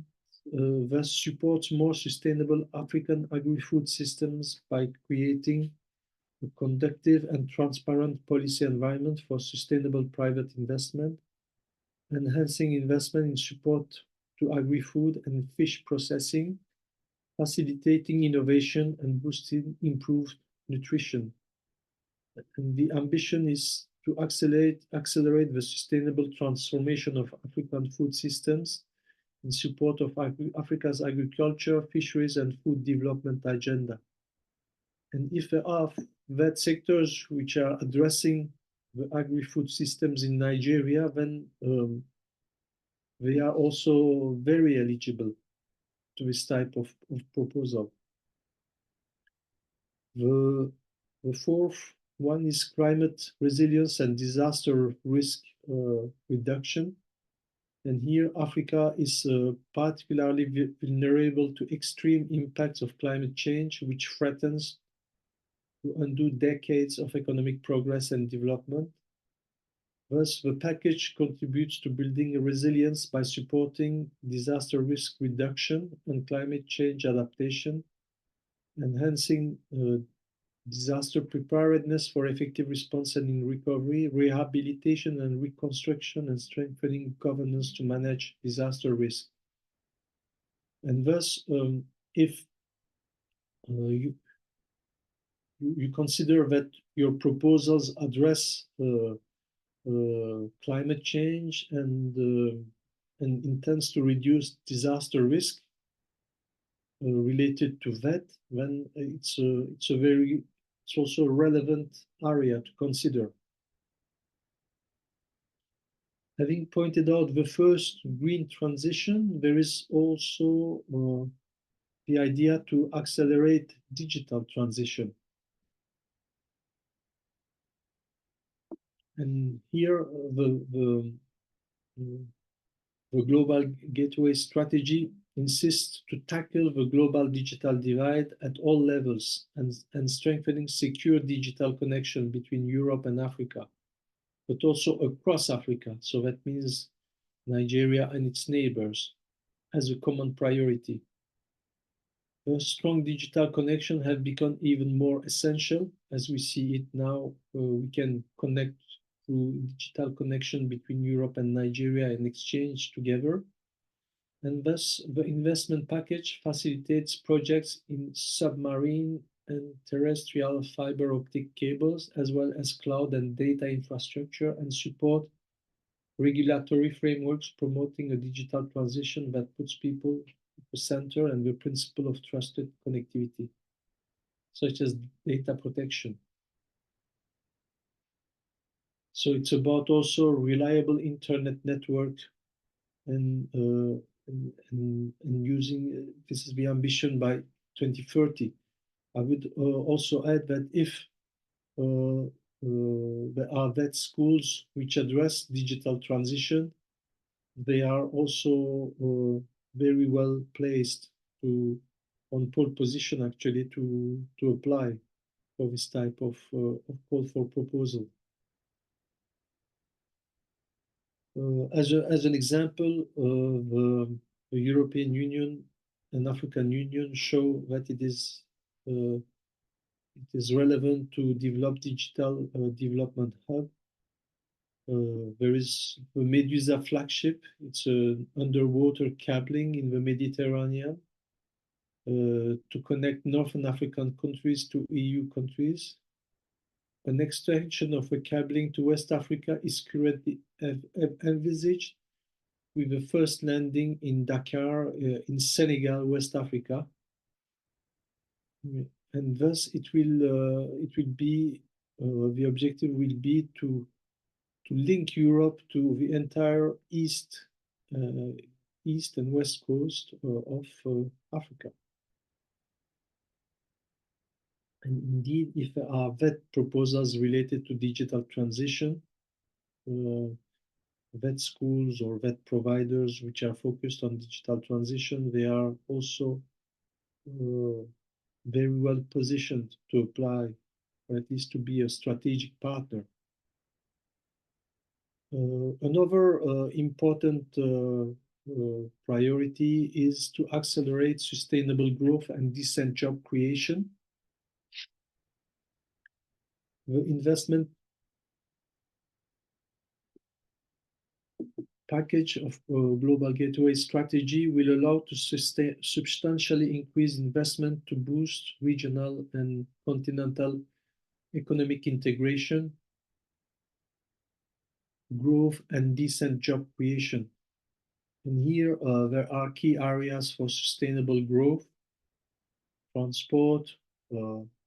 thus supports more sustainable African agri-food systems by creating a conducive and transparent policy environment for sustainable private investment, enhancing investment in support to agri-food and fish processing, facilitating innovation and boosting improved nutrition. And the ambition is to accelerate the sustainable transformation of African food systems in support of Africa's agriculture, fisheries, and food development agenda. And if there are that sectors which are addressing the agri-food systems in Nigeria, then they are also very eligible to this type of proposal. The fourth one is climate resilience and disaster risk reduction. And here, Africa is particularly vulnerable to extreme impacts of climate change, which threatens to undo decades of economic progress and development. Thus, the package contributes to building resilience by supporting disaster risk reduction and climate change adaptation, enhancing disaster preparedness for effective response and in recovery, rehabilitation and reconstruction, and strengthening governance to manage disaster risk. And thus, if you consider that your proposals address climate change and intends to reduce disaster risk related to that, then it's also a relevant area to consider. Having pointed out the first green transition, there is also the idea to accelerate digital transition. And here the Global Gateway Strategy insists to tackle the global digital divide at all levels and strengthening secure digital connection between Europe and Africa, but also across Africa. So that means Nigeria and its neighbors as a common priority. The strong digital connection have become even more essential as we see it now. We can connect through digital connection between Europe and Nigeria and exchange together. And thus the investment package facilitates projects in submarine and terrestrial fiber optic cables, as well as cloud and data infrastructure, and support regulatory frameworks promoting a digital transition that puts people at the center and the principle of trusted connectivity, such as data protection. So it's about also reliable internet network and using, this is the ambition by 2030. I would also add that if there are vet schools which address digital transition, they are also very well placed on pole position actually to apply for this type of call for proposal. As an example, the European Union and African Union show that it is relevant to develop digital development hub. There is the Medusa flagship. It's an underwater cabling in the Mediterranean to connect Northern African countries to EU countries. An extension of the cabling to West Africa is currently envisaged, with the first landing in Dakar in Senegal, West Africa. And thus it will be, the objective will be to link Europe to the entire east and west coast of Africa. And indeed, if there are vet proposals related to digital transition, vet schools or vet providers which are focused on digital transition, they are also very well positioned to apply, or at least to be a strategic partner. Another important priority is to accelerate sustainable growth and decent job creation. The investment package of Global Gateway Strategy will allow to substantially increase investment to boost regional and continental economic integration, growth, and decent job creation. And here there are key areas for sustainable growth: transport,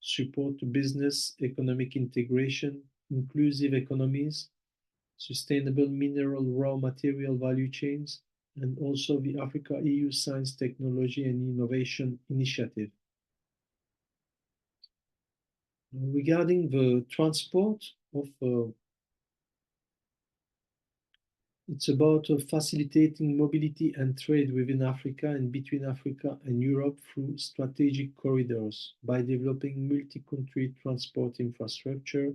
support to business, economic integration, inclusive economies, sustainable mineral raw material value chains, and also the Africa-EU Science, Technology and Innovation Initiative. Regarding the transport of it's about facilitating mobility and trade within Africa and between Africa and Europe through strategic corridors by developing multi-country transport infrastructure,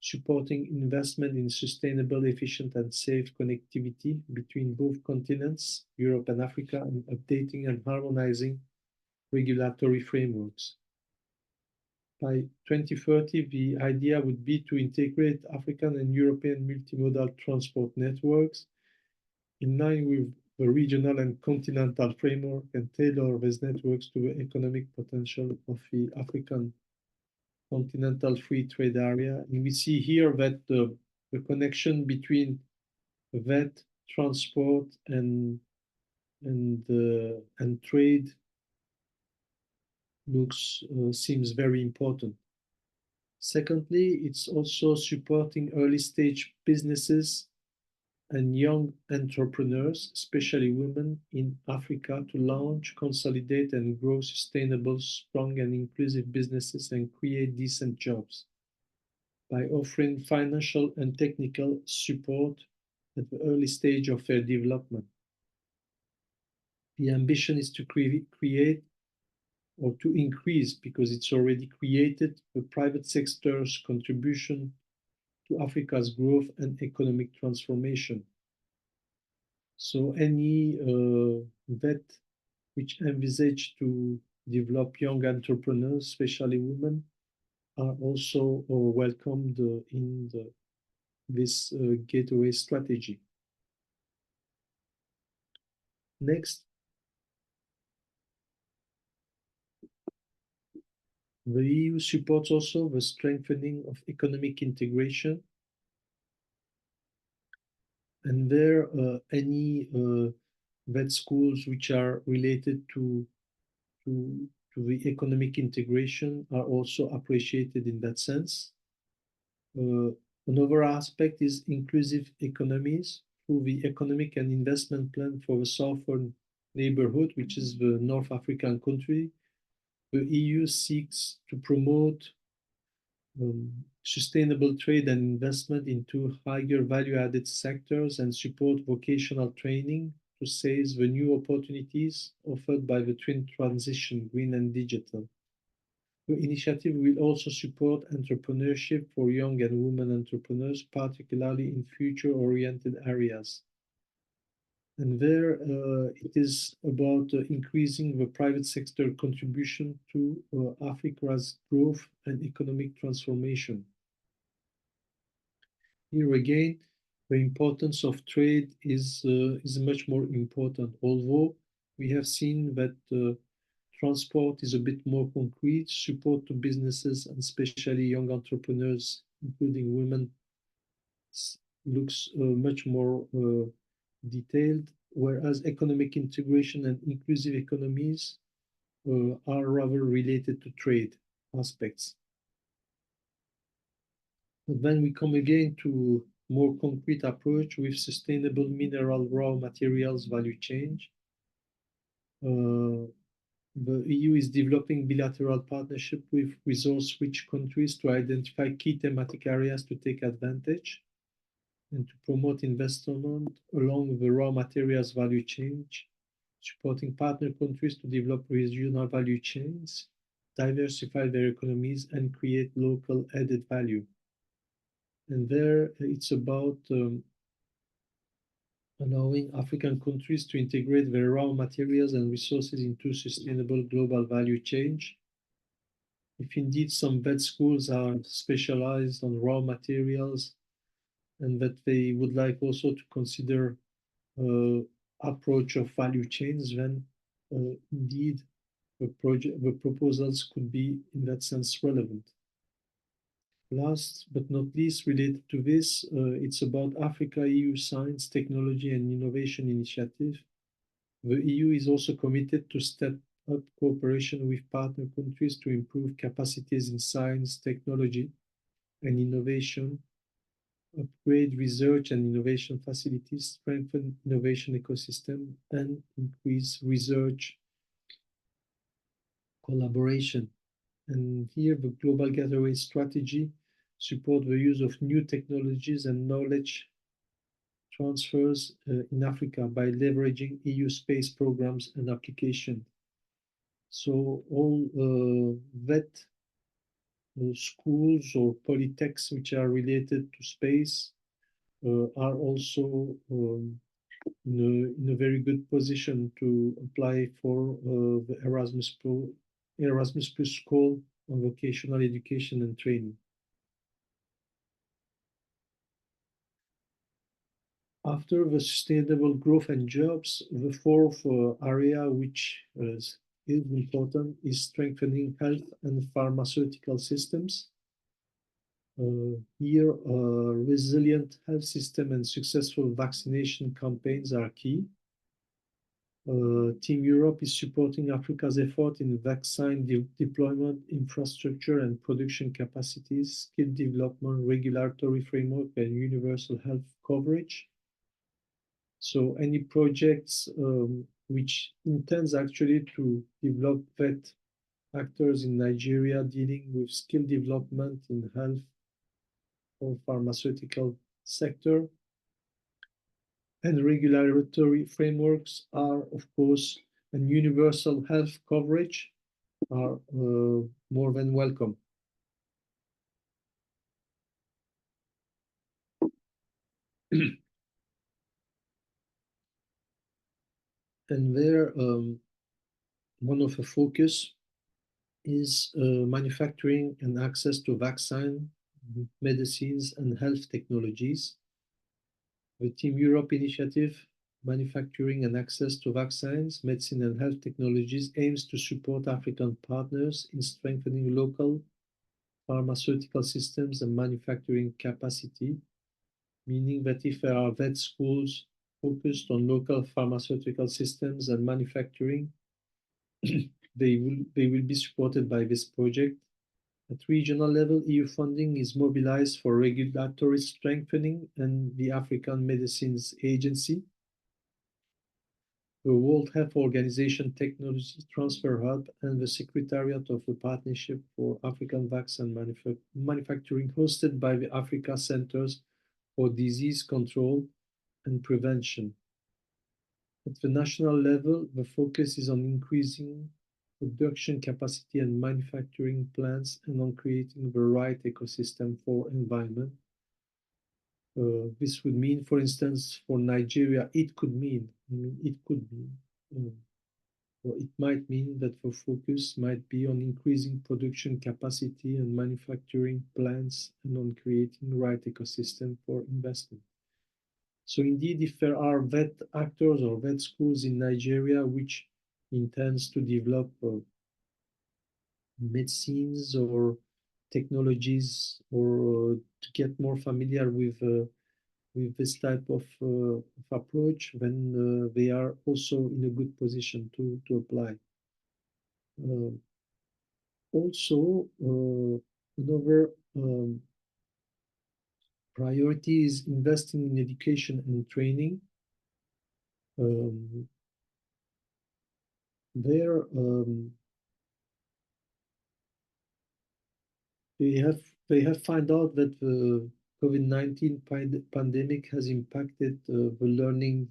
supporting investment in sustainable, efficient, and safe connectivity between both continents, Europe and Africa, and updating and harmonizing regulatory frameworks. By 2030, the idea would be to integrate African and European multimodal transport networks in line with the regional and continental framework and tailor these networks to the economic potential of the African continental free trade area. And we see here that the connection between that transport and trade seems very important. Secondly, it's also supporting early stage businesses and young entrepreneurs, especially women in Africa, to launch, consolidate, and grow sustainable, strong, and inclusive businesses and create decent jobs by offering financial and technical support at the early stage of their development. The ambition is to create or to increase, because it's already created, the private sector's contribution to Africa's growth and economic transformation. So any VET which envisage to develop young entrepreneurs, especially women, are also welcomed in this gateway strategy. Next. The EU supports also the strengthening of economic integration. And there, any VET schools which are related to the economic integration are also appreciated in that sense. Another aspect is inclusive economies through the economic and investment plan for the Southern Neighborhood, which is the North African country. The EU seeks to promote sustainable trade and investment into higher value-added sectors and support vocational training to seize the new opportunities offered by the twin transition, green and digital. The initiative will also support entrepreneurship for young and women entrepreneurs, particularly in future-oriented areas. And there it is about increasing the private sector contribution to Africa's growth and economic transformation. Here again, the importance of trade is much more important, although we have seen that transport is a bit more concrete. Support to businesses and especially young entrepreneurs, including women, looks much more detailed, whereas economic integration and inclusive economies are rather related to trade aspects. But then we come again to more concrete approach with sustainable mineral raw materials value chain. The EU is developing bilateral partnership with resource-rich countries to identify key thematic areas to take advantage and to promote investment along the raw materials value chain, supporting partner countries to develop regional value chains, diversify their economies, and create local added value. And there it's about allowing African countries to integrate their raw materials and resources into sustainable global value chain. If indeed some VET schools are specialized on raw materials and that they would like also to consider approach of value chains, then indeed the proposals could be in that sense relevant. Last but not least, related to this, it's about Africa-EU Science, Technology and Innovation Initiative. The EU is also committed to step up cooperation with partner countries to improve capacities in science, technology and innovation, upgrade research and innovation facilities, strengthen innovation ecosystem, and increase research collaboration. And here the Global Gateway Strategy support the use of new technologies and knowledge transfers in Africa by leveraging EU space programs and application. So all VET schools or polytechs which are related to space are also in a very good position to apply for the Erasmus Plus School on vocational education and training. After the sustainable growth and jobs, the fourth area which is important is strengthening health and pharmaceutical systems. Here, resilient health system and successful vaccination campaigns are key. Team Europe is supporting Africa's effort in vaccine deployment, infrastructure and production capacities, skill development, regulatory framework, and universal health coverage. So any projects which intends actually to develop vet actors in Nigeria dealing with skill development in health or pharmaceutical sector and regulatory frameworks are, of course, and universal health coverage are more than welcome. And there, one of the focus is manufacturing and access to vaccine, medicines, and health technologies. The Team Europe initiative, Manufacturing and Access to Vaccines, Medicine and Health Technologies, aims to support African partners in strengthening local pharmaceutical systems and manufacturing capacity, meaning that if there are vet schools focused on local pharmaceutical systems and manufacturing, they will be supported by this project. At regional level, EU funding is mobilized for regulatory strengthening and the African Medicines Agency, the World Health Organization Technology Transfer Hub, and the Secretariat of the Partnership for African Vaccine Manufacturing, hosted by the Africa Centers for Disease Control and Prevention. At the national level, the focus is on increasing production capacity and manufacturing plants and on creating the right ecosystem for environment. This would mean, for instance, for Nigeria, it could mean, or it might mean that the focus might be on increasing production capacity and manufacturing plants and on creating the right ecosystem for investment. So indeed, if there are vet actors or vet schools in Nigeria which intends to develop medicines or technologies or to get more familiar with this type of approach, then they are also in a good position to apply. Also, another priority is investing in education and training. There, they have found out that the COVID-19 pandemic has impacted the learning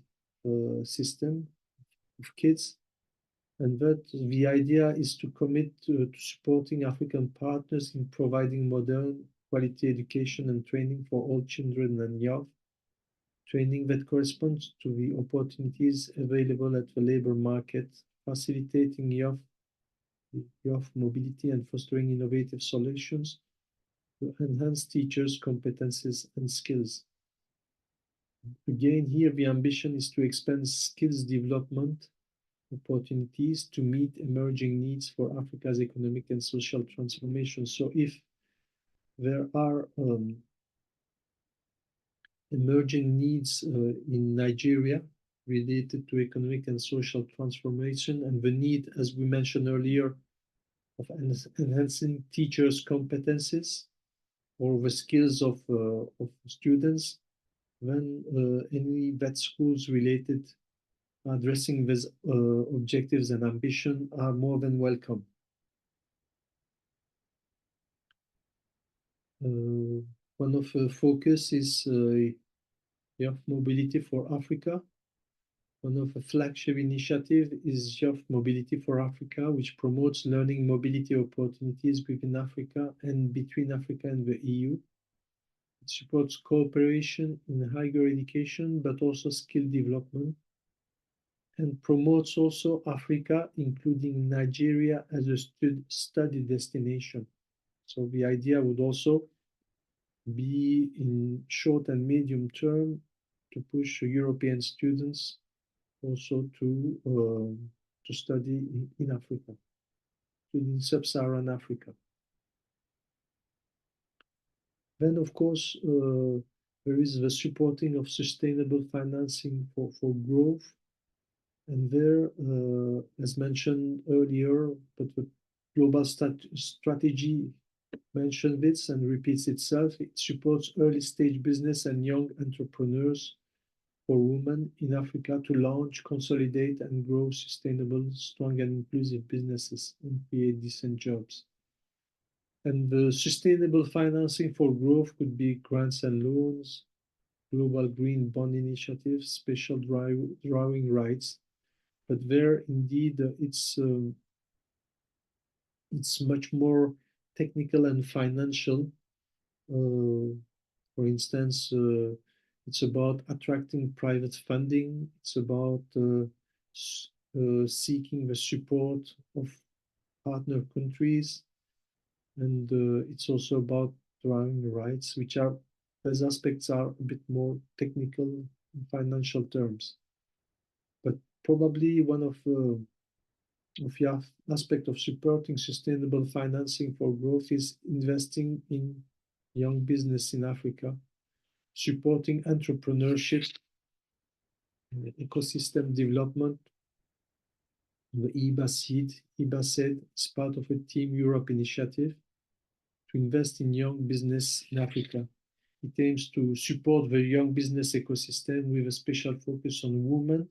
system of kids, and that the idea is to commit to supporting African partners in providing modern quality education and training for all children and youth, training that corresponds to the opportunities available at the labor market, facilitating youth mobility and fostering innovative solutions to enhance teachers' competencies and skills. Again, here the ambition is to expand skills development opportunities to meet emerging needs for Africa's economic and social transformation. So if there are emerging needs in Nigeria related to economic and social transformation and the need, as we mentioned earlier, of enhancing teachers' competencies or the skills of students, then any vet schools related addressing these objectives and ambition are more than welcome. One of the focus is youth mobility for Africa. One of the flagship initiative is Youth Mobility for Africa, which promotes learning mobility opportunities within Africa and between Africa and the EU. It supports cooperation in higher education, but also skill development, and promotes also Africa, including Nigeria, as a study destination. So the idea would also be in short and medium term to push European students also to study in Africa, in sub-Saharan Africa. Then, of course, there is the supporting of sustainable financing for growth. And there, as mentioned earlier, but the global strategy mentioned this and repeats itself. It supports early stage business and young entrepreneurs for women in Africa to launch, consolidate, and grow sustainable, strong, and inclusive businesses and create decent jobs. And the sustainable financing for growth could be grants and loans, global green bond initiatives, special drawing rights. But there, indeed, it's much more technical and financial. For instance, it's about attracting private funding. It's about seeking the support of partner countries. And it's also about drawing rights, which are, those aspects are a bit more technical in financial terms. But probably one of the aspect of supporting sustainable financing for growth is investing in young business in Africa, supporting entrepreneurship, ecosystem development. The IBA is part of a Team Europe initiative to invest in young business in Africa. It aims to support the young business ecosystem with a special focus on women.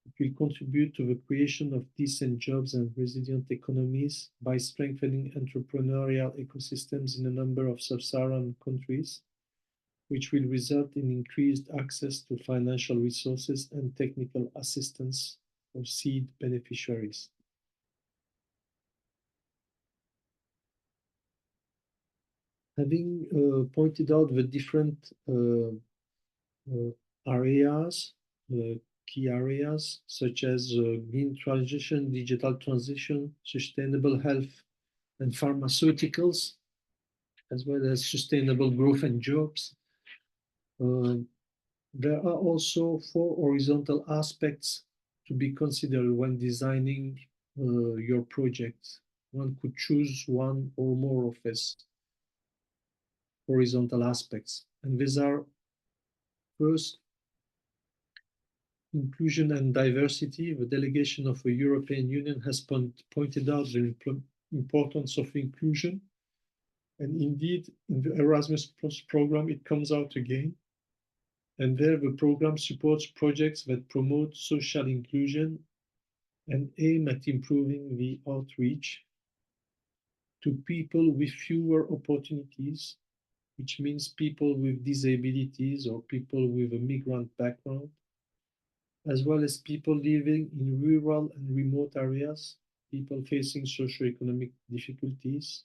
It will contribute to the creation of decent jobs and resilient economies by strengthening entrepreneurial ecosystems in a number of sub-Saharan countries, which will result in increased access to financial resources and technical assistance for seed beneficiaries. Having pointed out the different areas, key areas such as green transition, digital transition, sustainable health and pharmaceuticals, as well as sustainable growth and jobs. There are also 4 horizontal aspects to be considered when designing your project. One could choose one or more of these horizontal aspects. And these are, first, inclusion and diversity. The delegation of the European Union has pointed out the importance of inclusion. And indeed, in the Erasmus program, it comes out again. And there, the program supports projects that promote social inclusion and aim at improving the outreach to people with fewer opportunities, which means people with disabilities or people with a migrant background, as well as people living in rural and remote areas, people facing socioeconomic difficulties,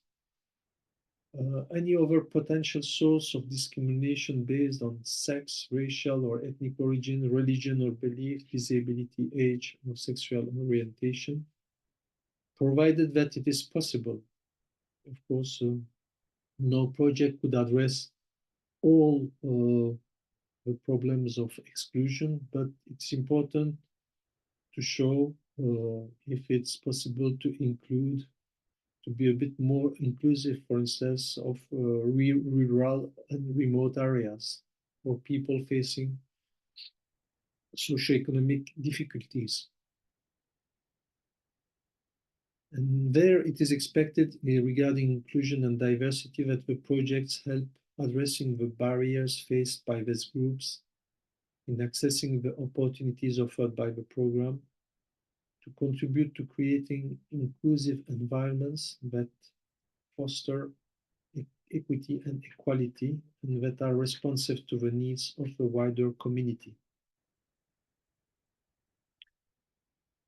any other potential source of discrimination based on sex, racial or ethnic origin, religion or belief, disability, age, or sexual orientation, provided that it is possible. Of course, no project could address all the problems of exclusion, but it's important to show if it's possible to include, to be a bit more inclusive, for instance, of rural and remote areas or people facing socioeconomic difficulties. And there it is expected regarding inclusion and diversity that the projects help addressing the barriers faced by these groups in accessing the opportunities offered by the program, to contribute to creating inclusive environments that foster equity and equality and that are responsive to the needs of the wider community.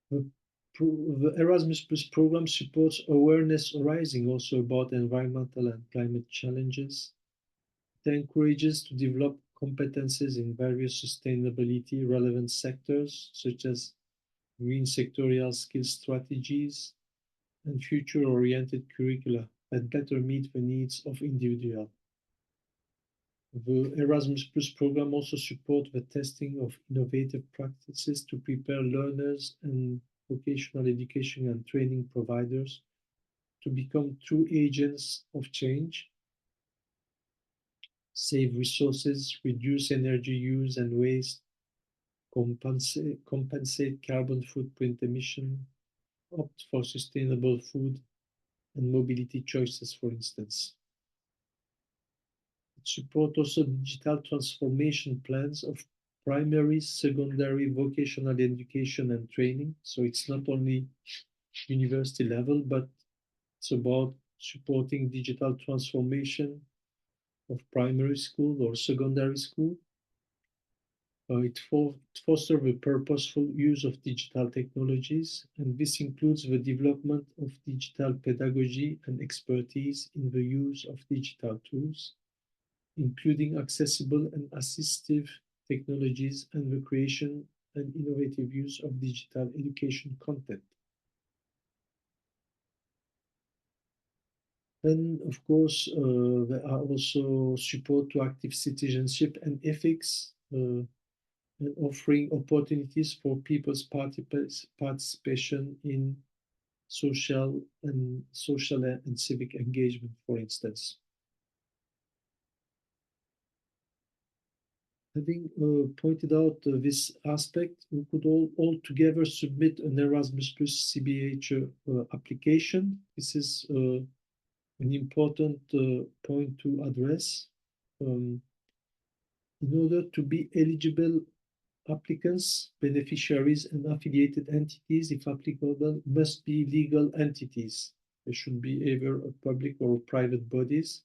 The Erasmus Plus program supports awareness arising also about environmental and climate challenges. It encourages to develop competences in various sustainability relevant sectors, such as green sectorial skills strategies and future-oriented curricula that better meet the needs of individuals. The Erasmus Plus program also supports the testing of innovative practices to prepare learners and vocational education and training providers to become true agents of change, save resources, reduce energy use and waste, compensate carbon footprint emission, opt for sustainable food and mobility choices, for instance. It supports also digital transformation plans of primary, secondary, vocational education and training. So it's not only university level, but it's about supporting digital transformation of primary school or secondary school. It fosters the purposeful use of digital technologies, and this includes the development of digital pedagogy and expertise in the use of digital tools, including accessible and assistive technologies and the creation and innovative use of digital education content. Then, of course, there are also support to active citizenship and ethics, and offering opportunities for people's participation in social and civic engagement, for instance. Having pointed out this aspect, we could all together submit an Erasmus Plus CBH application. This is an important point to address. In order to be eligible, applicants, beneficiaries, and affiliated entities, if applicable, must be legal entities. They should be either a public or private bodies.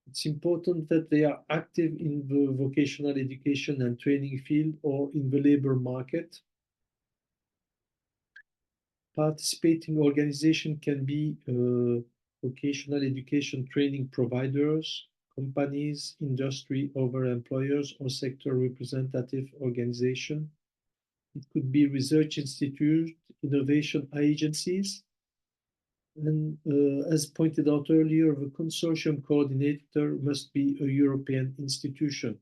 It's important that they are active in the vocational education and training field or in the labor market. Participating organization can be vocational education training providers, companies, industry, other employers, or sector representative organization. It could be research institute, innovation agencies. And as pointed out earlier, the consortium coordinator must be a European institution.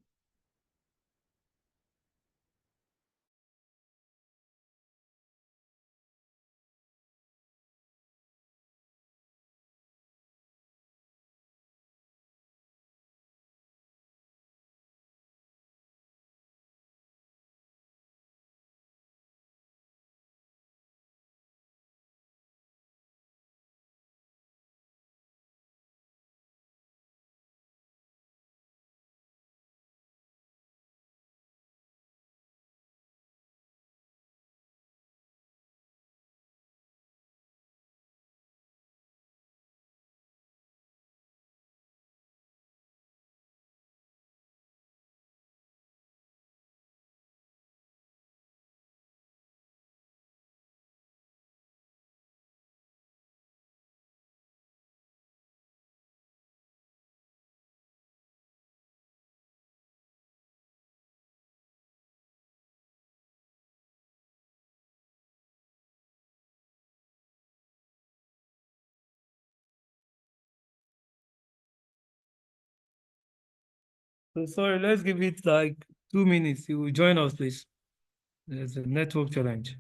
So sorry, let's give it like 2 minutes. You will join us, please. There's a network challenge.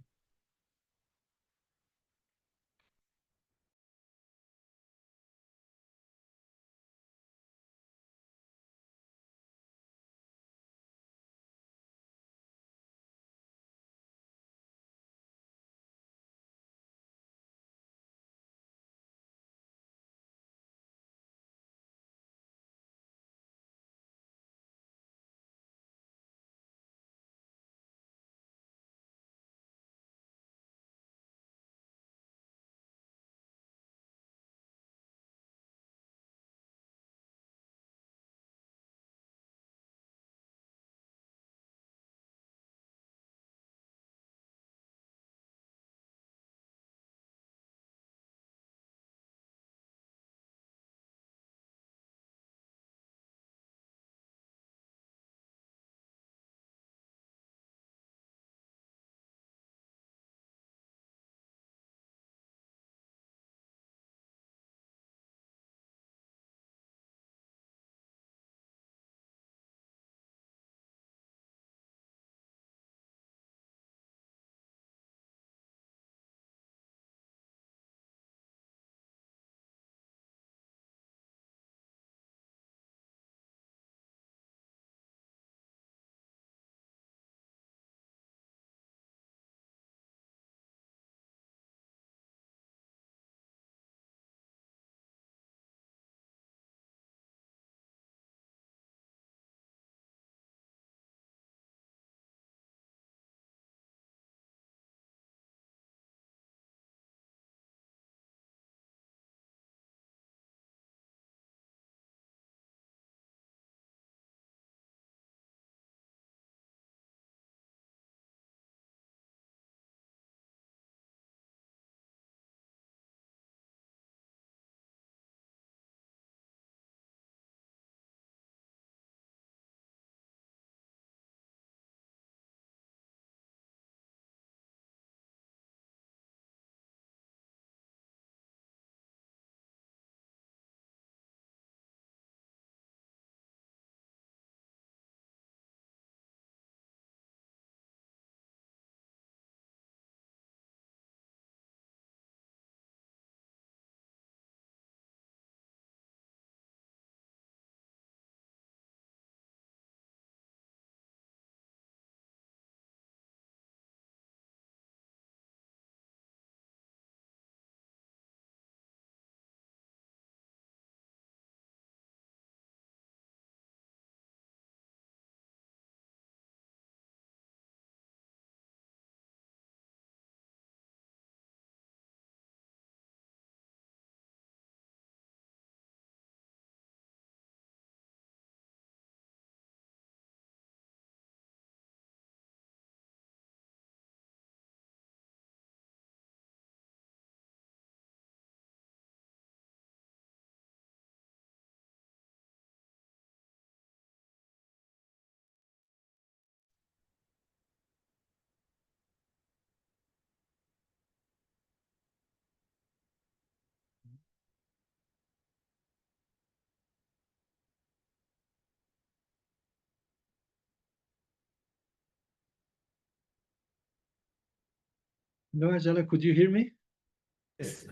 No, Ajala, could you hear me?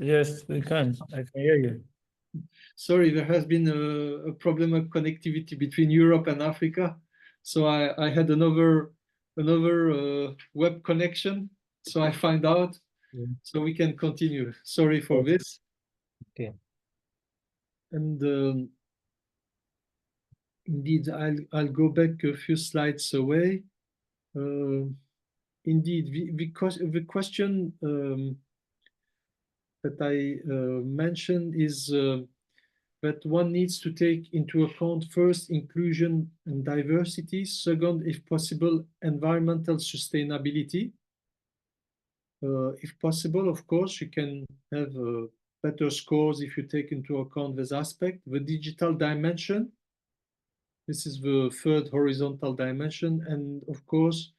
Yes, we can. I can hear you. Sorry, there has been a problem of connectivity between Europe and Africa. So I had another web connection. So I find out. Yeah. So we can continue. Sorry for this. Okay. And indeed, I'll go back a few slides away. Indeed, the question that I mentioned is that one needs to take into account first inclusion and diversity, second, if possible, environmental sustainability. If possible, of course, you can have better scores if you take into account this aspect. The digital dimension, this is the third horizontal dimension, and of course,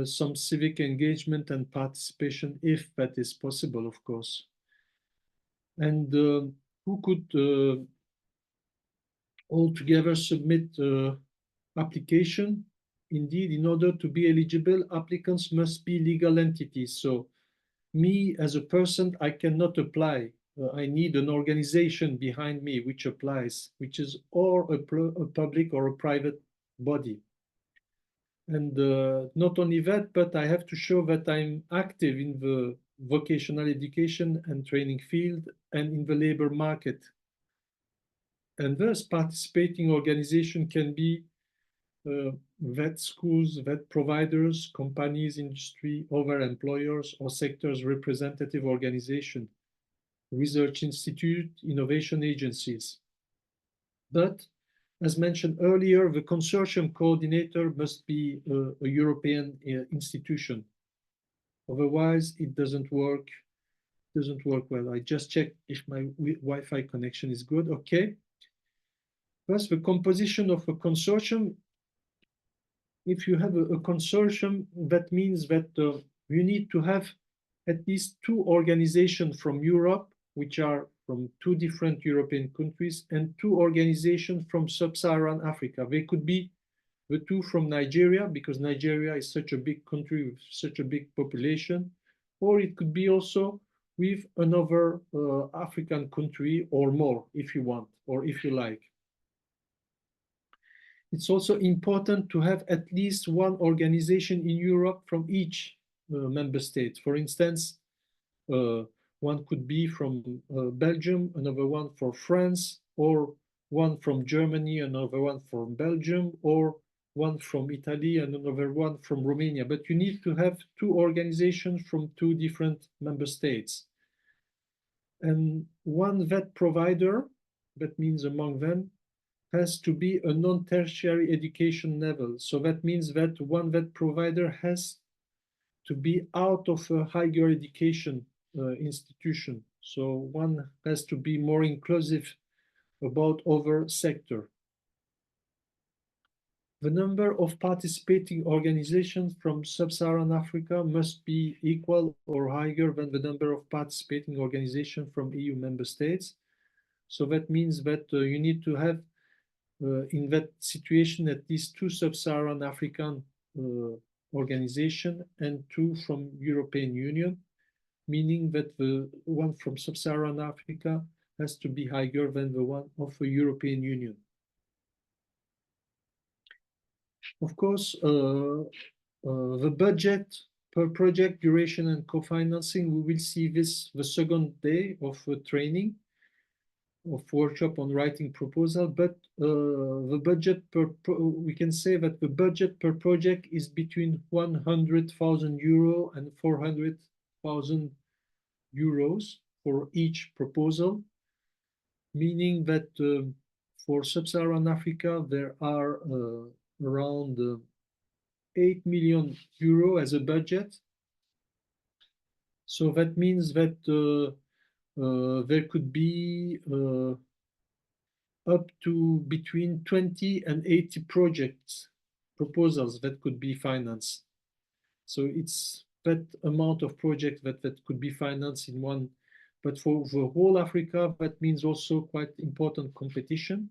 some civic engagement and participation, if that is possible, of course. And who could all together submit application? Indeed, in order to be eligible, applicants must be legal entities. So me as a person, I cannot apply. I need an organization behind me which applies, which is or a public or a private body. And not only that, but I have to show that I'm active in the vocational education and training field and in the labor market. And thus participating organization can be vet schools, vet providers, companies, industry, other employers, or sectors representative organization, research institute, innovation agencies. But as mentioned earlier, the consortium coordinator must be a European institution. Otherwise, it doesn't work well. I just checked if my Wi-Fi connection is good. Okay. First, the composition of a consortium. If you have a consortium, that means that you need to have at least two organizations from Europe, which are from two different European countries, and two organizations from sub-Saharan Africa. They could be the two from Nigeria, because Nigeria is such a big country with such a big population, or it could be also with another African country or more, if you want, or if you like. It's also important to have at least one organization in Europe from each member state. For instance, one could be from Belgium, another one for France, or one from Germany, another one from Belgium, or one from Italy and another one from Romania. But you need to have two organizations from two different member states. And one vet provider, that means among them, has to be a non-tertiary education level. So that means that one vet provider has to be out of a higher education institution. So one has to be more inclusive about other sector. The number of participating organizations from sub-Saharan Africa must be equal or higher than the number of participating organizations from EU member states. So that means that you need to have in that situation at least two sub-Saharan African organizations and two from European Union, meaning that the one from sub-Saharan Africa has to be higher than the one of the European Union. Of course, the budget per project, duration and co-financing, we will see this the second day of training, of workshop on writing proposal, but the budget we can say that the budget per project is between 100,000 euro and 400,000 euros for each proposal, meaning that for sub-Saharan Africa there are around 8 million euro as a budget. So that means that there could be up to between 20 and 80 proposals that could be financed. So it's that amount of projects that could be financed in one. But for the whole Africa, that means also quite important competition.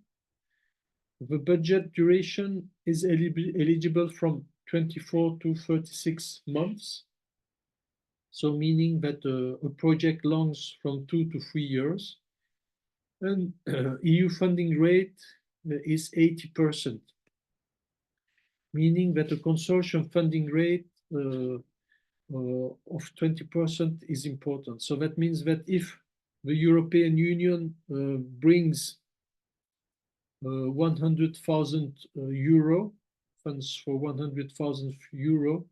The budget duration is eligible from 24 to 36 months. So meaning that a project lasts from 2 to 3 years. And EU funding rate is 80%, meaning that a consortium funding rate of 20% is important. So that means that if the European Union brings 100,000 euro, funds for 100,000 euro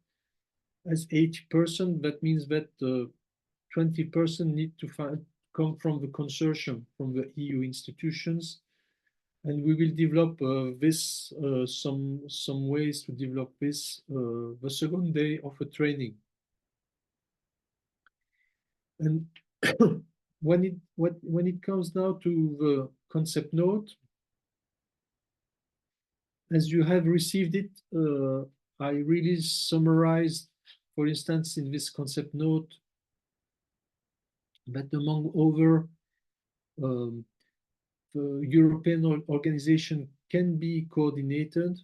as 80%, that means that 20% need to come from the consortium, from the EU institutions. And we will develop some ways to develop this the second day of a training. And when it comes now to the concept note, as you have received it, I really summarized, for instance, in this concept note, that among other, the European organization can be coordinated,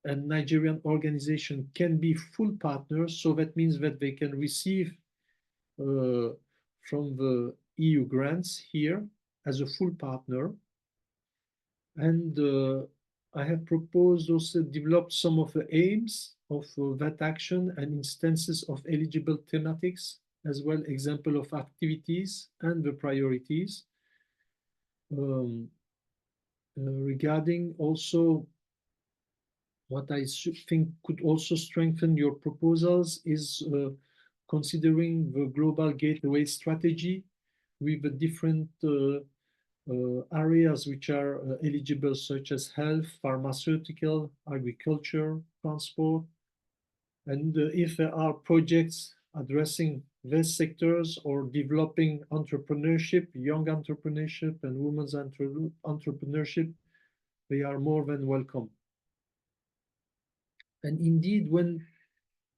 and Nigerian organization can be full partners. So that means that they can receive from the EU grants here as a full partner. And I have proposed also develop some of the aims of that action and instances of eligible thematics, as well example of activities and the priorities. Regarding also what I think could also strengthen your proposals is considering the global gateway strategy with the different areas which are eligible, such as health, pharmaceutical, agriculture, transport. And if there are projects addressing these sectors or developing entrepreneurship, young entrepreneurship and women's entrepreneurship, they are more than welcome. And indeed, when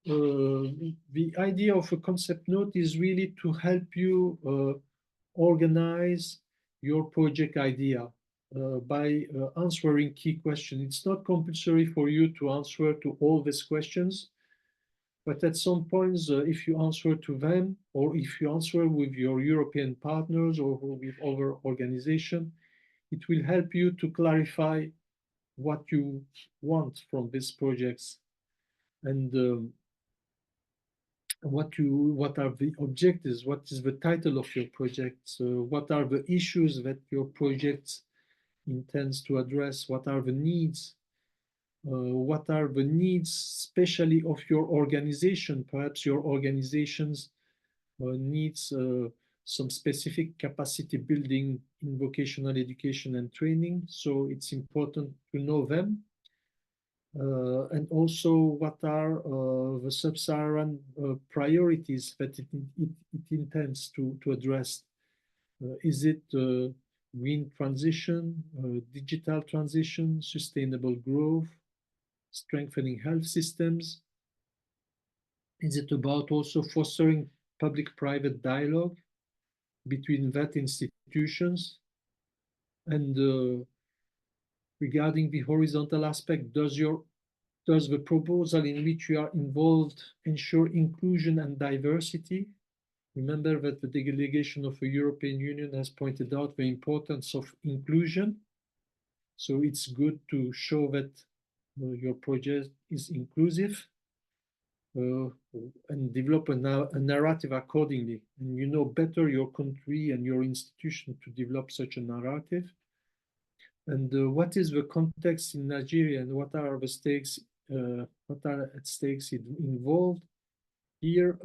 the idea of a concept note is really to help you organize your project idea by answering key questions. It's not compulsory for you to answer to all these questions, but at some points, if you answer to them, or if you answer with your European partners or with other organizations, it will help you to clarify what you want from these projects and what are the objectives, what is the title of your project, what are the issues that your project intends to address, what are the needs, what are the needs especially of your organization. Perhaps your organizations needs some specific capacity building in vocational education and training, so it's important to know them. And also what are the sub-Saharan priorities that it intends to address. Is it green transition, digital transition, sustainable growth, strengthening health systems? Is it about also fostering public-private dialogue between that institutions? And regarding the horizontal aspect, does the proposal in which you are involved ensure inclusion and diversity? Remember that the delegation of the European Union has pointed out the importance of inclusion. So it's good to show that your project is inclusive and develop a narrative accordingly. And you know better your country and your institution to develop such a narrative. And what is the context in Nigeria, and what are the stakes? What are at stakes involved here?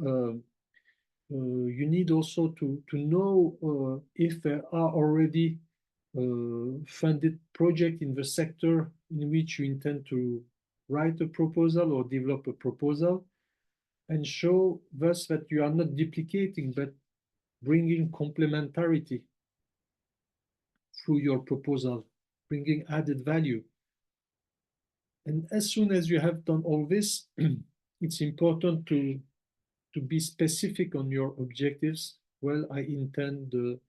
You need also to know if there are already funded projects in the sector in which you intend to write a proposal or develop a proposal, and show thus that you are not duplicating but bringing complementarity through your proposal, bringing added value. And as soon as you have done all this, it's important to be specific on your objectives. Well, I intend to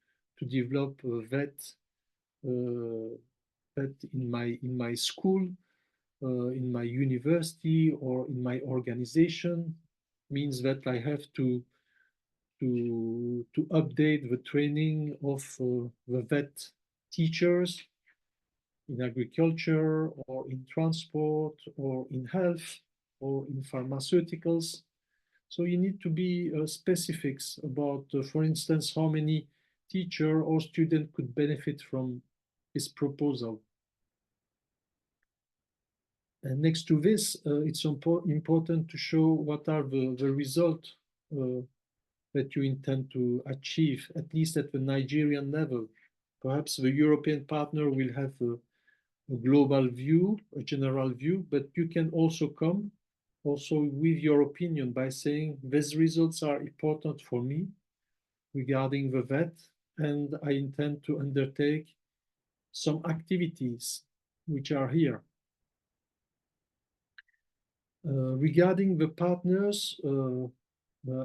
develop that in my school, in my university, or in my organization. Means that I have to to update the training of the vet teachers in agriculture or in transport or in health or in pharmaceuticals. So you need to be specifics about, for instance, how many teacher or student could benefit from this proposal. And next to this, it's important to show what are the results that you intend to achieve, at least at the Nigerian level. Perhaps the European partner will have a global view, a general view, but you can also come also with your opinion by saying these results are important for me regarding the vet, and I intend to undertake some activities which are here. Regarding the partners,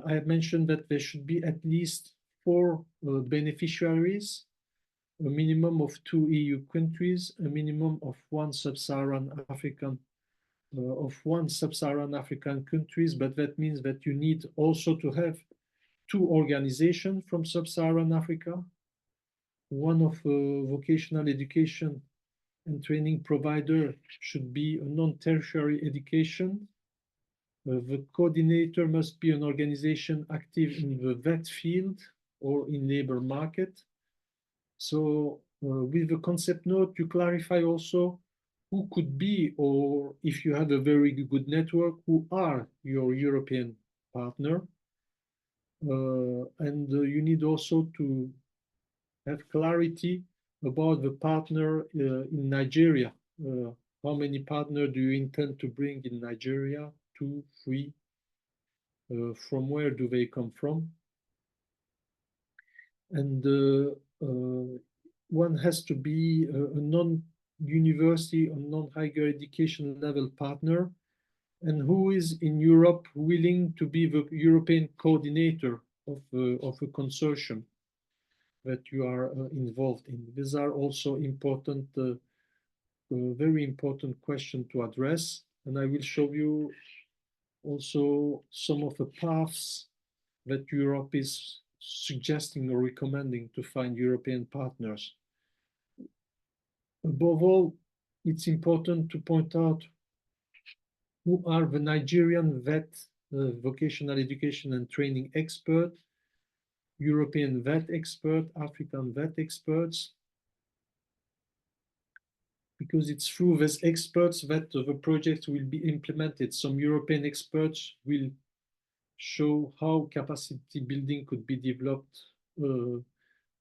I have mentioned that there should be at least 4 beneficiaries, a minimum of 2 EU countries, a minimum of 1 sub-Saharan African countries, but that means that you need also to have 2 organizations from sub-Saharan Africa, 1 of vocational education and training provider should be a non-tertiary education. The coordinator must be an organization active in the vet field or in labor market. So with the concept note, you clarify also who could be, or if you have a very good network, who are your European partner. And you need also to have clarity about the partner in Nigeria. How many partners do you intend to bring in Nigeria? 2, 3? From where do they come from? And one has to be a non-university or non-higher education level partner, and who is in Europe willing to be the European coordinator of a consortium that you are involved in. These are also important, very important question to address, and I will show you also some of the paths that Europe is suggesting or recommending to find European partners. Above all, it's important to point out who are the Nigerian vet, vocational education and training expert, European vet expert, African vet experts, because it's through these experts that the project will be implemented. Some European experts will show how capacity building could be developed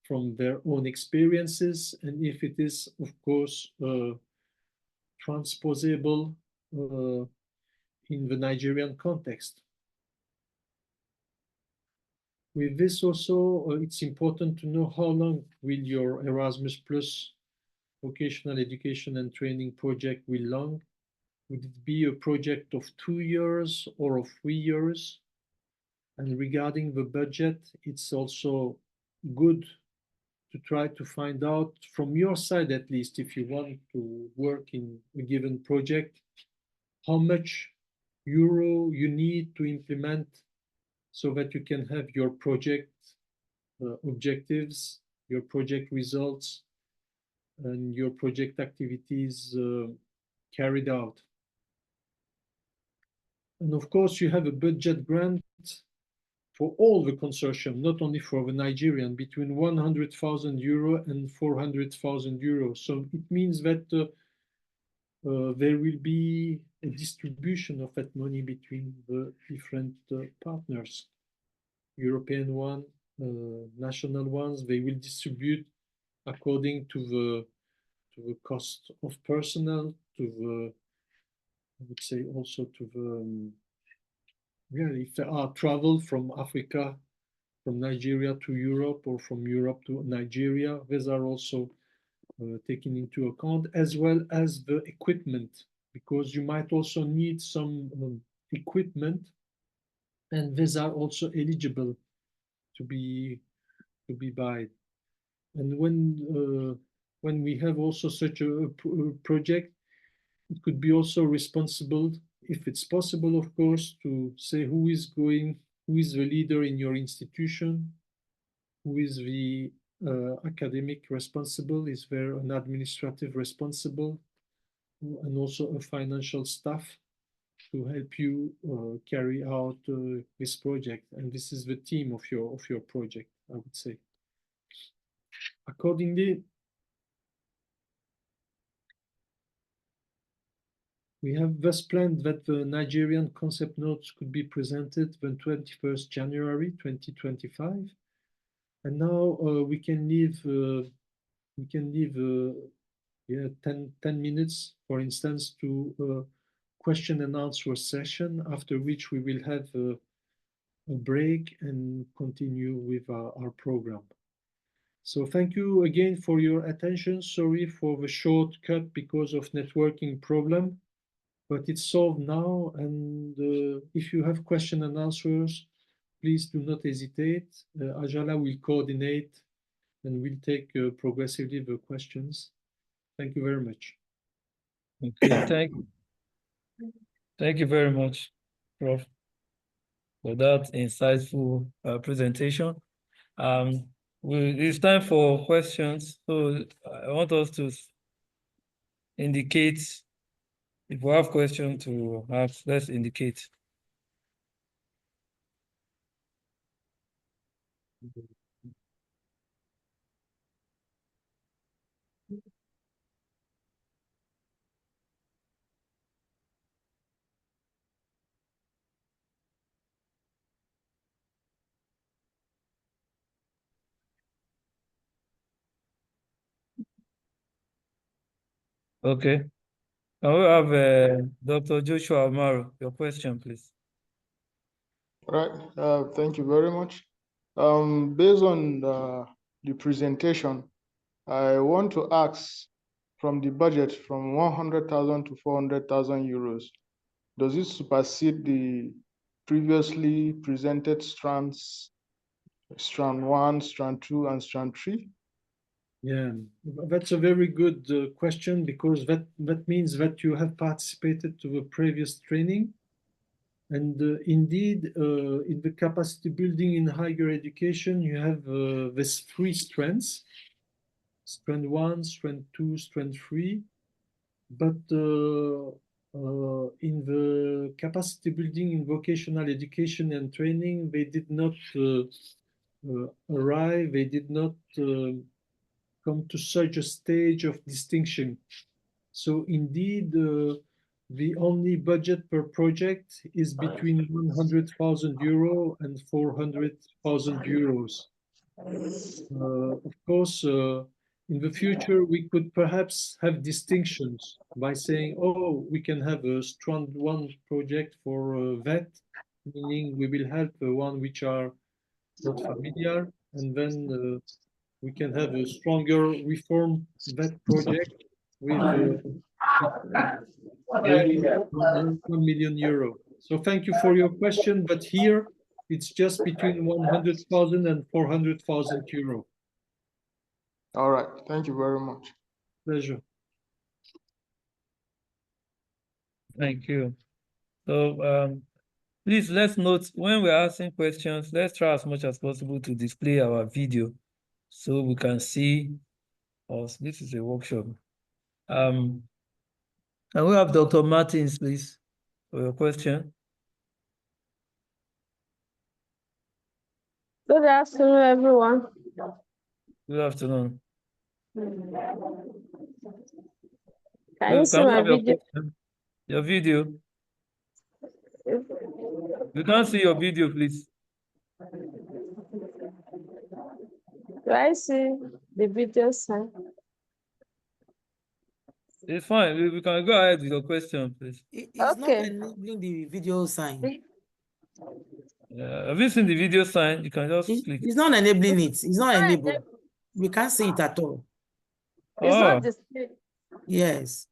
from their own experiences, and if it is, of course, transposable in the Nigerian context. With this also, it's important to know how long will your Erasmus Plus vocational education and training project will long. Would it be a project of 2 years or of 3 years? And regarding the budget, it's also good to try to find out from your side, at least, if you want to work in a given project, how much euro you need to implement so that you can have your project objectives, your project results, and your project activities carried out. And of course, you have a budget grant for all the consortium, not only for the Nigerian, between 100,000 euro and 400,000 euro. So it means that there will be a distribution of that money between the different partners, European one, national ones. They will distribute according to the cost of personnel, to the, I would say also to the, if there are travel from Africa, from Nigeria to Europe, or from Europe to Nigeria, these are also taken into account, as well as the equipment, because you might also need some equipment, and these are also eligible to be bought. And when we have also such a project, it could be also responsible, if it's possible, of course, to say who is going who is the leader in your institution, who is the academic responsible, is there an administrative responsible, and also a financial staff to help you carry out this project. And this is the theme of your project, I would say. Accordingly, we have thus planned that the Nigerian concept notes could be presented on 21st January 2025. And now we can leave 10 minutes, for instance, to question and answer session, after which we will have a break and continue with our program. So thank you again for your attention. Sorry for the short cut because of networking problem, but it's solved now. And if you have question and answers, please do not hesitate. Ajala will coordinate and will take progressively the questions. Thank you very much. Okay, thank you very much, Prof, for that insightful presentation. It's time for questions. So I want us to indicate if we have questions to ask, let's indicate. Okay. Can we have Dr. Joshua Amaro? Your question, please. Right. Thank you very much. Based on the presentation, I want to ask, from the budget from 100,000 to 400,000 euros, does it supersede the previously presented strands, strand 1, strand 2, and strand 3? Yeah, that's a very good question, because that means that you have participated to the previous training. And indeed, in the capacity building in higher education, you have these 3 strands, strand 1, strand 2, strand 3. But in the capacity building in vocational education and training, they did not arrive, they did not come to such a stage of distinction. So indeed, the only budget per project is between 100,000 euro and 400,000 euros. Of course, in the future, we could perhaps have distinctions by saying, oh, we can have a strand 1 project for vet, meaning we will help the one which are not familiar, and then we can have a stronger reform vet project with 1 million euro. So thank you for your question, but here it's just between 100,000 and 400,000 euro. All right, thank you very much. Pleasure. Thank you. So please, let's note when we're asking questions, let's try as much as possible to display our video so we can see us. This is a workshop. And we have Dr. Martins, please, for your question. Good afternoon, everyone. Good afternoon. Can you see my video? Your video. We can't see your video, please. Do I see the video sign? It's fine. We can go ahead with your question, please. It's not enabling the video sign. Have you seen the video sign? You can just click. It's not enabling it. It's not enabled. We can't see it at all. It's not displayed. Yes.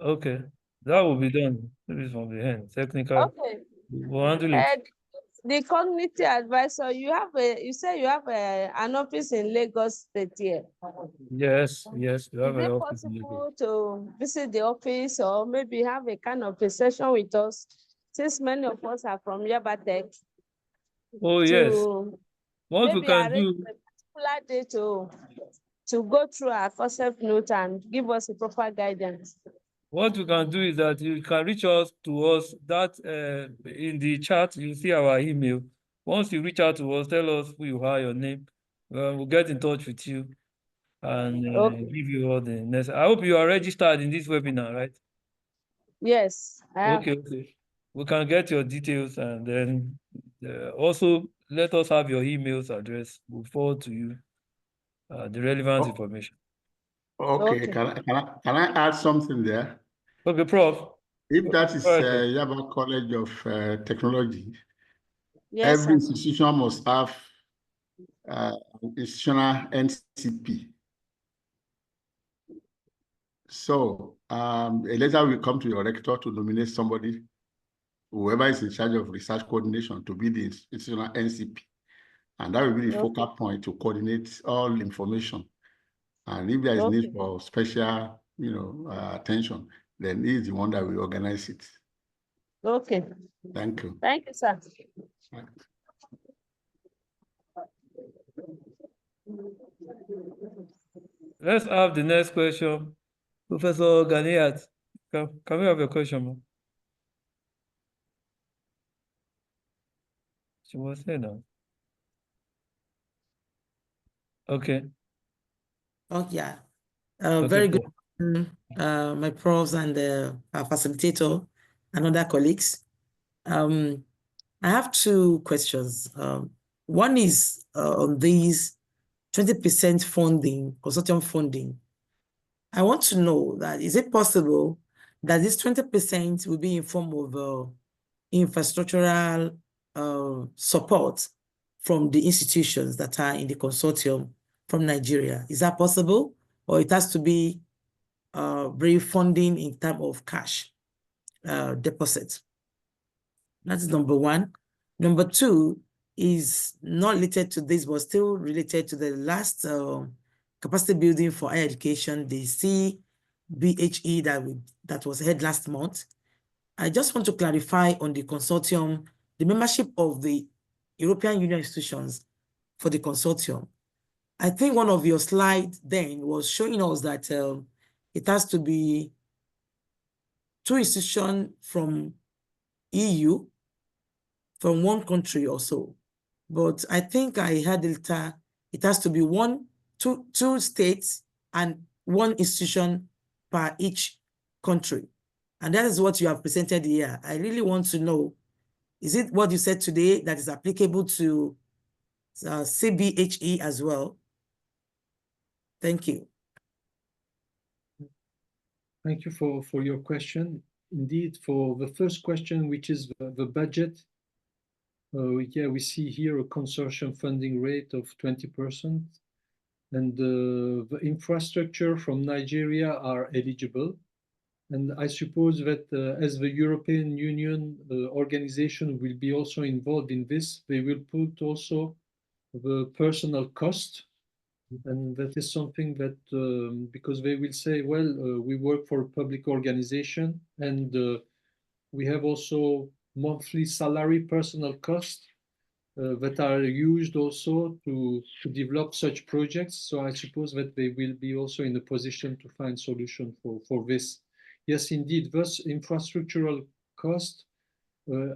Okay. That will be done. Maybe from the end. Technical. Okay. We'll handle it. The community advisor, you say you have an office in Lagos State here. Yes, we have Is an it office in Lagos. possible to visit the office or maybe have a kind of a session with us, since many of us are from Yabatech? Oh, yes. to What we maybe can arrange do, a particular day to go through our concept note and give us a proper guidance. what we can do is that you can reach out to us that in the chat, you see our email. Once you reach out to us, tell us who you are, your name. We'll get in touch with you and give you all the necessary. I hope you are registered in this webinar, right? Yes, I have. Okay. We can get your details and then also let us have your emails address. We'll forward to you the relevant information. Okay. Okay. Can I add something there? Okay, Prof. If that is All right, Prof. Yaba College of Technology, Yes, every sir. institution must have institutional NCP. So a letter will come to your rector to nominate somebody, whoever is in charge of research coordination, to be the institutional NCP. And that will be the focal point to coordinate all information. And if there is need for special, attention, then he is the one that will organize it. Okay. Thank you. Thank you, sir. Let's have the next question. Professor Ganiat, can we have your question, ma'am? She was here now. Okay. Oh, yeah. Okay, Very Prof. good, my profs and our facilitator and other colleagues. I have two questions. One is on these 20% funding, consortium funding. I want to know that, is it possible that this 20% will be in form of infrastructural support from the institutions that are in the consortium from Nigeria? Is that possible? Or it has to be refunding in terms of cash deposit? That's number one. Number two is not related to this, but still related to the last capacity building for higher education, the CBHE that was held last month. I just want to clarify on the consortium, the membership of the European Union institutions for the consortium. I think one of your slides then was showing us that it has to be 2 institutions from EU, from one country or so. But I think I heard it has to be two states and 1 institution per each country. And that is what you have presented here. I really want to know, is it what you said today that is applicable to CBHE as well? Thank you. Thank you for your question. Indeed, for the first question, which is the budget, we see here a consortium funding rate of 20%, and the infrastructure from Nigeria are eligible. And I suppose that as the European Union organization will be also involved in this, they will put also the personal cost. And that is something that, because they will say, well, we work for a public organization and we have also monthly salary personal costs that are used also to develop such projects. So I suppose that they will be also in a position to find solution for this. Yes, indeed, thus infrastructural costs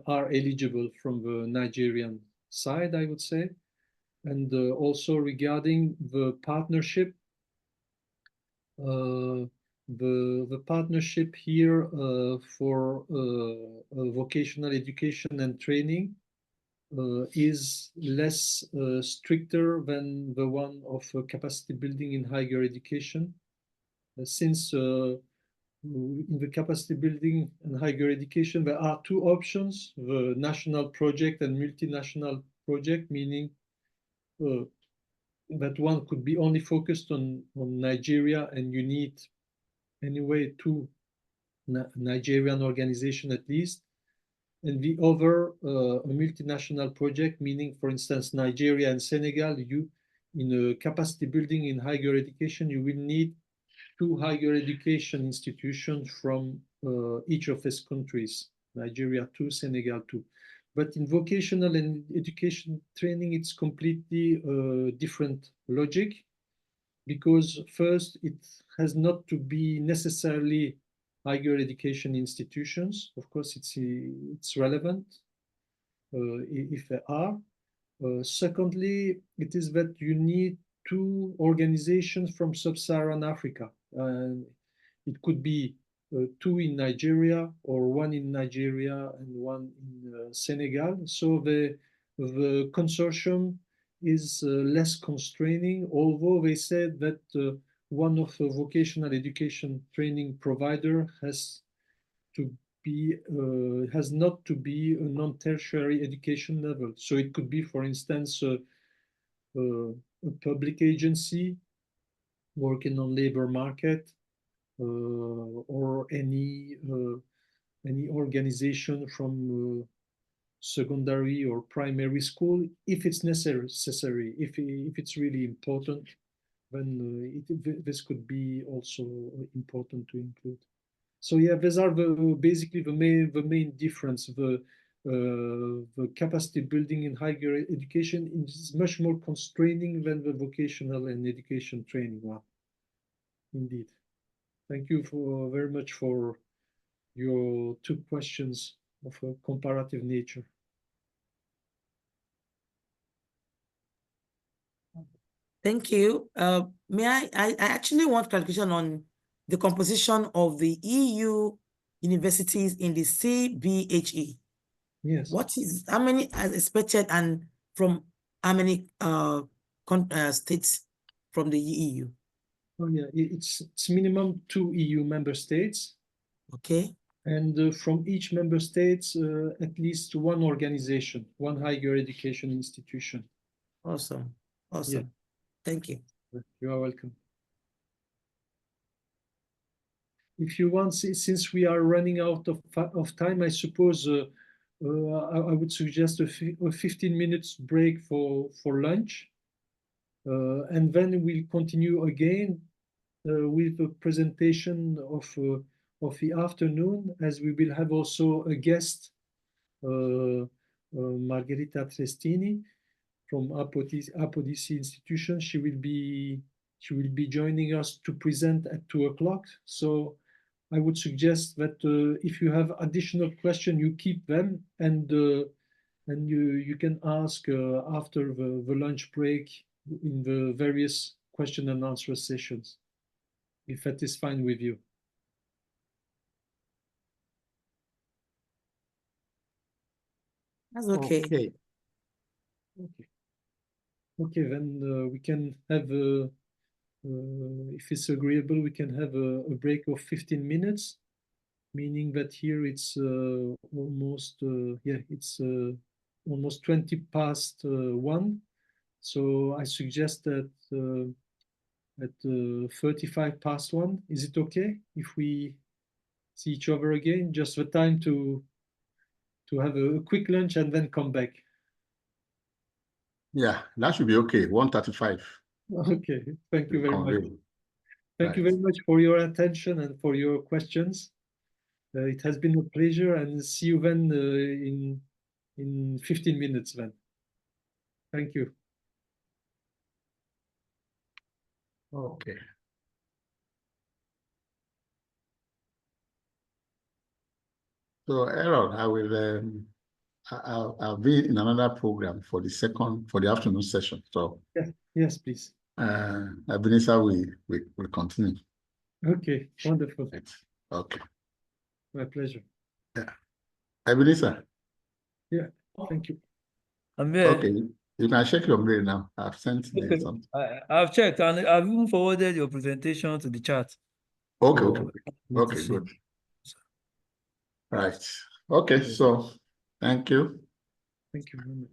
are eligible from the Nigerian side, I would say. And also regarding the partnership, the partnership here for vocational education and training is less stricter than the one of capacity building in higher education. Since in the capacity building and higher education, there are 2 options, the national project and multinational project, meaning that one could be only focused on Nigeria, and you need anyway 2 Nigerian organizations at least. And the other, a multinational project, meaning, for instance, Nigeria and Senegal, in a capacity building in higher education, you will need 2 higher education institutions from each of these countries, Nigeria 2, Senegal 2. But in vocational and education training, it's completely different logic, because first, it has not to be necessarily higher education institutions. Of course, it's relevant if there are. Secondly, it is that you need two organizations from sub-Saharan Africa. It could be two in Nigeria, or one in Nigeria and one in Senegal. So the consortium is less constraining, although they said that one of the vocational education training provider has not to be a non-tertiary education level. So it could be, for instance, a public agency working on labor market, or any organization from secondary or primary school, if it's necessary. If it's really important, then this could be also important to include. So yeah, these are basically the main difference. The capacity building in higher education is much more constraining than the vocational and education training one. Indeed. Thank you very much for your two questions of a comparative nature. Thank you. May I actually want clarification on the composition of the EU universities in the CBHE. Yes. How many as expected, and from how many states from the EU? Oh yeah, it's minimum 2 EU member states. Okay. And from each member states, at least one organization, one higher education institution. Awesome. Awesome. Yeah. Thank you. You are welcome. If you want, since we are running out of time, I suppose I would suggest a 15 minutes break for lunch. And then we'll continue again with a presentation of the afternoon, as we will have also a guest, Margherita Trestini from Apodici Institution. She will be joining us to present at 2 o'clock. So I would suggest that if you have additional questions, you keep them, and you can ask after the lunch break in the various question and answer sessions, if that is fine with you. That's okay. Okay. Okay, then we can have if it's agreeable, we can have a break of 15 minutes, meaning that here it's almost it's almost 20 past 1. So I suggest that at 35 past 1, is it okay if we see each other again? Just the time to have a quick lunch and then come back. Yeah, that should be okay. 1:35. Okay, thank you very much. Thank you Right. very much for your attention and for your questions. It has been a pleasure, and see you then in 15 minutes then. Thank you. Okay. So, Aaron, I will. I'll be in another program for the afternoon session. So yes, please. Ebenezer, we continue. Okay, wonderful. Right. Okay. My pleasure. Yeah. Ebenezer. Yeah, thank you. I'm here. Okay, you can check your mail now. I've sent Okay. something. I've checked, and I've even forwarded your presentation to the chat. Okay, for me to okay, see. good. Right. Okay, so thank you. Thank you very much.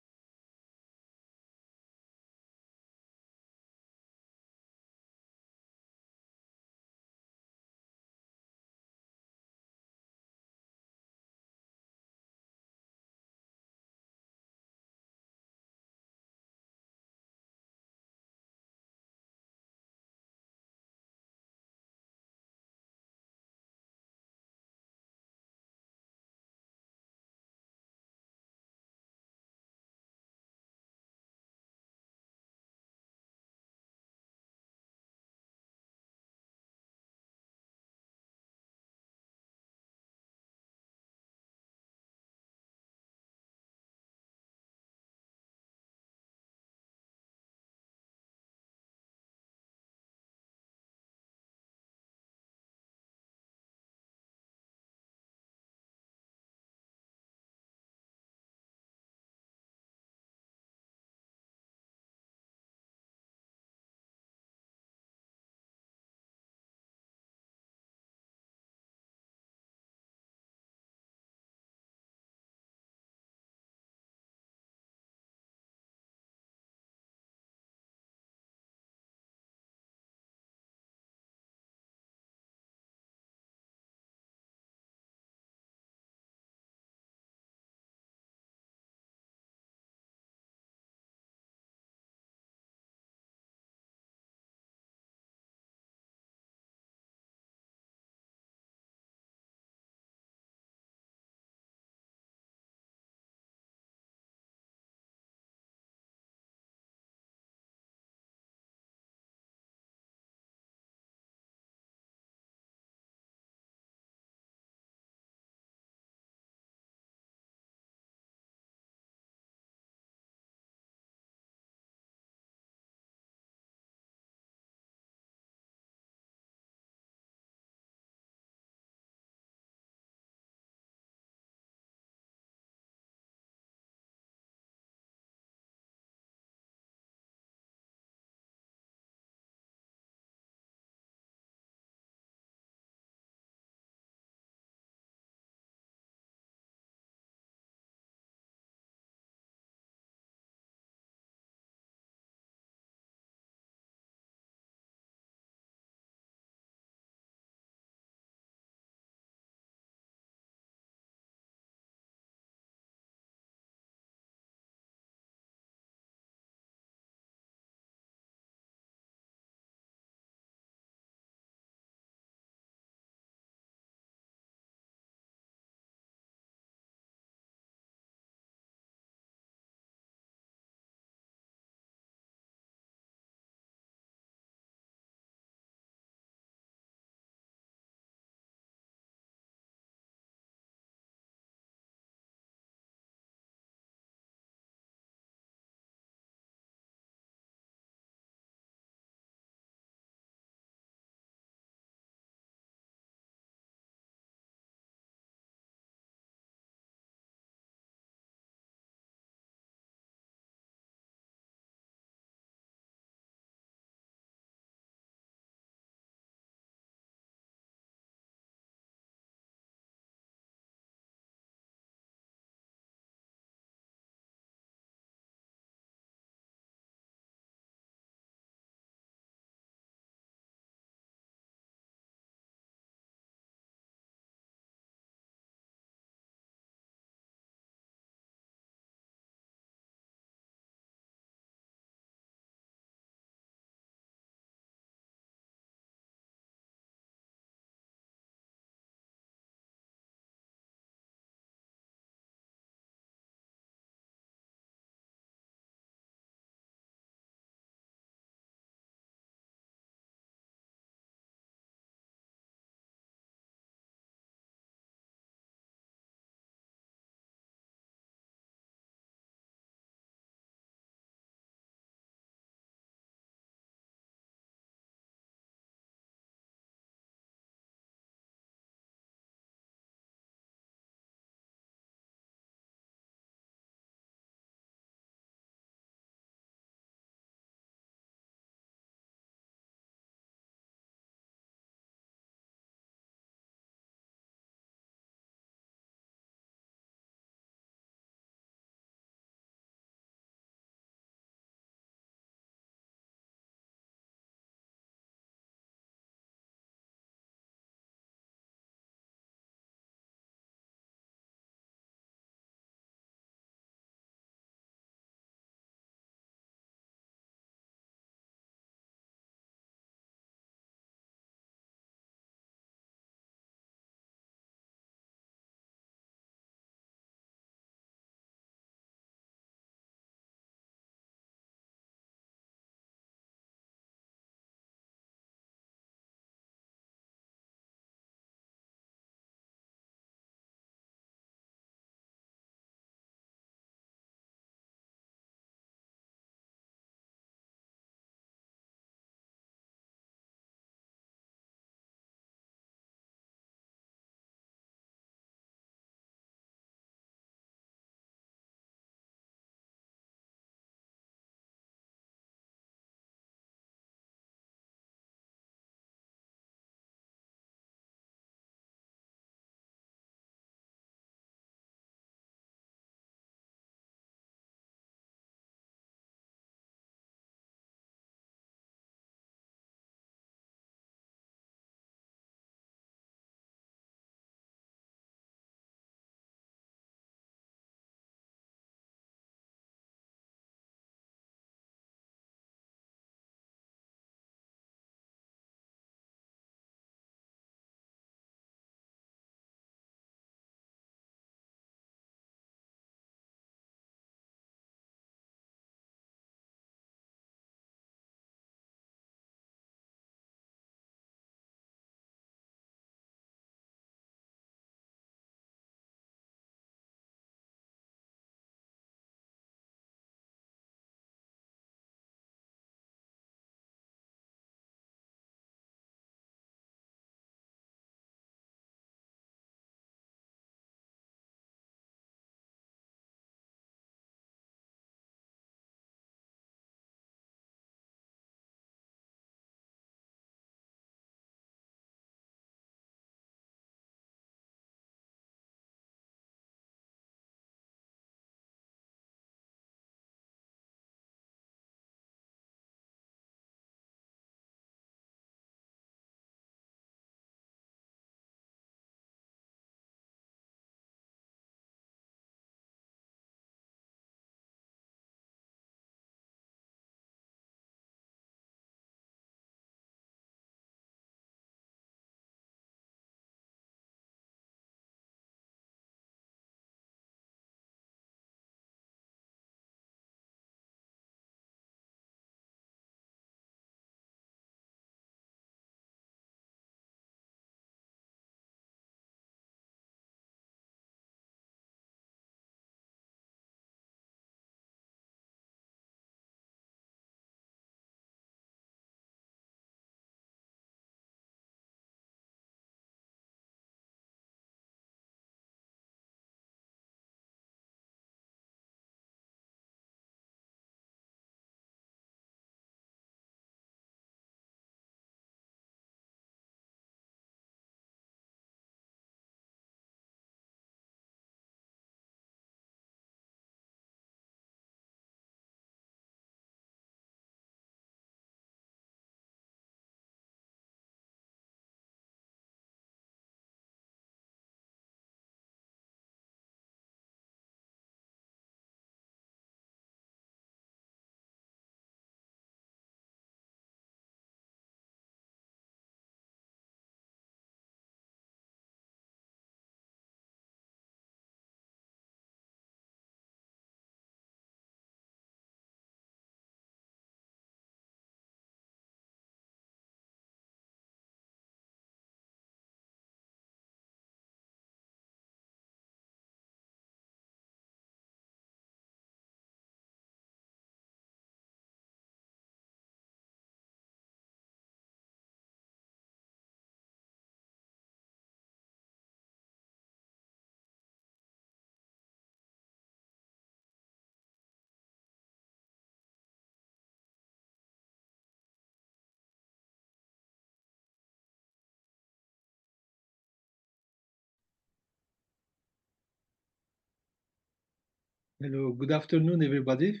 Hello, good afternoon, everybody.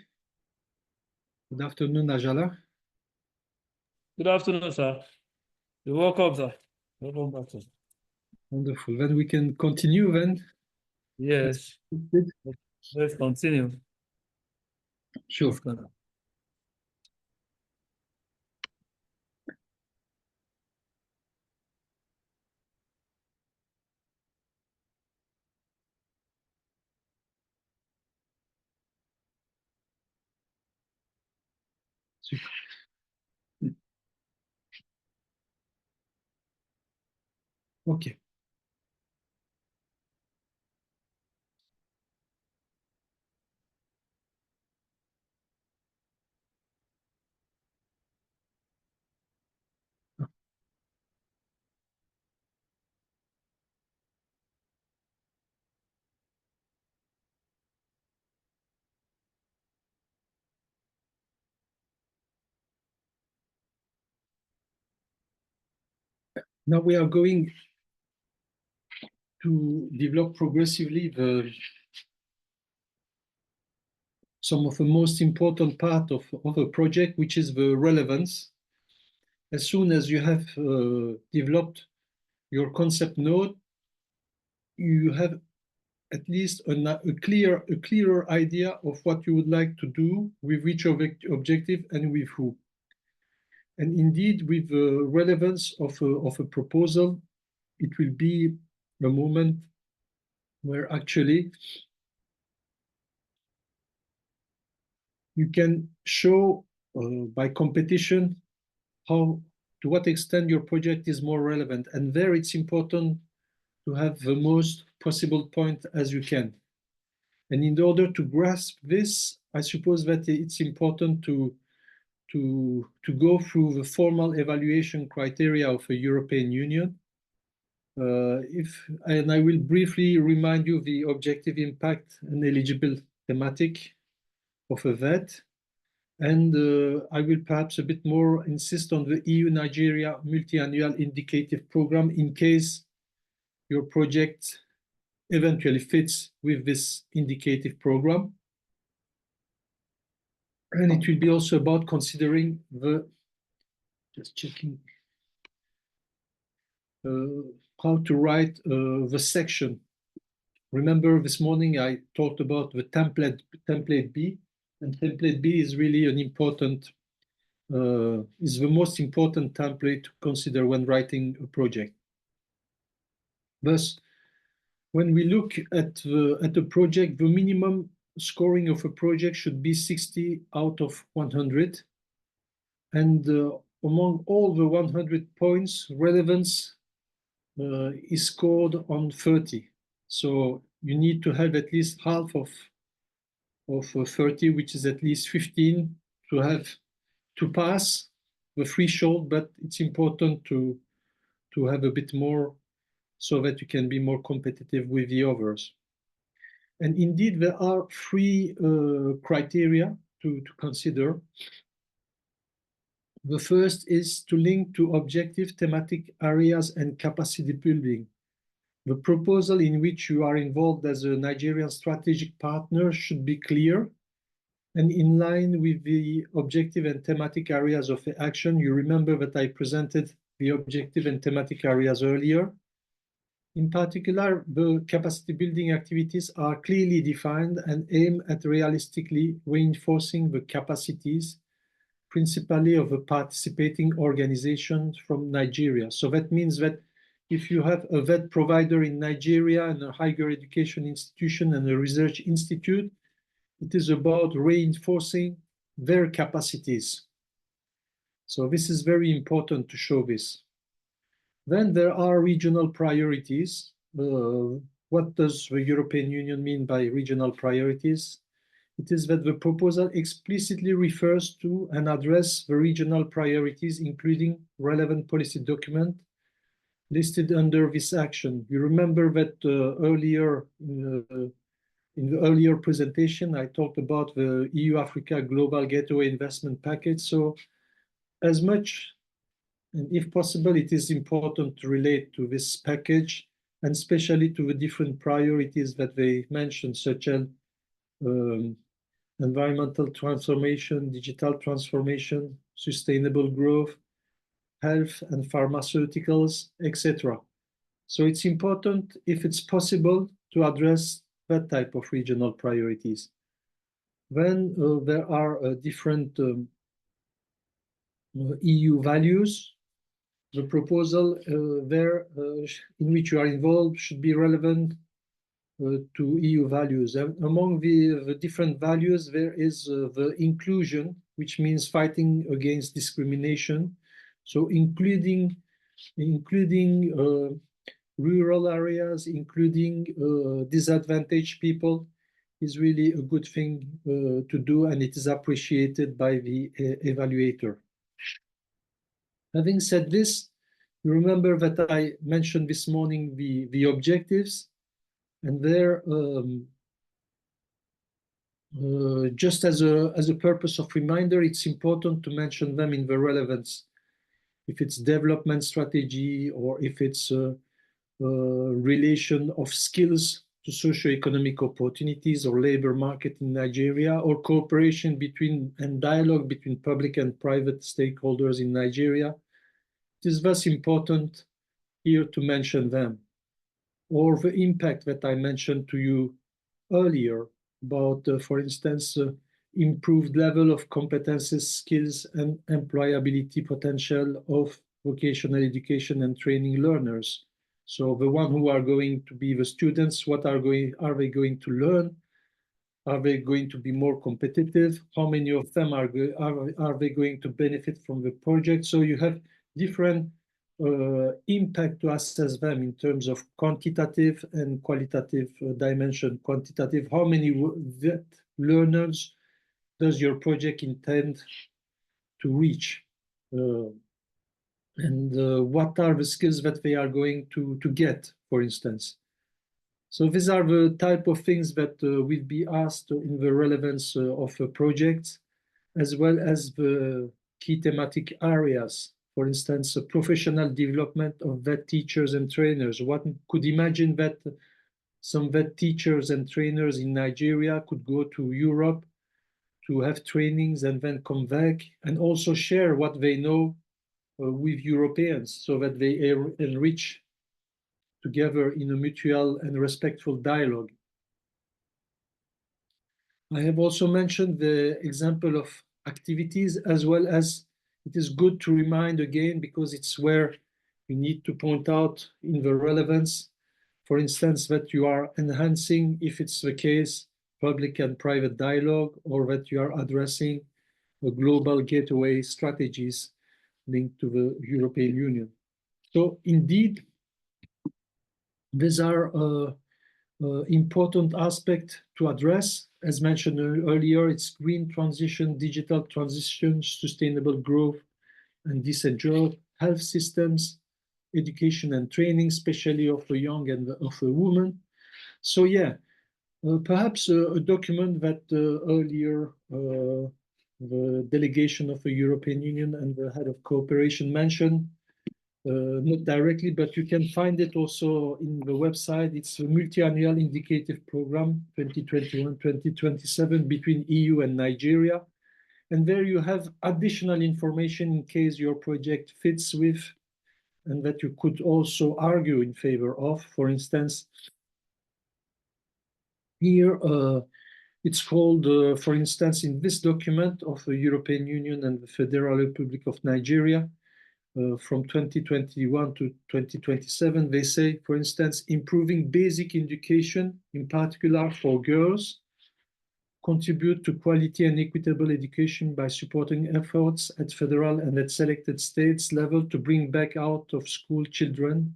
Good afternoon, Najala. Good afternoon, sir. You're welcome, sir. Welcome back, sir. Wonderful. Then we can continue then. Yes. Let's continue. Sure. Okay. Now we are going to develop progressively some of the most important part of a project, which is the relevance. As soon as you have developed your concept node, you have at least a clearer idea of what you would like to do with which objective and with who. And indeed, with the relevance of a proposal, it will be the moment where actually you can show by competition to what extent your project is more relevant. And there it's important to have the most possible point as you can. And in order to grasp this, I suppose that it's important to go through the formal evaluation criteria of the European Union. And I will briefly remind you the objective impact and eligible thematic of a VET. And I will perhaps a bit more insist on the EU-Nigeria multi-annual indicative program in case your project eventually fits with this indicative program. And it will be also about considering just checking, how to write the section. Remember this morning I talked about the template B, and template B is really an important, is the most important template to consider when writing a project. Thus, when we look at the project, the minimum scoring of a project should be 60 out of 100. And among all the 100 points, relevance is scored on 30. So you need to have at least half of 30, which is at least 15 to pass the threshold, but it's important to have a bit more so that you can be more competitive with the others. And indeed, there are three criteria to consider. The first is to link to objective thematic areas and capacity building. The proposal in which you are involved as a Nigerian strategic partner should be clear and in line with the objective and thematic areas of the action. You remember that I presented the objective and thematic areas earlier. In particular, the capacity building activities are clearly defined and aim at realistically reinforcing the capacities, principally of the participating organizations from Nigeria. So that means that if you have a VET provider in Nigeria and a higher education institution and a research institute, it is about reinforcing their capacities. So this is very important to show this. Then there are regional priorities. What does the European Union mean by regional priorities? It is that the proposal explicitly refers to and addresses the regional priorities, including relevant policy document listed under this action. You remember that earlier in the earlier presentation, I talked about the EU-Africa Global Gateway Investment Package. So as much, and if possible, it is important to relate to this package and especially to the different priorities that they mentioned, such as environmental transformation, digital transformation, sustainable growth, health and pharmaceuticals, etc. So it's important, if it's possible, to address that type of regional priorities. Then there are different EU values. The proposal there in which you are involved should be relevant to EU values. And among the different values, there is the inclusion, which means fighting against discrimination. So including rural areas, including disadvantaged people, is really a good thing to do, and it is appreciated by the evaluator. Having said this, you remember that I mentioned this morning the objectives, and there, just as a purpose of reminder, it's important to mention them in the relevance. If it's development strategy, or if it's relation of skills to socioeconomic opportunities or labor market in Nigeria, or cooperation between and dialogue between public and private stakeholders in Nigeria. It is thus important here to mention them. Or the impact that I mentioned to you earlier about, for instance, improved level of competences, skills, and employability potential of vocational education and training learners. So the one who are going to be the students, what are they going to learn? Are they going to be more competitive? How many of them are they going to benefit from the project? So you have different impact to assess them in terms of quantitative and qualitative dimension. Quantitative, how many learners does your project intend to reach? And what are the skills that they are going to get, for instance? So these are the type of things that will be asked in the relevance of a project, as well as the key thematic areas. For instance, professional development of vet teachers and trainers. One could imagine that some vet teachers and trainers in Nigeria could go to Europe to have trainings and then come back and also share what they know with Europeans, so that they enrich together in a mutual and respectful dialogue. I have also mentioned the example of activities, as well as it is good to remind again, because it's where you need to point out in the relevance, for instance, that you are enhancing, if it's the case, public and private dialogue, or that you are addressing the global gateway strategies linked to the European Union. So indeed, these are important aspects to address. As mentioned earlier, it's green transition, digital transition, sustainable growth and decent job, health systems, education and training, especially of the young and of the women. So yeah, perhaps a document that earlier the delegation of the European Union and the head of cooperation mentioned, not directly, but you can find it also in the website. It's a multi-annual indicative program, 2021-2027, between EU and Nigeria. And there you have additional information in case your project fits with, and that you could also argue in favor of. For instance, here it's called, for instance, in this document of the European Union and the Federal Republic of Nigeria, from 2021 to 2027, they say, for instance, improving basic education, in particular for girls, contribute to quality and equitable education by supporting efforts at federal and at selected states level to bring back out of school children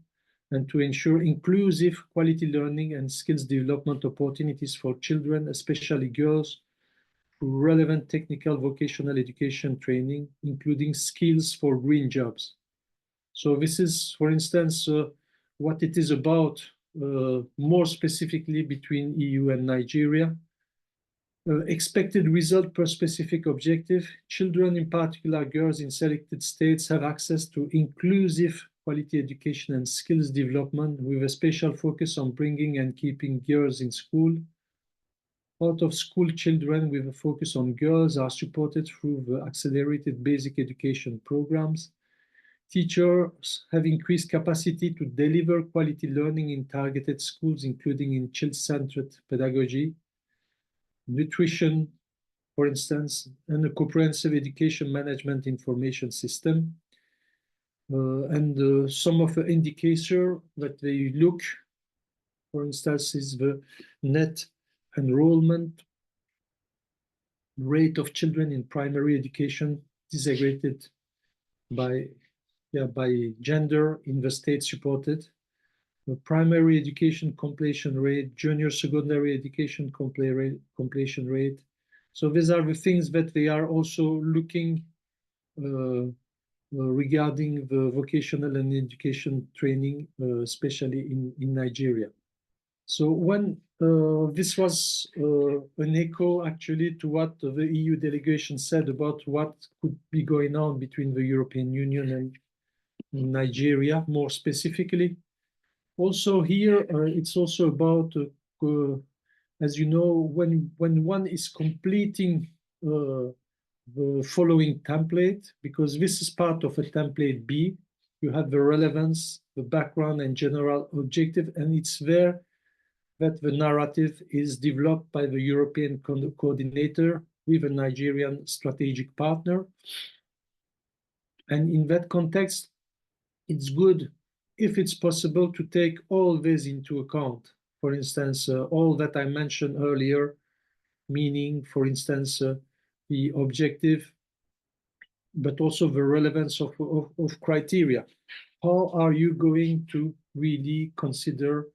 and to ensure inclusive quality learning and skills development opportunities for children, especially girls, through relevant technical vocational education training, including skills for green jobs. So this is, for instance, what it is about more specifically between EU and Nigeria. Expected result per specific objective. Children, in particular girls in selected states, have access to inclusive quality education and skills development with a special focus on bringing and keeping girls in school. Out-of-school children with a focus on girls are supported through the accelerated basic education programs. Teachers have increased capacity to deliver quality learning in targeted schools, including in child-centered pedagogy, nutrition, for instance, and a comprehensive education management information system. And some of the indicators that they look, for instance, is the net enrollment rate of children in primary education disaggregated by gender in the state supported, the primary education completion rate, junior secondary education completion rate. So these are the things that they are also looking regarding the vocational and education training, especially in Nigeria. So when this was an echo actually to what the EU delegation said about what could be going on between the European Union and Nigeria, more specifically. Also here, it's also about, as you know, when one is completing the following template, because this is part of a template B, you have the relevance, the background and general objective, and it's there that the narrative is developed by the European coordinator with a Nigerian strategic partner. And in that context, it's good if it's possible to take all this into account. For instance, all that I mentioned earlier, meaning, for instance, the objective, but also the relevance of criteria. How are you going to really consider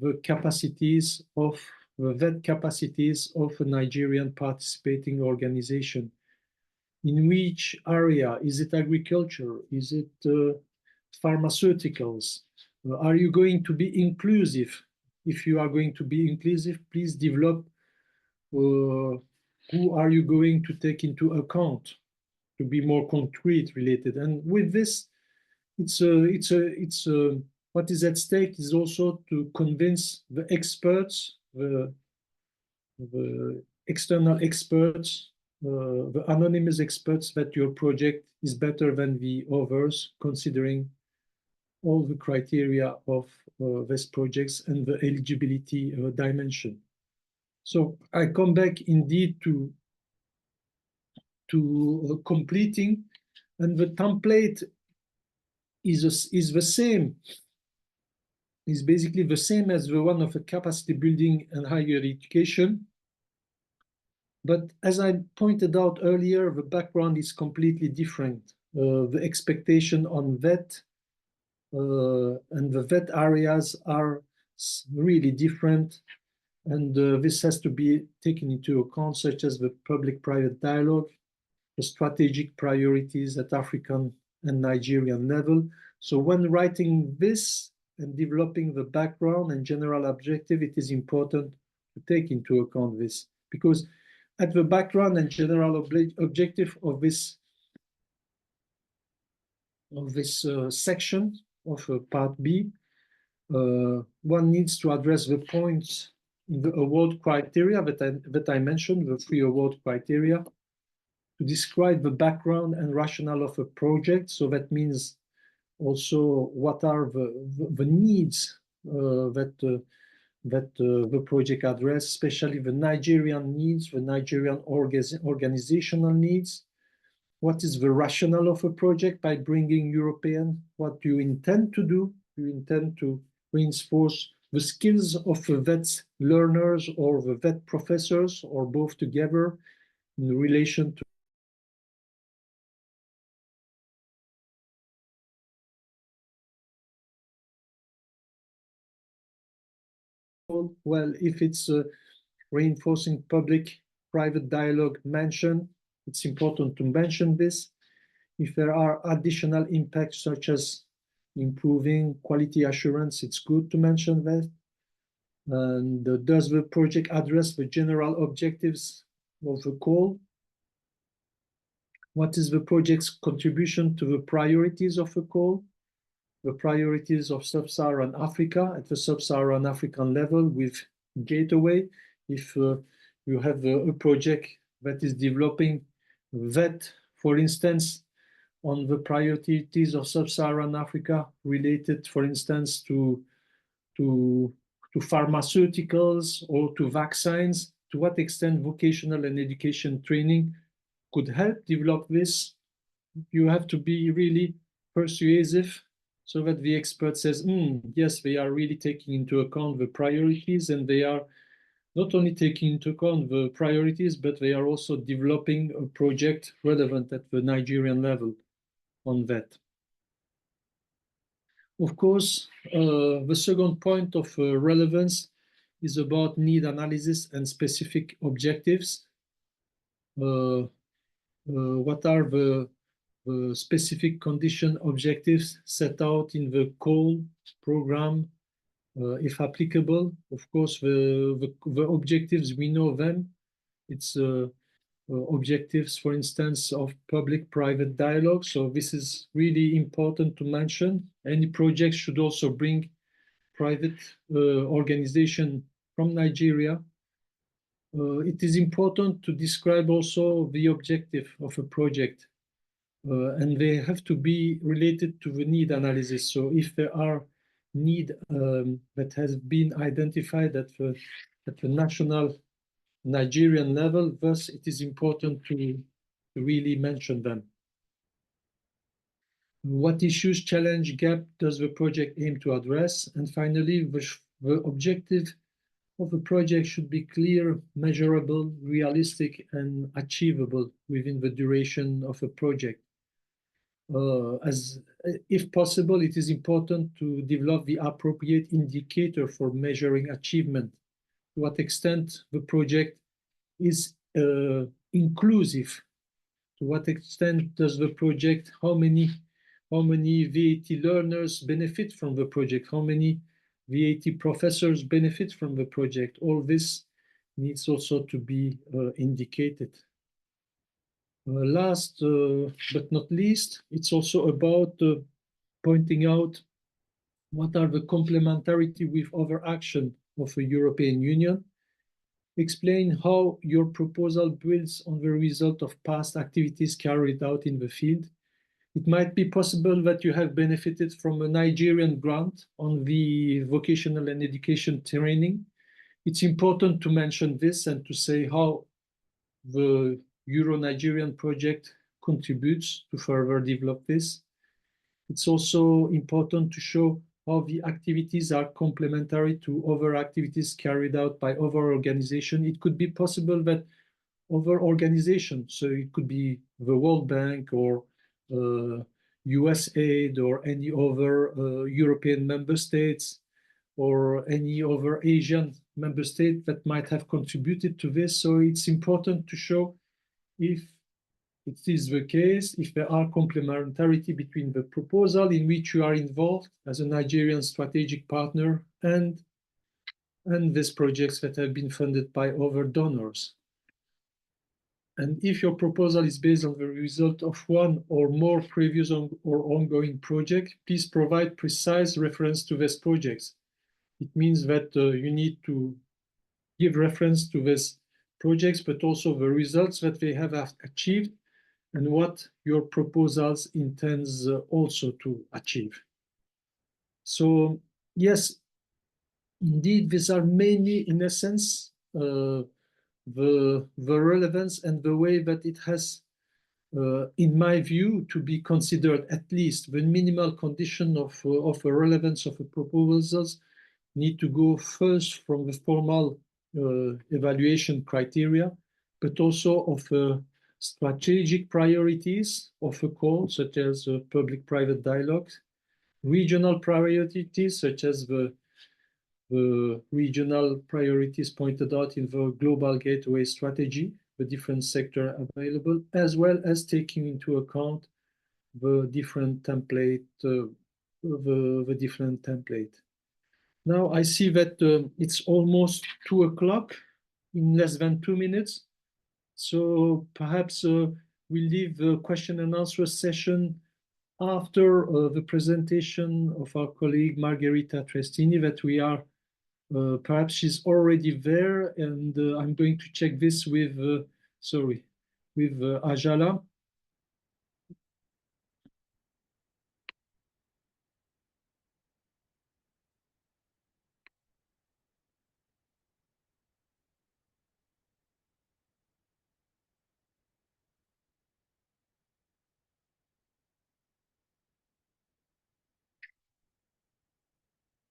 the capacities of VET capacities of a Nigerian participating organization? In which area? Is it agriculture? Is it pharmaceuticals? Are you going to be inclusive? If you are going to be inclusive, please develop who are you going to take into account to be more concrete related. And with this, what is at stake is also to convince the experts, the external experts, the anonymous experts, that your project is better than the others, considering all the criteria of these projects and the eligibility dimension. So I come back indeed to completing, and the template is the same, is basically the same as the one of a capacity building and higher education. But as I pointed out earlier, the background is completely different. The expectation on VET and the VET areas are really different. And this has to be taken into account, such as the public-private dialogue, the strategic priorities at African and Nigerian level. So when writing this and developing the background and general objective, it is important to take into account this, because at the background and general objective of this section of part B, one needs to address the points in the award criteria that I mentioned, the 3 award criteria, to describe the background and rationale of a project. So that means also what are the needs that the project address, especially the Nigerian needs, the Nigerian organizational needs. What is the rationale of a project by bringing European? What do you intend to do? You intend to reinforce the skills of the VET learners or the VET professors, or both together, in relation to well, if it's reinforcing public-private dialogue mention, it's important to mention this. If there are additional impacts such as improving quality assurance, it's good to mention that. And does the project address the general objectives of the call? What is the project's contribution to the priorities of the call? The priorities of Sub-Saharan Africa at the Sub-Saharan African level with Gateway. If you have a project that is developing that, for instance, on the priorities of sub-Saharan Africa related, for instance, to pharmaceuticals or to vaccines, to what extent vocational and education training could help develop this. You have to be really persuasive so that the expert says, yes, they are really taking into account the priorities, and they are not only taking into account the priorities, but they are also developing a project relevant at the Nigerian level on that. Of course, the second point of relevance is about need analysis and specific objectives. What are the specific condition objectives set out in the call program, if applicable? Of course, the objectives, we know them. It's objectives, for instance, of public-private dialogue. So this is really important to mention. Any project should also bring private organization from Nigeria. It is important to describe also the objective of a project, and they have to be related to the need analysis. So if there are need that has been identified at the national Nigerian level, thus it is important to really mention them. What issues, challenge, gap does the project aim to address? And finally, the objective of the project should be clear, measurable, realistic, and achievable within the duration of a project. If possible, it is important to develop the appropriate indicator for measuring achievement. To what extent the project is inclusive? To what extent does the project, how many VAT learners benefit from the project? How many VAT professors benefit from the project? All this needs also to be indicated. Last but not least, it's also about pointing out what are the complementarity with other action of the European Union. Explain how your proposal builds on the result of past activities carried out in the field. It might be possible that you have benefited from a Nigerian grant on the vocational and education training. It's important to mention this and to say how the Euro-Nigerian project contributes to further develop this. It's also important to show how the activities are complementary to other activities carried out by other organizations. It could be possible that other organizations, so it could be the World Bank or USAID or any other European member states or any other Asian member state that might have contributed to this. So it's important to show if it is the case, if there are complementarity between the proposal in which you are involved as a Nigerian strategic partner and these projects that have been funded by other donors. And if your proposal is based on the result of one or more previous or ongoing project, please provide precise reference to these projects. It means that you need to give reference to these projects, but also the results that they have achieved and what your proposals intends also to achieve. So yes, indeed, these are mainly, in essence, the relevance and the way that it has, in my view, to be considered at least the minimal condition of the relevance of the proposals need to go first from the formal evaluation criteria, but also of strategic priorities of a call, such as public-private dialogue, regional priorities, such as the regional priorities pointed out in the Global Gateway Strategy, the different sectors available, as well as taking into account the different template, the different template. Now I see that it's almost 2 o'clock in less than 2 minutes. So perhaps we'll leave the question and answer session after the presentation of our colleague Margherita Trestini that we are perhaps she's already there, and I'm going to check this with, with Ajala.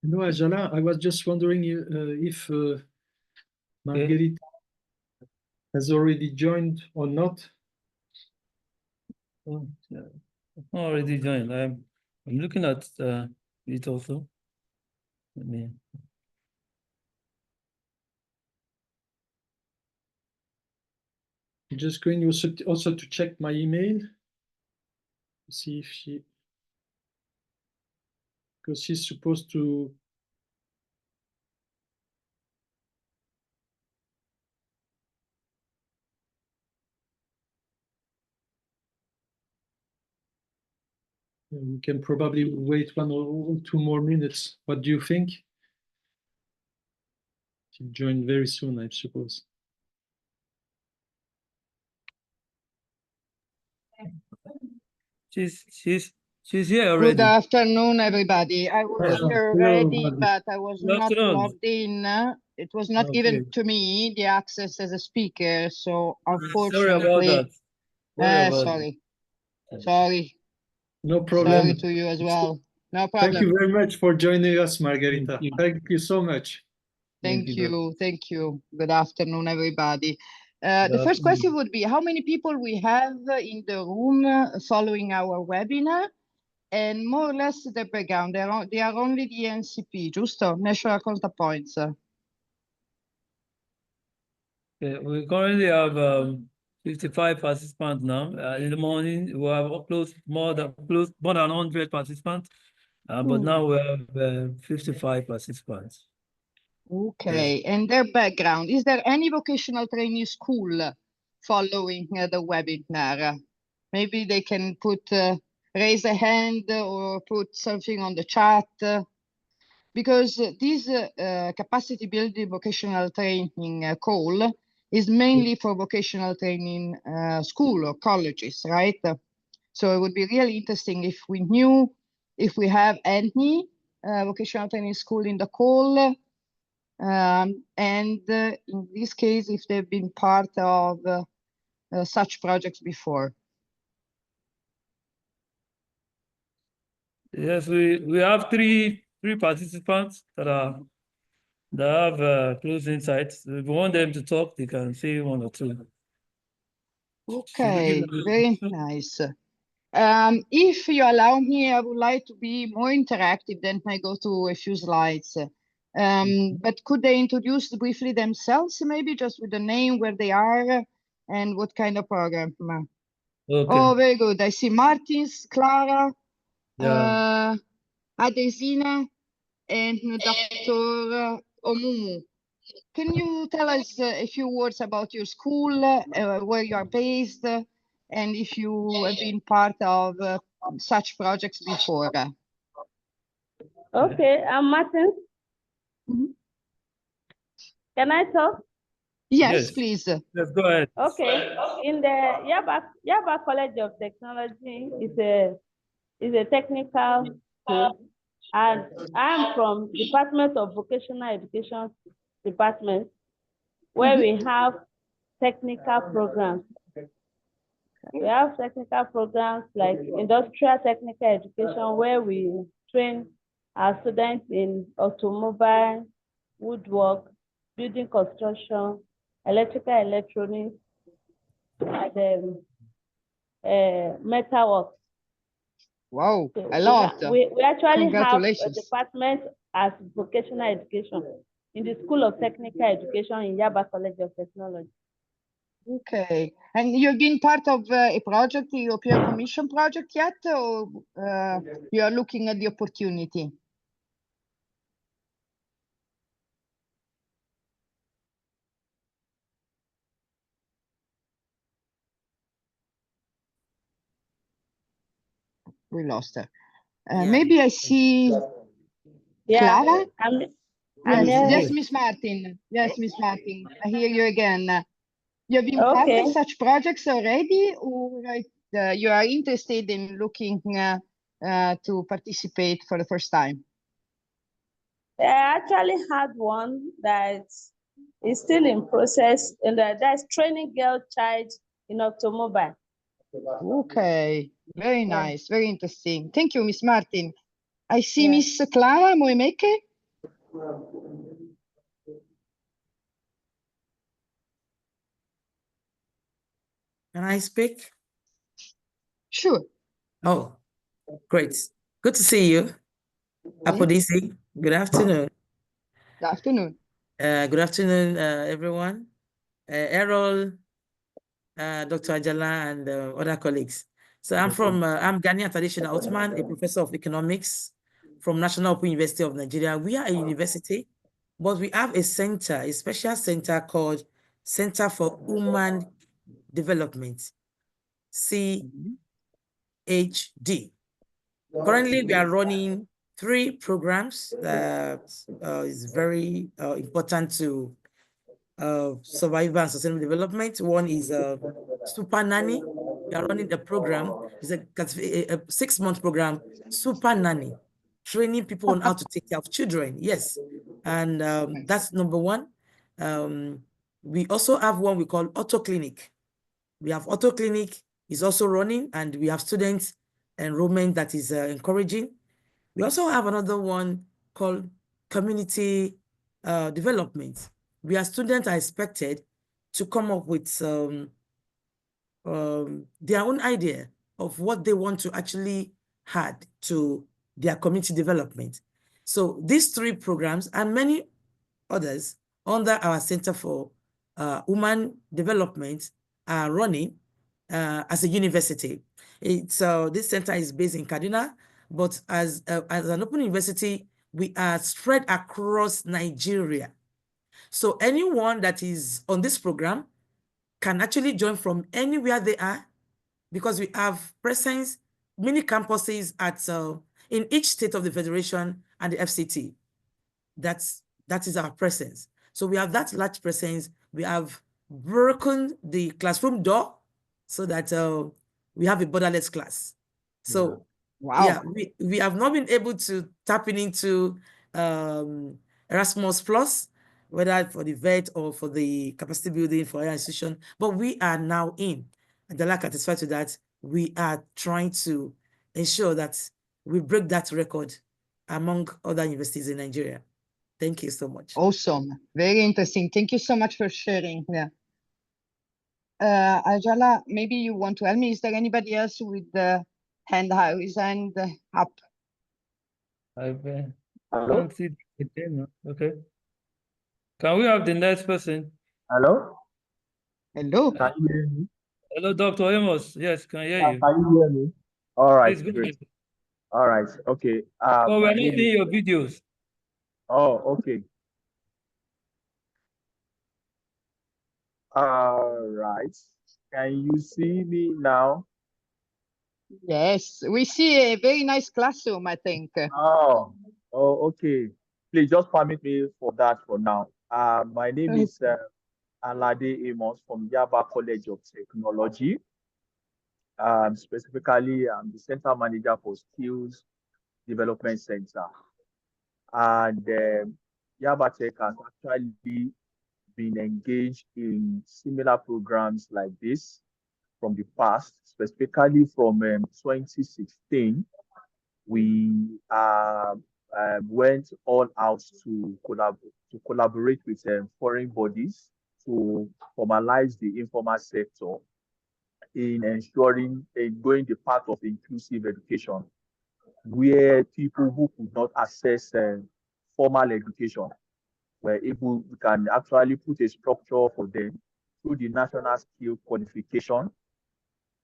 No, Ajala, I was just wondering if Marguerite has already joined or not. Oh, yeah. Already joined. I'm looking at it also. Let me. I'm just going also to check my email to see if she, because she's supposed to. We can probably wait 1 or 2 more minutes. What do you think? She'll join very soon, I suppose. She's here already. Good afternoon, everybody. I was here already, but I was not logged in. It was not given to me the access as a speaker, so unfortunately, sorry. No problem. Sorry to you as well. No problem. Thank you very much for joining us, Margarita. Thank you so much. Thank you. Thank you. Good afternoon, everybody. The first question would be, how many people we have in the room following our webinar? And more or less the background. They are only the NCP, giusto? National Contact Points. Okay, we currently have 55 participants now. In the morning, we have more than 100 participants, but now we have 55 participants. Okay, yes. And their background. Is there any vocational training school following the webinar? Maybe they can raise a hand or put something on the chat. Because this capacity building vocational training call is mainly for vocational training school or colleges, right? So it would be really interesting if we knew if we have any vocational training school in the call, and in this case, if they've been part of such projects before. Yes, we have three participants that have close insights. If we want them to talk, they can say 1 or 2. Okay, very nice. If you allow me, I would like to be more interactive than I go to a few slides. But could they introduce briefly themselves, maybe just with the name, where they are, and what kind of program? Okay. Oh, very good. I see Martins, Clara, Adesina, and Dr. Omumu. Can you tell us a few words about your school, where you are based, and if you have been part of such projects before? Okay, I'm Martin. Can I talk? Yes, please. Let's go ahead. Okay, in the Yaba College of Technology is a technical school, and I'm from Department of Vocational Education Department, where we have technical programs. We have technical programs like industrial technical education, where we train our students in automobile, woodwork, building construction, electrical electronics, and metalwork. Wow, so a lot. We actually have a department as vocational education in the School of Technical Education in Yaba College of Technology. Okay, and you've been part of a project, the European Commission project yet, or you are looking at the opportunity? We lost her. Maybe I see Clara. Yes, Miss Martin. Yes, Miss Martin. I hear you again. You have been part of such projects already, or you are interested in looking to participate for the first time? I actually had one that is still in process, and that's training girl child in automobile. Okay, very nice, very interesting. Thank you, Miss Martin. I see Miss Clara Moemeke. Can I speak? Sure. Oh, great. Good to see you. Apodisi, good afternoon. Good afternoon. Good afternoon, everyone. Errol, Dr. Ajala, and other colleagues. So I'm Ghanaian Traditional Ottoman, a professor of economics from National Open University of Nigeria. We are a university, but we have a center, a special center called Center for Human Development, CHD. Currently, we are running 3 programs that is very important to survival and sustainable development. One is Super Nanny. We are running the program. It's a 6-month program, Super Nanny, training people on how to take care of children. Yes, and that's number 1. We also have one we call Auto Clinic. We have Auto Clinic is also running, and we have students enrollment that is encouraging. We also have another one called Community Development. Where students are expected to come up with their own idea of what they want to actually add to their community development. So these 3 programs and many others under our Center for Human Development are running as a university. It's this center is based in Kaduna, but as an open university, we are spread across Nigeria. So anyone that is on this program can actually join from anywhere they are, because we have presence, many campuses at in each state of the Federation and the FCT. That is our presence. So we have that large presence. We have broken the classroom door so that we have a borderless class. So we have not been able to tap into Erasmus Plus, whether for the VET or for the capacity building for higher institution, but we are now in. And the lack satisfied to that, we are trying to ensure that we break that record among other universities in Nigeria. Thank you so much. Awesome. Very interesting. Thank you so much for sharing. Yeah. Ajala, maybe you want to help me. Is there anybody else with the hand up? I can't see the thing. Okay. Can we have the next person? Hello? Hello. Can you hear me? Hello, Dr. Amos. Yes, can I hear you? Can you hear me? All right, Please, great. All right, okay. Oh, we're not seeing your videos. Oh, okay. All right. Can you see me now? Yes, we see a very nice classroom, I think. Oh, okay. Please just permit me for that for now. My name is Alade Amos from Yaba College of Technology. Specifically, I'm the Center Manager for Skills Development Center. And Yaba Tech has actually been engaged in similar programs like this from the past, specifically from 2016. We went all out to collaborate with foreign bodies to formalize the informal sector in ensuring going the path of inclusive education, where people who could not access formal education we can actually put a structure for them through the national skill qualification,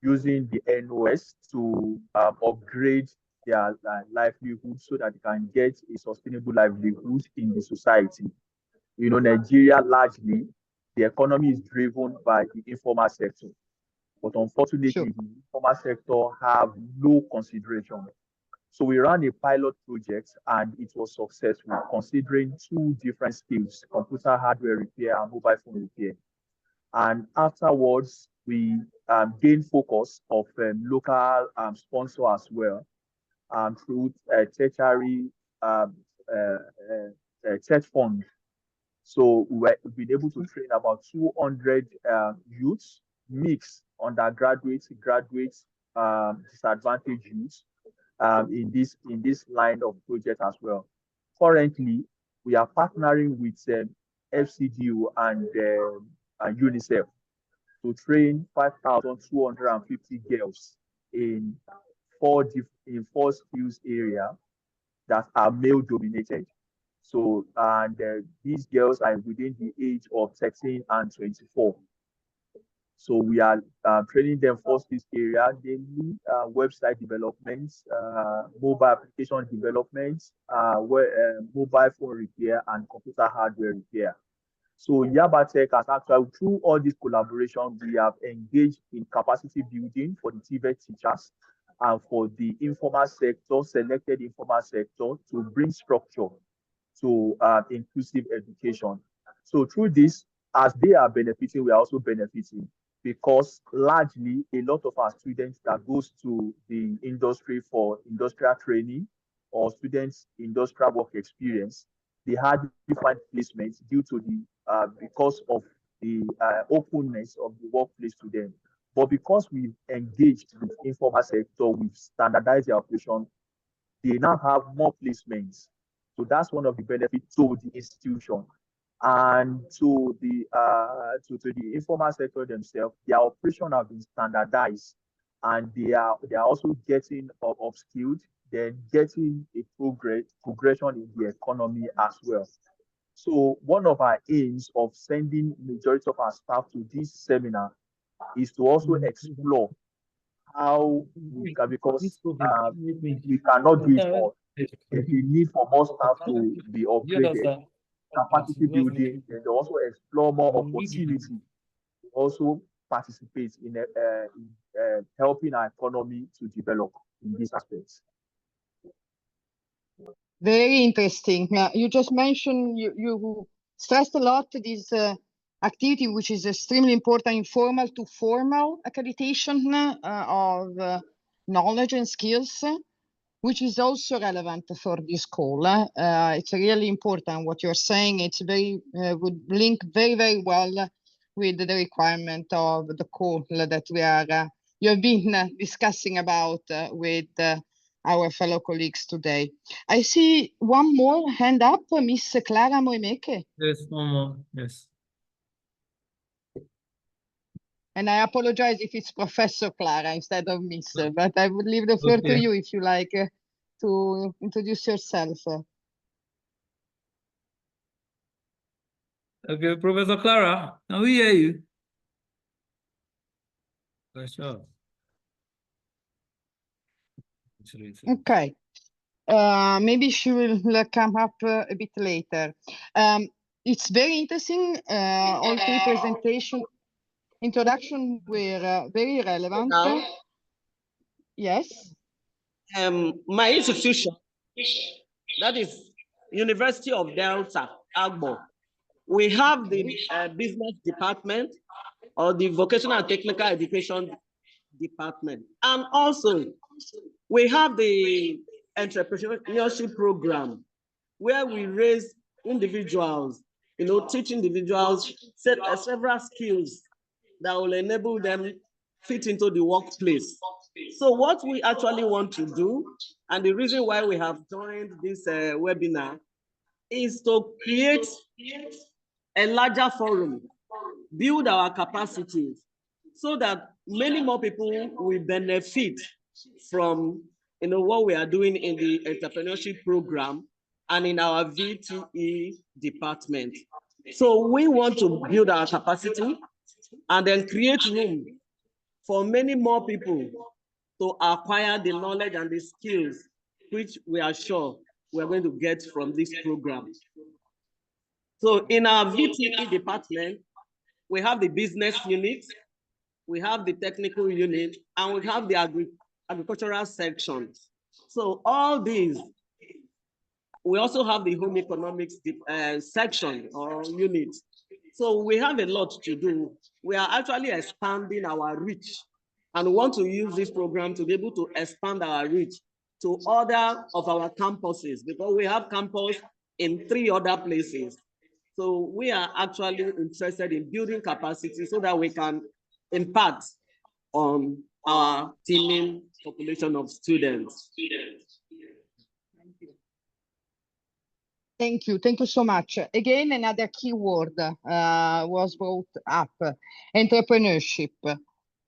using the NOS to upgrade their livelihood so that they can get a sustainable livelihood in the society. You know, Nigeria largely, the economy is driven by the informal sector. But unfortunately, the informal sector have low consideration So we ran a pilot project and it was successful, considering 2 different skills: computer hardware repair and mobile phone repair. And afterwards, we gained focus of local sponsor as well, through tertiary church fund. So we've been able to train about 200 youths, mixed undergraduates, graduates, disadvantaged youths, in this line of project as well. Currently, we are partnering with FCDU and UNICEF to train 5,250 girls in 4 skills area that are male dominated. So, and these girls are within the age of 13 and 24. So we are training them for this area, namely website development, mobile application development, mobile phone repair, and computer hardware repair. So Yabatech has actually, through all this collaboration, we have engaged in capacity building for the TVET teachers and for the informal sector, selected informal sector, to bring structure to inclusive education. So through this, as they are benefiting, we are also benefiting, because largely a lot of our students that goes to the industry for industrial training or students industrial work experience, they hardly find placements due to the because of the openness of the workplace to them. But because we've engaged with informal sector, we've standardized the operation, they now have more placements. So that's one of the benefits to the institution. And to the informal sector themselves, their operation have been standardized, and they are also getting upskilled, then getting a progression in the economy as well. So one of our aims of sending majority of our staff to this seminar is to also explore how we can, because we cannot do it all. There's a need for more staff to be upgraded, capacity building, and also explore more opportunity to also participate in helping our economy to develop in these aspects. Very interesting. You just mentioned, you stressed a lot this activity, which is extremely important, informal to formal accreditation of knowledge and skills, which is also relevant for this call. It's really important what you're saying. It's very would link very, very well with the requirement of the call that we are you have been discussing about with our fellow colleagues today. I see one more hand up, Miss Clara Moimeke. Yes, one more. Yes. And I apologize if it's Professor Clara instead of Miss, but I would leave the floor to you if you like to introduce yourself. Okay, Professor Clara, can we hear you? For sure. Okay. Maybe she will come up a bit later. It's very interesting. All 3 presentation introduction were very relevant. Now, yes. My institution, that is University of Delta, Agbo, we have the business department or the vocational and technical education department. And also we have the entrepreneurship program where we raise individuals, teach individuals several skills that will enable them fit into the workplace. So what we actually want to do, and the reason why we have joined this webinar, is to create a larger forum, build our capacities, so that many more people will benefit from what we are doing in the entrepreneurship program and in our VTE department. So we want to build our capacity and then create room for many more people to acquire the knowledge and the skills which we are sure we're going to get from this program. So in our VTE department, we have the business unit, we have the technical unit, and we have the agricultural sections. So all these, we also have the home economics section or unit. So we have a lot to do. We are actually expanding our reach and want to use this program to be able to expand our reach to other of our campuses, because we have campus in 3 other places. So we are actually interested in building capacity so that we can impact on our teeming population of students. Thank you. Thank you so much. Again, another keyword was brought up, entrepreneurship.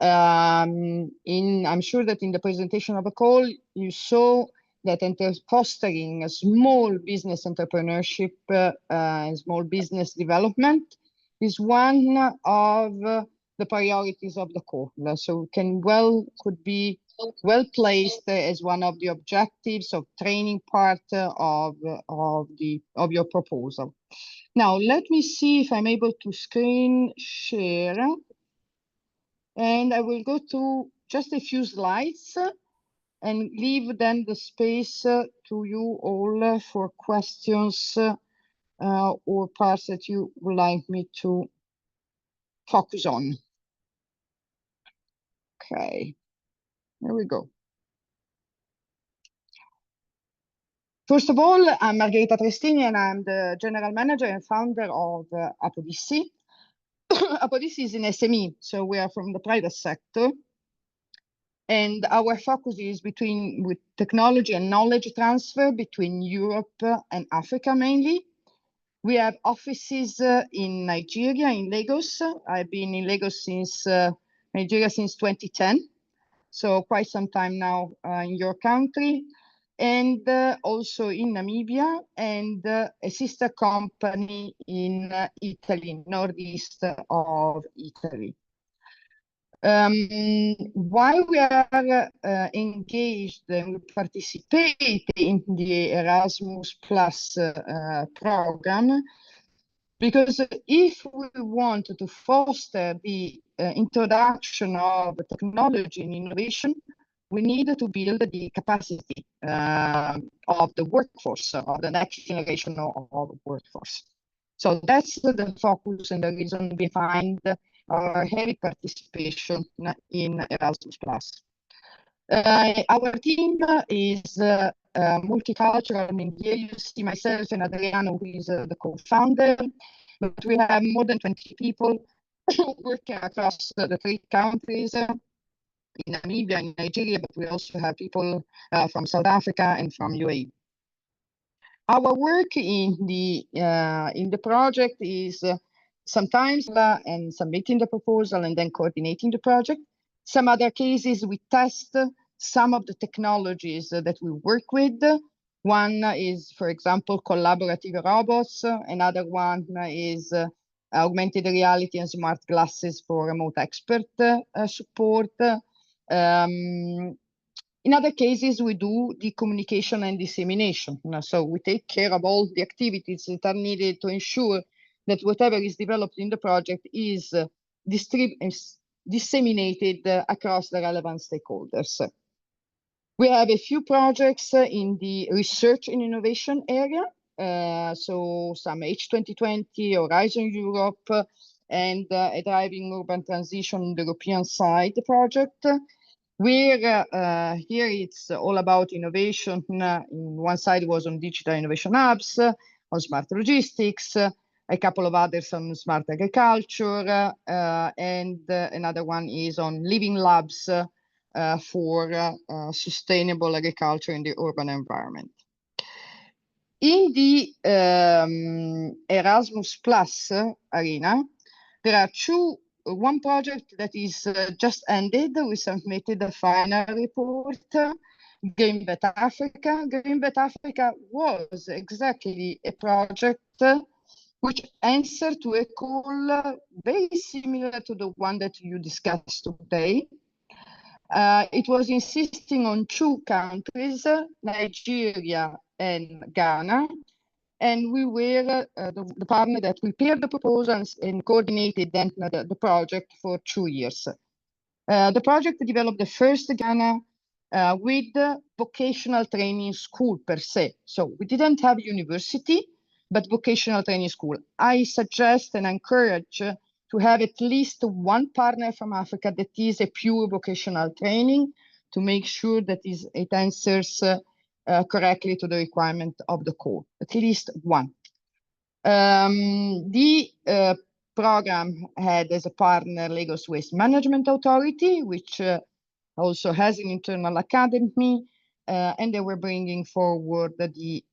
I'm sure that in the presentation of the call, you saw that fostering a small business entrepreneurship and small business development is one of the priorities of the call. So could be well placed as one of the objectives of training part of your proposal. Now, let me see if I'm able to screen share. And I will go to just a few slides and leave then the space to you all for questions or parts that you would like me to focus on. Okay, there we go. First of all, I'm Margherita Trestini, and I'm the general manager and founder of Apodissi. Apodissi is an SME, so we are from the private sector. And our focus is with technology and knowledge transfer between Europe and Africa mainly. We have offices in Nigeria, in Lagos. I've been in Lagos Nigeria since 2010. So quite some time now in your country. And also in Namibia, and a sister company in Italy, northeast of Italy. Why we are engaged and we participate in the Erasmus Plus program, because if we want to foster the introduction of technology and innovation, we need to build the capacity of the workforce, of the next generation of workforce. So that's the focus and the reason behind our heavy participation in Erasmus+. Our team is multicultural. I mean, here you see myself and Adriano, who is the co-founder, but we have more than 20 people working across the 3 countries, in Namibia, in Nigeria, but we also have people from South Africa and from UAE. Our work in the project is sometimes and submitting the proposal and then coordinating the project. Some other cases we test some of the technologies that we work with. One is, for example, collaborative robots. Another one is augmented reality and smart glasses for remote expert support. In other cases, we do the communication and dissemination. So we take care of all the activities that are needed to ensure that whatever is developed in the project is disseminated across the relevant stakeholders. We have a few projects in the research and innovation area. So some H2020, Horizon Europe, and a driving urban transition on the European side project. Where here it's all about innovation. In one side was on digital innovation hubs, on smart logistics, a couple of others on smart agriculture, and another one is on living labs for sustainable agriculture in the urban environment. In the Erasmus Plus arena, there are one project that is just ended. We submitted the final report, Greenbelt Africa. Greenbelt Africa was exactly a project which answered to a call very similar to the one that you discussed today. It was insisting on 2 countries, Nigeria and Ghana. And we were the partner that prepared the proposals and coordinated then the project for 2 years. The project developed the first Ghana with the vocational training school per se. So we didn't have university, but vocational training school. I suggest and encourage to have at least one partner from Africa that is a pure vocational training to make sure that it answers correctly to the requirement of the call, at least one. The program had as a partner Lagos Waste Management Authority, which also has an internal academy, and they were bringing forward the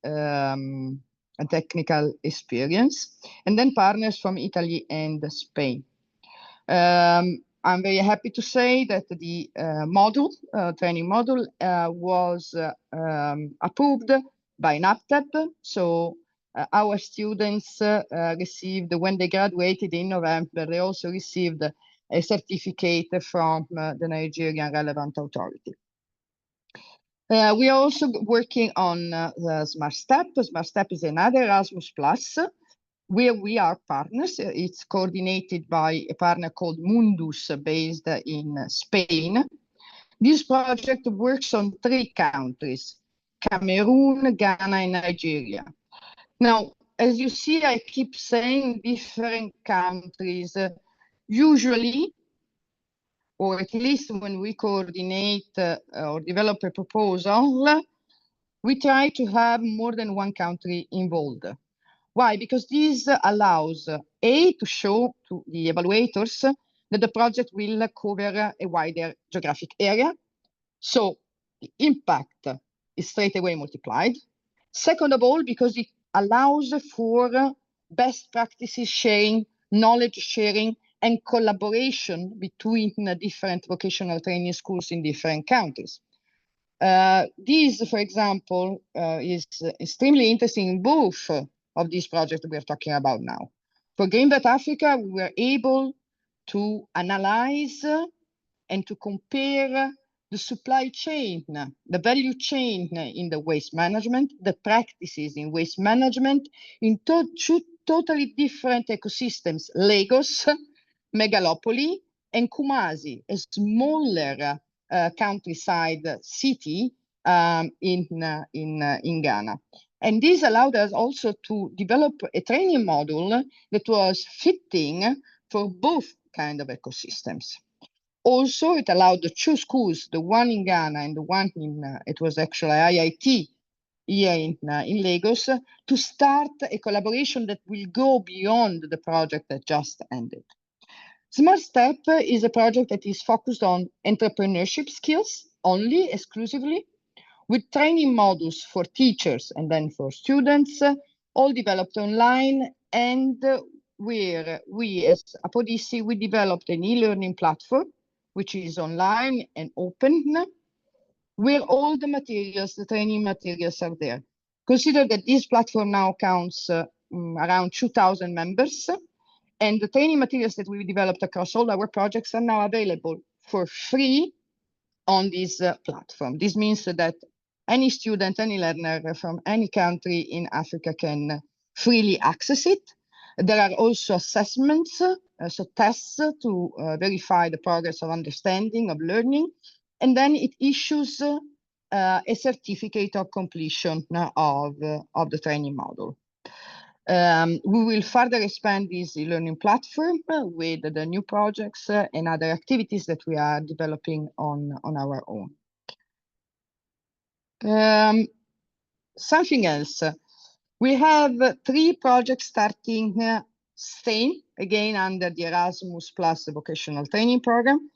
technical experience, and then partners from Italy and Spain. I'm very happy to say that the training module was approved by NAPTEP. So our students received, when they graduated in November, they also received a certificate from the Nigerian relevant authority. We are also working on Smart Step. Smart Step is another Erasmus Plus, where we are partners. It's coordinated by a partner called Mundus, based in Spain. This project works on 3 countries, Cameroon, Ghana, and Nigeria. Now, as you see, I keep saying different countries. Usually, or at least when we coordinate or develop a proposal, we try to have more than one country involved. Why? Because this allows to show to the evaluators that the project will cover a wider geographic area. So the impact is straight away multiplied. Second of all, because it allows for best practices sharing, knowledge sharing, and collaboration between different vocational training schools in different countries. This, for example, is extremely interesting in both of these projects we are talking about now. For Greenbelt Africa, we were able to analyze and to compare the supply chain, the value chain in the waste management, the practices in waste management in two totally different ecosystems, Lagos, megalopoly, and Kumasi, a smaller countryside city in Ghana. And this allowed us also to develop a training model that was fitting for both kind of ecosystems. Also, it allowed the 2 schools, the one in Ghana and the one in, it was actually IIT here in Lagos, to start a collaboration that will go beyond the project that just ended. Smart Step is a project that is focused on entrepreneurship skills only, exclusively, with training modules for teachers and then for students, all developed online, and where we as Apodisi, we developed an e-learning platform, which is online and open, where all the materials, the training materials are there. Consider that this platform now counts around 2,000 members, and the training materials that we developed across all our projects are now available for free on this platform. This means that any student, any learner from any country in Africa can freely access it. There are also assessments, so tests to verify the progress of understanding, of learning, and then it issues a certificate of completion of the training model. We will further expand this e-learning platform with the new projects and other activities that we are developing on our own. Something else. We have 3 projects starting same, again under the Erasmus Plus vocational training program.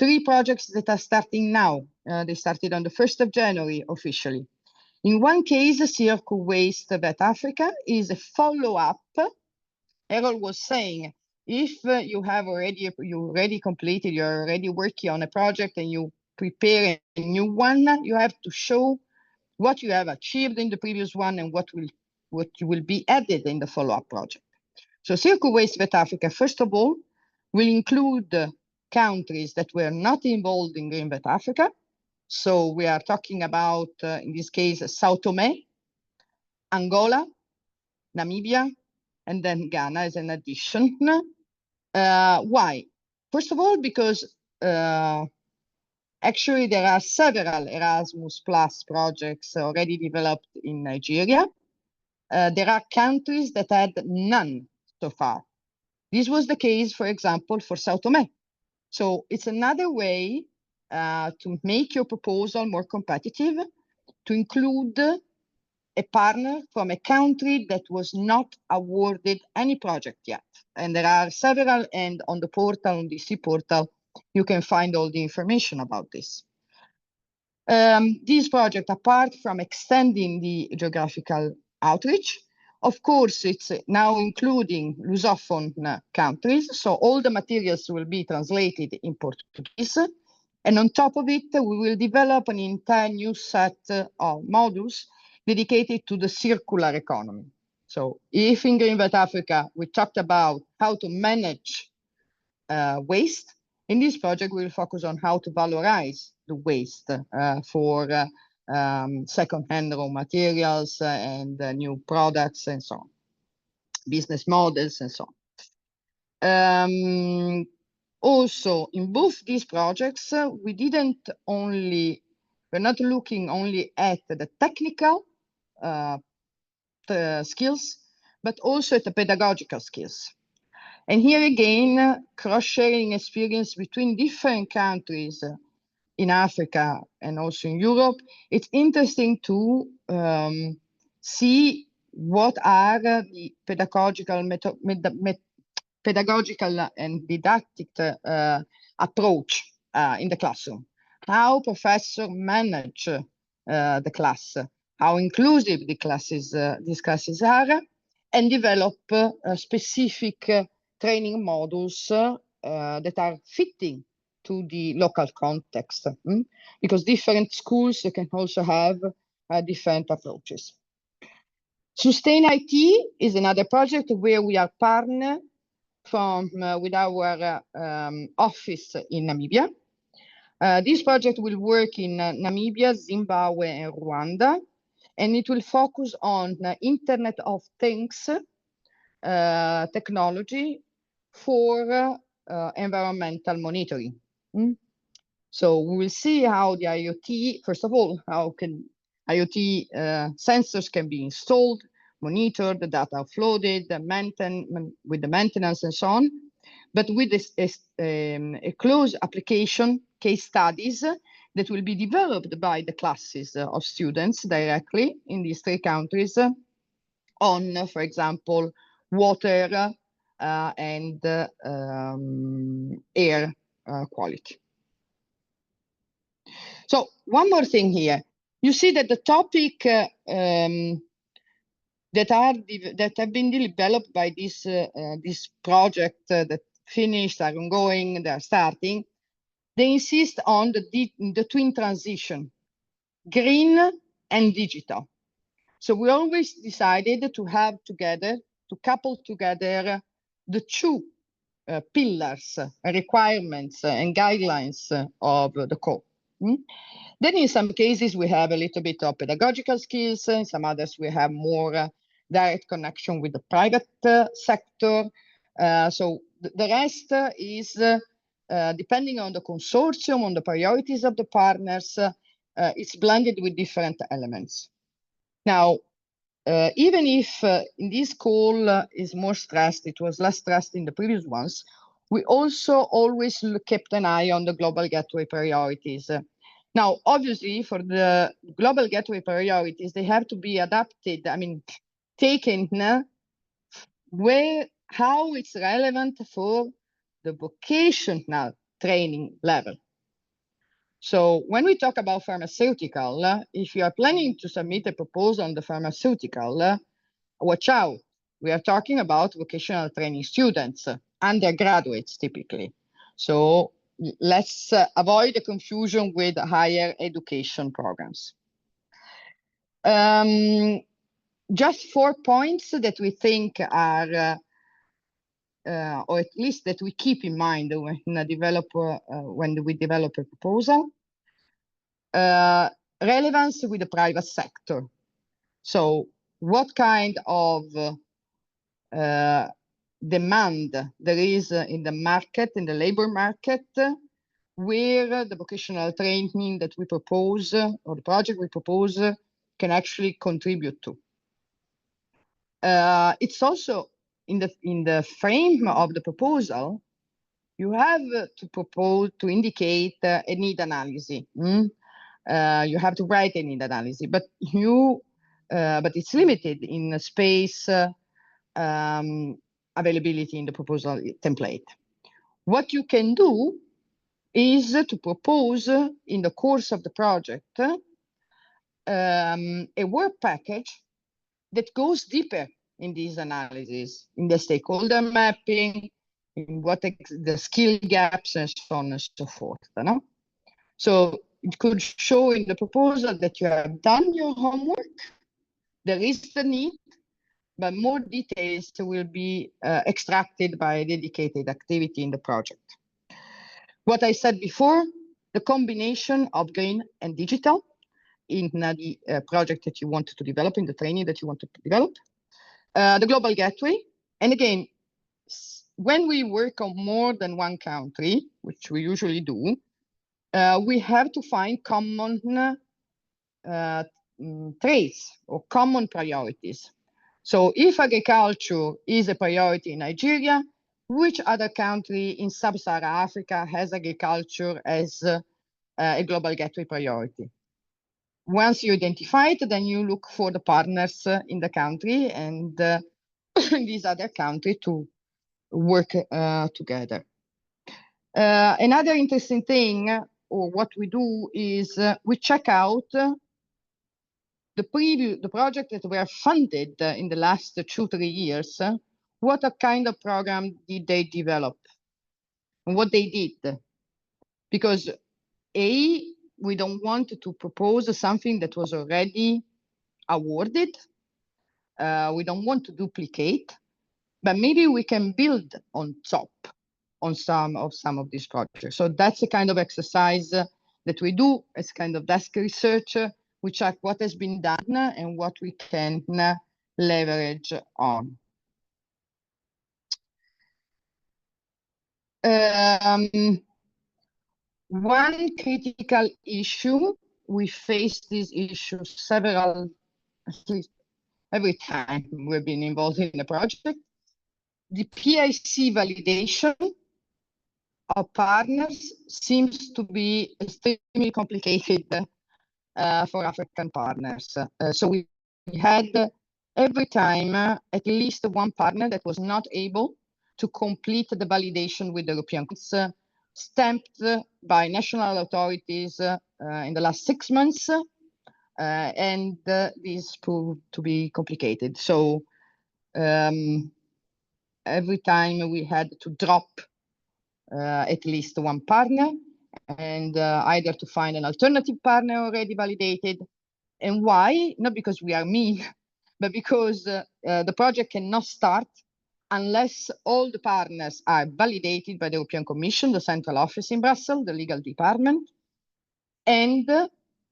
3 projects that are starting now. They started on the 1st of January officially. In one case, Circle Waste Vet Africa is a follow-up. Errol was saying, if you already completed, you're already working on a project and you prepare a new one, you have to show what you have achieved in the previous one and what will be added in the follow-up project. So Circle Waste Vet Africa, first of all, will include countries that were not involved in Green Vet Africa. So we are talking about, in this case, Sao Tome, Angola, Namibia, and then Ghana as an addition. Why? First of all, because Actually, there are several Erasmus Plus projects already developed in Nigeria. There are countries that had none so far. This was the case, for example, for Sao Tome. So it's another way to make your proposal more competitive, to include a partner from a country that was not awarded any project yet. And there are several, and on the portal, on the DC portal, you can find all the information about this. This project, apart from extending the geographical outreach, of course, it's now including Lusophone countries, so all the materials will be translated in Portuguese. And on top of it, we will develop an entire new set of modules dedicated to the circular economy. So if in Green Belt Africa, we talked about how to manage waste, in this project, we will focus on how to valorize the waste for second-hand raw materials and new products and so on, business models and so on. Also, in both these projects, we're not looking only at the technical skills, but also at the pedagogical skills. And here again, cross-sharing experience between different countries in Africa and also in Europe, it's interesting to see what are the pedagogical and didactic approach in the classroom. How professors manage the class, how inclusive the classes, these classes are, and develop specific training modules that are fitting to the local context, because different schools can also have different approaches. Sustain IT is another project where we are partner with our office in Namibia. This project will work in Namibia, Zimbabwe, and Rwanda, and it will focus on Internet of Things technology for environmental monitoring. So we will see how the IoT, first of all, how can IoT sensors can be installed, monitored, the data uploaded, with the maintenance and so on, but with a close application case studies that will be developed by the classes of students directly in these three countries on, for example, water and air quality. So one more thing here. You see that the topic that have been developed by this project that finished, are ongoing, they are starting, they insist on the twin transition, green and digital. So we always decided to have together, to couple together the two pillars, requirements and guidelines of the code. Then in some cases, we have a little bit of pedagogical skills. In some others, we have more direct connection with the private sector. So the rest is, depending on the consortium, on the priorities of the partners, it's blended with different elements. Now, even if in this call is more stressed, it was less stressed in the previous ones, we also always kept an eye on the global gateway priorities. Now, obviously, for the global gateway priorities, they have to be adapted, taken how it's relevant for the vocational training level. So when we talk about pharmaceutical, if you are planning to submit a proposal on the pharmaceutical, watch out. We are talking about vocational training students, undergraduates typically. So let's avoid the confusion with higher education programs. Just 4 points that we think are, or at least that we keep in mind when we develop a proposal. Relevance with the private sector. So what kind of demand there is in the market, in the labor market, where the vocational training that we propose or the project we propose can actually contribute to. It's also in the frame of the proposal, you have to propose to indicate a need analysis. You have to write a need analysis, but it's limited in space availability in the proposal template. What you can do is to propose in the course of the project a work package that goes deeper in these analyses, in the stakeholder mapping, in what the skill gaps, and so on and so forth. No? So it could show in the proposal that you have done your homework, there is the need, but more details will be extracted by a dedicated activity in the project. What I said before, the combination of green and digital in the project that you want to develop, in the training that you want to develop. The global gateway. And again, when we work on more than one country, which we usually do, we have to find common traits or common priorities. So if agriculture is a priority in Nigeria, which other country in sub-Saharan Africa has agriculture as a global gateway priority? Once you identify it, then you look for the partners in the country and in these other countries to work together. Another interesting thing, or what we do, is we check out the project that were funded in the last 2-3 years. What kind of program did they develop and what they did? Because we don't want to propose something that was already awarded. We don't want to duplicate, but maybe we can build on top on some of these projects. So that's a kind of exercise that we do as kind of desk research. We check what has been done and what we can leverage on. One critical issue, we face this issue every time we've been involved in the project. The PIC validation of partners seems to be extremely complicated for African partners. So we had every time at least one partner that was not able to complete the validation with the European Commission, stamped by national authorities in the last 6 months, and this proved to be complicated. So every time we had to drop at least one partner, and either to find an alternative partner already validated. And why? Not because we are mean, but because the project cannot start unless all the partners are validated by the European Commission, the central office in Brussels, the legal department. And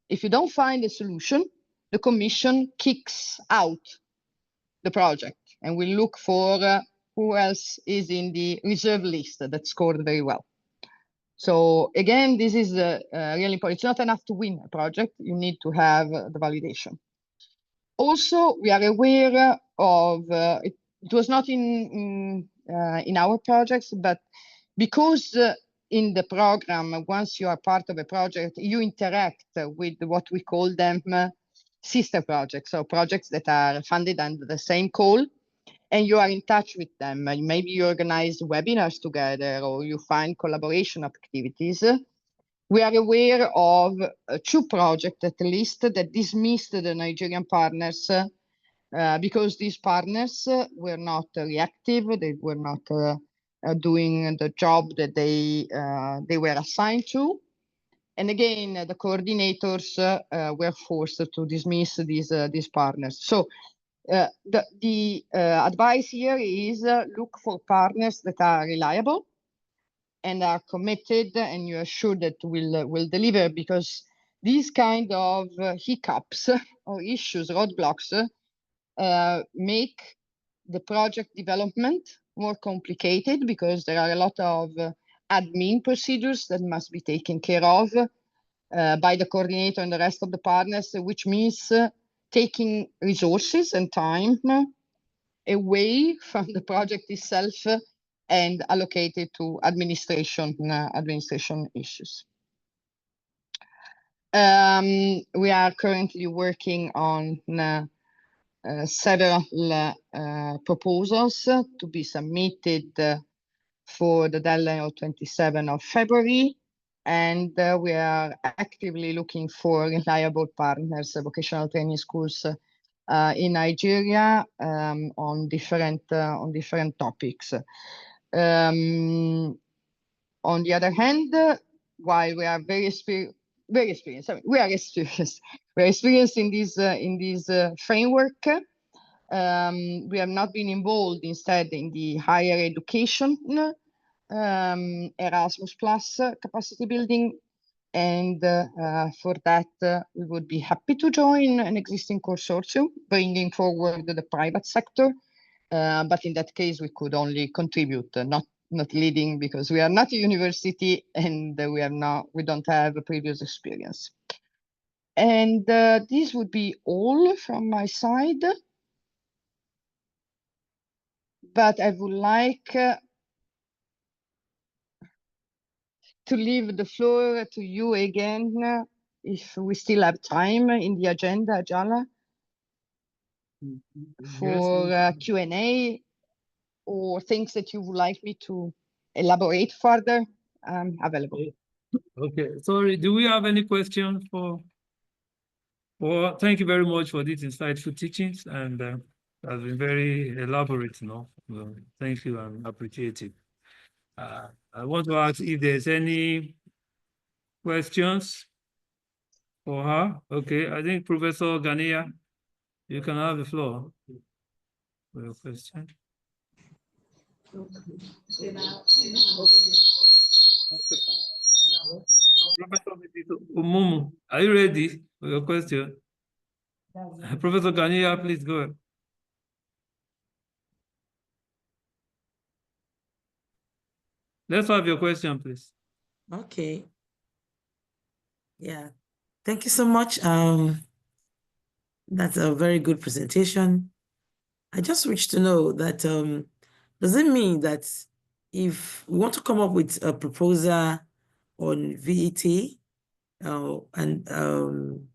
if you don't find a solution, the Commission kicks out the project and we look for who else is in the reserve list that scored very well. So again, this is really important. It's not enough to win a project. You need to have the validation. Also, we are aware of, it was not in our projects, but because in the program, once you are part of a project, you interact with what we call them sister projects, so projects that are funded under the same call, and you are in touch with them. Maybe you organize webinars together or you find collaboration activities. We are aware of 2 projects at least that dismissed the Nigerian partners because these partners were not reactive, they were not doing the job that they were assigned to. And again, the coordinators were forced to dismiss these partners. So the advice here is look for partners that are reliable and are committed, and you are sure that will deliver, because these kind of hiccups or issues, roadblocks, make the project development more complicated because there are a lot of admin procedures that must be taken care of by the coordinator and the rest of the partners, which means taking resources and time away from the project itself and allocated to administration issues. We are currently working on several proposals to be submitted for the deadline of 27th of February. And we are actively looking for reliable partners, vocational training schools in Nigeria on different topics. On the other hand, while we are very experienced, I mean, we are experienced in this framework. We have not been involved instead in the higher education Erasmus Plus capacity building, and for that we would be happy to join an existing consortium bringing forward the private sector, but in that case we could only contribute, not leading, because we are not a university and we don't have a previous experience. And this would be all from my side, but I would like to leave the floor to you again, if we still have time in the agenda, Jala, for Q&A or things that you would like me to elaborate further. I'm available. Okay, sorry, do we have any questions for? Well, thank you very much for these insightful teachings, and has been very elaborate, Well, thank you and appreciate it. I want to ask if there's any questions for her. Okay, I think Professor Ganiya, you can have the floor for your question. Professor Umumu, are you ready for your question? Professor Ganiya, please go ahead. Let's have your question, please. Okay. Yeah. Thank you so much. That's a very good presentation. I just wish to know that does it mean that if we want to come up with a proposal on VET and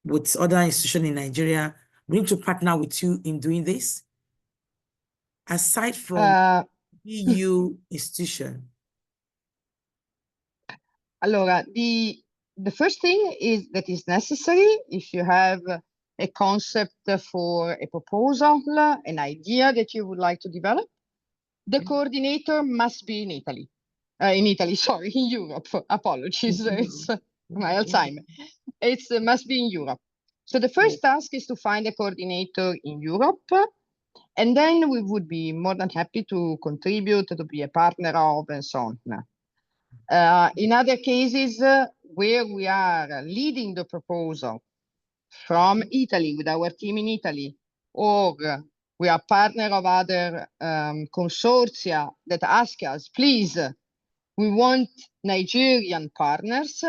with other institutions in Nigeria, we need to partner with you in doing this? Aside from EU institution. Allora, the first thing is that is necessary if you have a concept for a proposal, an idea that you would like to develop, the coordinator must be in Italy. Sorry, in Europe. Apologies, it's my Alzheimer. It must be in Europe. So the first task is to find a coordinator in Europe, and then we would be more than happy to contribute, to be a partner of, and so on. In other cases where we are leading the proposal from Italy with our team in Italy, or we are partner of other consortia that ask us, please, we want Nigerian partners,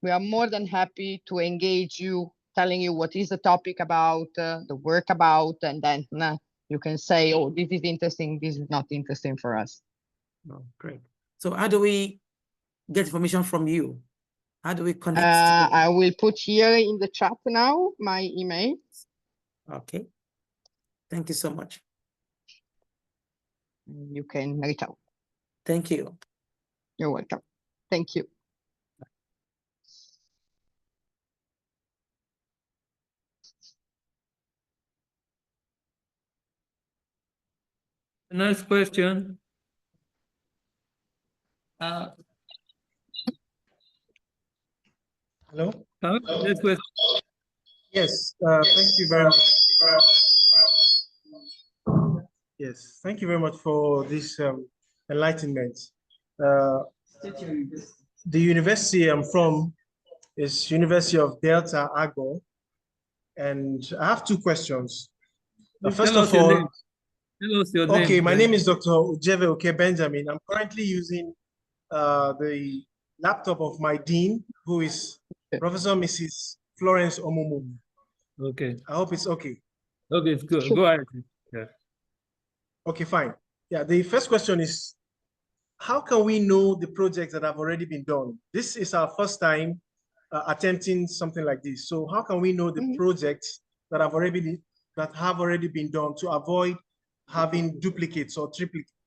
we are more than happy to engage you, telling you what is the topic about, the work about, and then you can say, oh, this is interesting, this is not interesting for us. Oh, great. So how do we get information from you? How do we connect? I will put here in the chat now my email. Okay. Thank you so much. You can reach out. Thank you. You're welcome. Thank you. Next question. Hello? Next question. Yes, thank you very much. Yes, thank you very much for this enlightenment. The university I'm from is University of Delta Agbo, and I have two questions. First of all, Tell us your okay, name, my name is Dr. Ujeve Oke Benjamin. I'm currently using the laptop of my dean, who is Professor Mrs. Florence Omumu. Okay. I hope it's okay. Okay, it's good. Go ahead. Yeah. Okay, fine. Yeah, the first question is, how can we know the projects that have already been done? This is our first time attempting something like this. So how can we know the projects that have already been done to avoid having duplicates or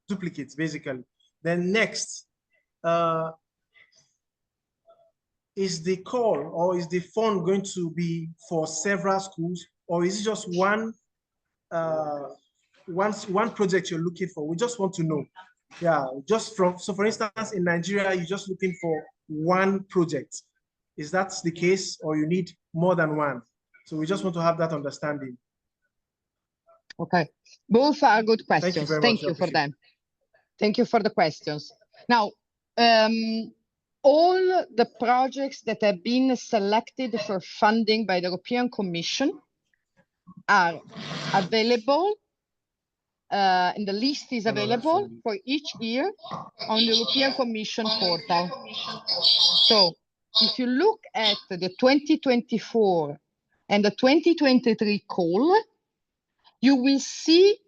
duplicates, basically? Then next, is the call or is the fund going to be for several schools, or is it just one project you're looking for? We just want to know. Yeah, so for instance, in Nigeria, you're just looking for one project. Is that the case, or you need more than one? So we just want to have that understanding. Okay, both are good questions. Thank you very much. Thank you for them. Thank you for the questions. Now, all the projects that have been selected for funding by the European Commission are available, and the list is available for each year on the European Commission portal. So if you look at the 2024 and the 2023 call, you will see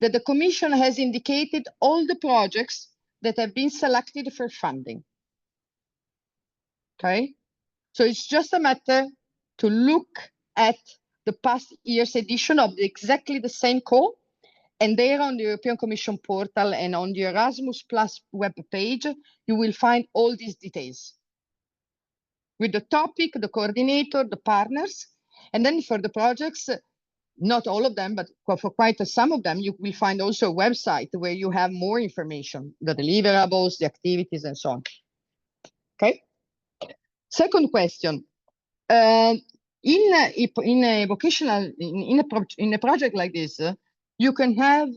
that the Commission has indicated all the projects that have been selected for funding. Okay, so it's just a matter to look at the past year's edition of exactly the same call, and there on the European Commission portal and on the Erasmus Plus web page, you will find all these details with the topic, the coordinator, the partners, and then for the projects, not all of them, but for quite some of them, you will find also a website where you have more information, the deliverables, the activities, and so on. Okay. Second question. In a vocational, in a project like this, you can have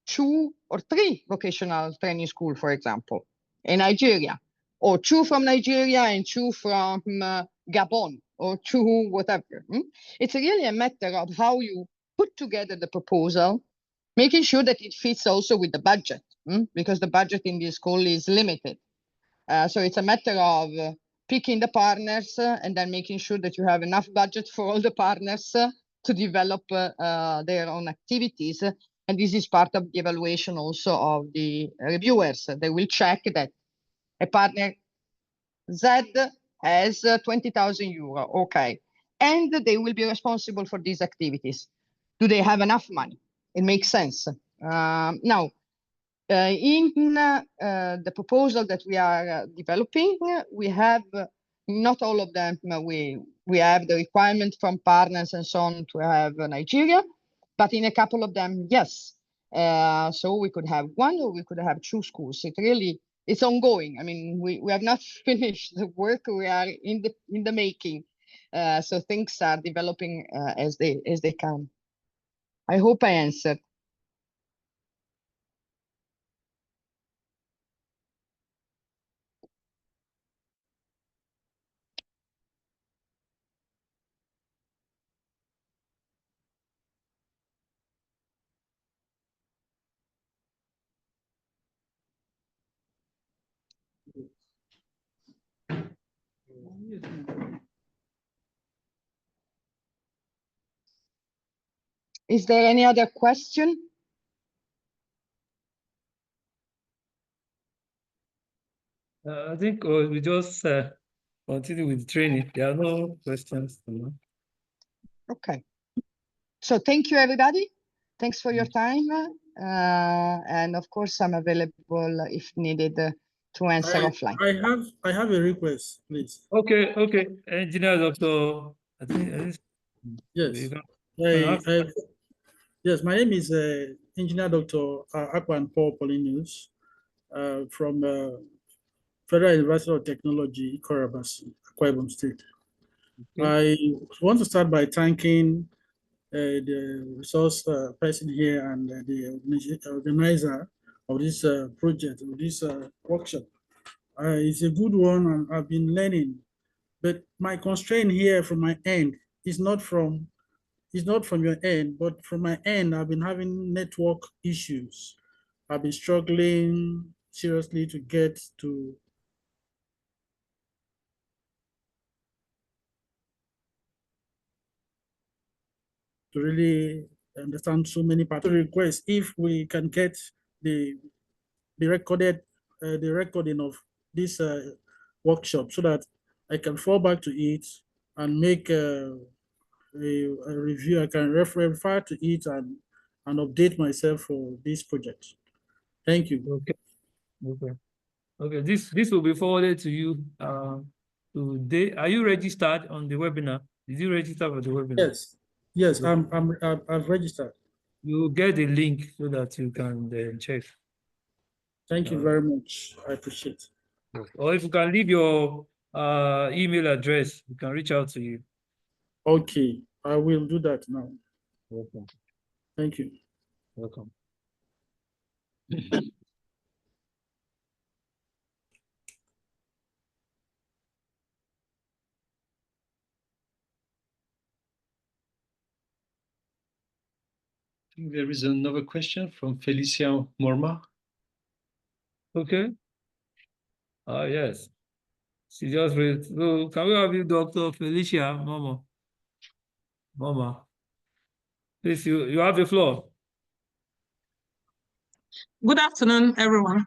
2 or 3 vocational training schools, for example, in Nigeria, or 2 from Nigeria and 2 from Gabon, or 2 whatever. It's really a matter of how you put together the proposal, making sure that it fits also with the budget, because the budget in this school is limited. So it's a matter of picking the partners and then making sure that you have enough budget for all the partners to develop their own activities. And this is part of the evaluation also of the reviewers. They will check that a partner Z has 20,000 euro, okay. And they will be responsible for these activities. Do they have enough money? It makes sense. Now, in the proposal that we are developing, we have not all of them. We have the requirement from partners and so on to have Nigeria, but in a couple of them, yes. So we could have 1 or we could have 2 schools. It's ongoing. I mean, we have not finished the work. We are in the making. So things are developing as they come. I hope I answered. Is there any other question? I think we just continue with training. There are no questions. Okay. So thank you, everybody. Thanks for your time. And of course, I'm available if needed to answer offline. I have a request, please. Okay. Engineer Doctor. Yes. Yes, my name is Engineer Dr. Akwan Paul Polinius from Federal University of Technology, Korabasi, Akwa Ibom State. Okay. I want to start by thanking the resource person here and the organizer of this project, of this workshop. It's a good one, and I've been learning. But my constraint here from my end is not from your end, but from my end, I've been having network issues. I've been struggling seriously to get to really understand so many parts. Request if we can get the recording of this workshop so that I can fall back to it and make a review. I can refer to it and update myself for this project. Thank you. Okay. This will be forwarded to you today. Are you registered on the webinar? Did you register for the webinar? Yes. I've registered. You will get the link so that you can check. Thank you very much. I appreciate it. Or if you can leave your email address, we can reach out to you. Okay, I will do that now. Welcome. Thank you. Welcome. I think there is another question from Felicia Morma. Okay. Yes. She just read. So can we have you, Dr. Felicia Mama? Please, you have the floor. Good afternoon, everyone.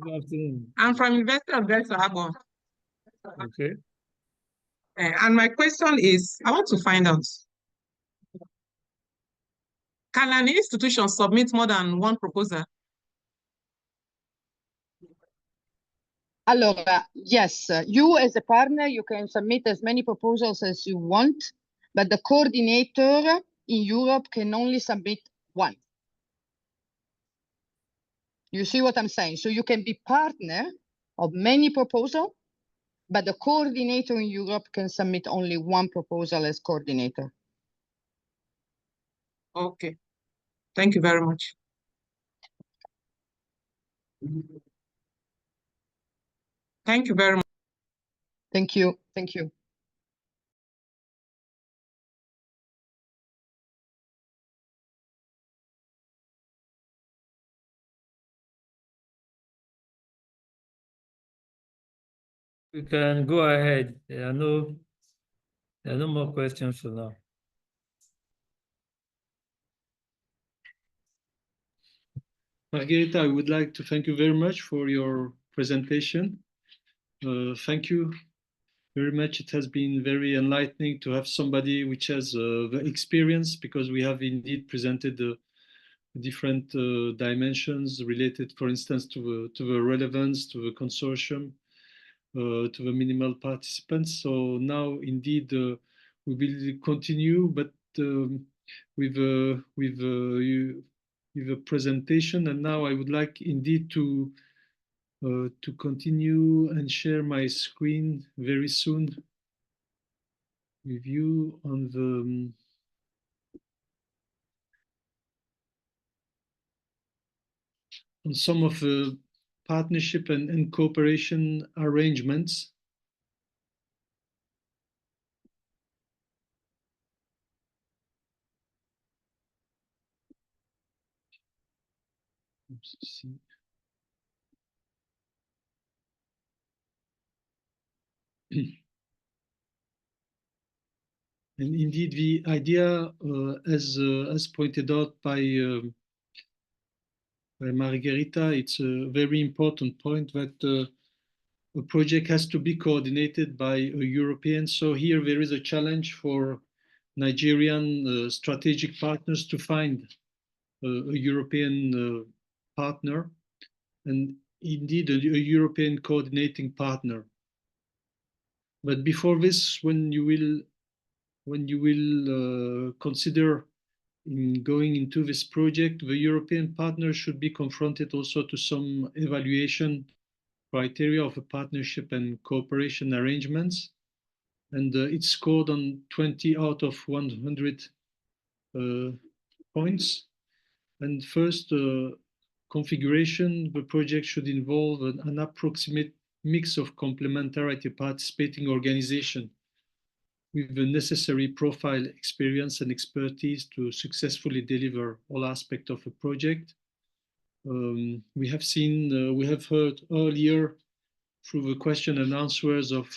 Good afternoon. I'm from University of Delta Harbor. Okay. And my question is, I want to find out, can an institution submit more than one proposal? Allora, yes, you as a partner, you can submit as many proposals as you want, but the coordinator in Europe can only submit one. You see what I'm saying? So you can be partner of many proposals, but the coordinator in Europe can submit only one proposal as coordinator. Okay, thank you very much. Thank you very much. Thank you. Thank you. We can go ahead. There are no more questions for now. Margherita, I would like to thank you very much for your presentation. Thank you very much. It has been very enlightening to have somebody which has the experience, because we have indeed presented the different dimensions related, for instance, to the relevance, to the consortium, to the minimal participants. So now indeed we will continue, but with a presentation. And now I would like indeed to continue and share my screen very soon with you on the on some of the partnership and cooperation arrangements. And indeed, the idea, as pointed out by Margherita, it's a very important point that a project has to be coordinated by a European. So here there is a challenge for Nigerian strategic partners to find a European partner, and indeed a European coordinating partner. But before this, when you will consider in going into this project, the European partner should be confronted also to some evaluation criteria of a partnership and cooperation arrangements. And it's scored on 20 out of 100 points. And first, configuration, the project should involve an approximate mix of complementarity participating organization with the necessary profile, experience, and expertise to successfully deliver all aspects of a project. We have seen, we have heard earlier through the question and answers of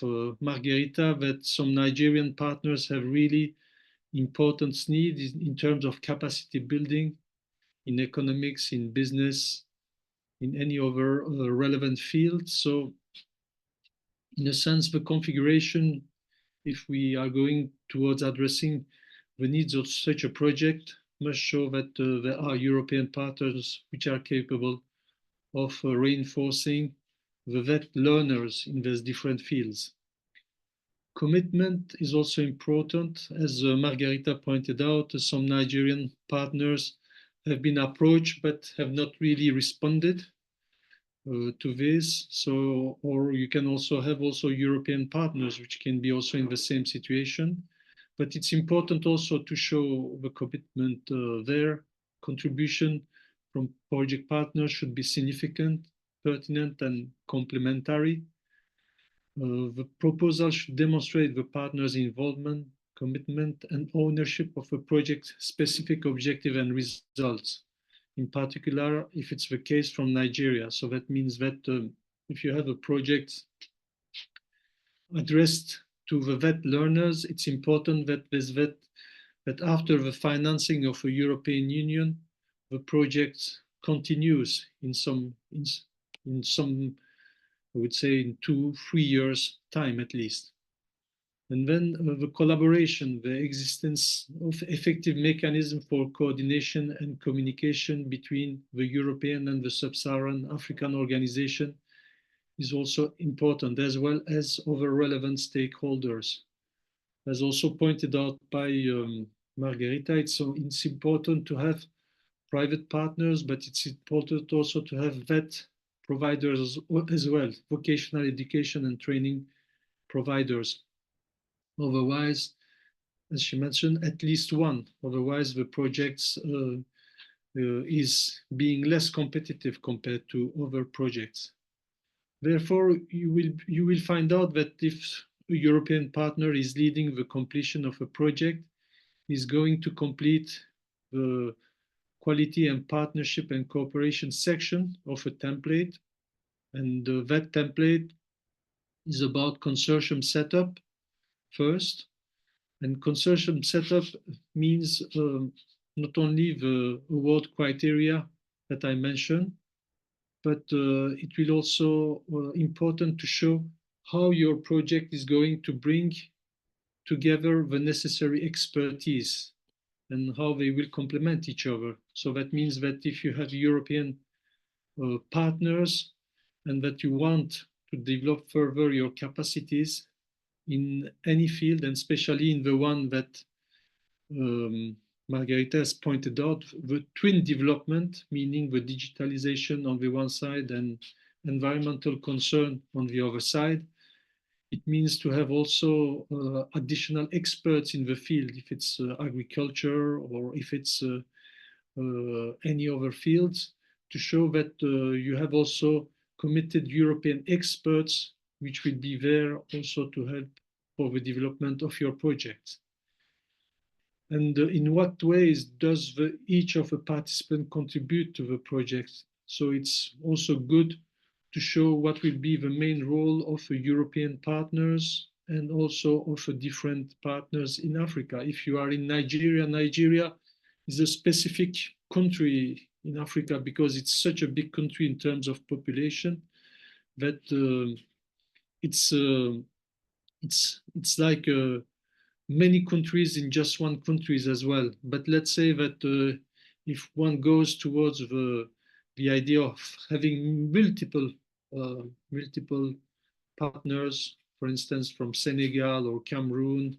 Margherita that some Nigerian partners have really important needs in terms of capacity building in economics, in business, in any other relevant field. So in a sense, the configuration, if we are going towards addressing the needs of such a project, must show that there are European partners which are capable of reinforcing the VET learners in these different fields. Commitment is also important. As Margherita pointed out, some Nigerian partners have been approached but have not really responded to this. So, or you can also have European partners which can be also in the same situation. But it's important also to show the commitment there. Contribution from project partners should be significant, pertinent, and complementary. The proposal should demonstrate the partners' involvement, commitment, and ownership of a project's specific objective and results. In particular, if it's the case from Nigeria. So that means that if you have a project addressed to the VET learners, it's important that that after the financing of a European Union, the project continues in some, I would say, in 2-3 years' time at least. And then the collaboration, the existence of effective mechanism for coordination and communication between the European and the Sub-Saharan African organization is also important, as well as other relevant stakeholders. As also pointed out by Margherita, it's important to have private partners, but it's important also to have VET providers as well, vocational education and training providers. Otherwise, as she mentioned, at least one. Otherwise, the projects is being less competitive compared to other projects. Therefore, you will find out that if a European partner is leading the completion of a project, is going to complete the quality and partnership and cooperation section of a template. And that template is about consortium setup first. And consortium setup means not only the award criteria that I mentioned, but it will also important to show how your project is going to bring together the necessary expertise and how they will complement each other. So that means that if you have European partners and that you want to develop further your capacities in any field, and especially in the one that Margherita has pointed out, the twin development, meaning the digitalization on the one side and environmental concern on the other side. It means to have also additional experts in the field, if it's agriculture or if it's any other fields, to show that you have also committed European experts which will be there also to help for the development of your project. And in what ways does each of the participants contribute to the project? So it's also good to show what will be the main role of European partners and also of different partners in Africa. If you are in Nigeria, Nigeria is a specific country in Africa because it's such a big country in terms of population that it's like many countries in just one country as well. But let's say that if one goes towards the idea of having multiple partners, for instance, from Senegal or Cameroon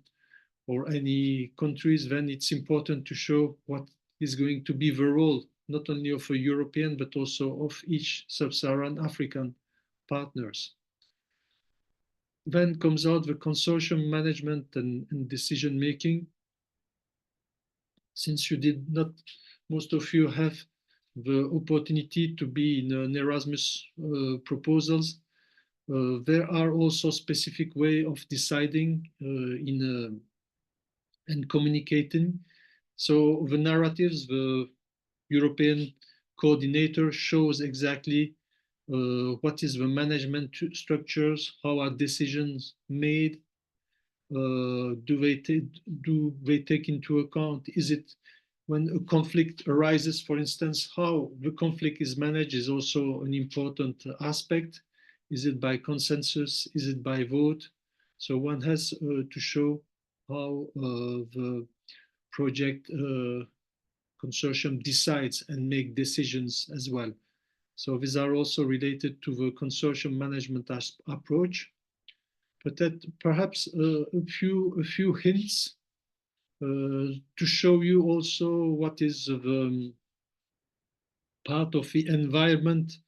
or any countries, then it's important to show what is going to be the role, not only of a European, but also of each sub-Saharan African partners. Then comes out the consortium management and decision-making. Since you did not, most of you have the opportunity to be in an Erasmus proposals, there are also specific way of deciding and communicating. So the narratives, the European coordinator shows exactly what is the management structures, how are decisions made, do they take into account, is it when a conflict arises, for instance, how the conflict is managed is also an important aspect. Is it by consensus? Is it by vote? So one has to show how the project consortium decides and make decisions as well. So these are also related to the consortium management approach. But that perhaps a few hints to show you also what is the part of the environment,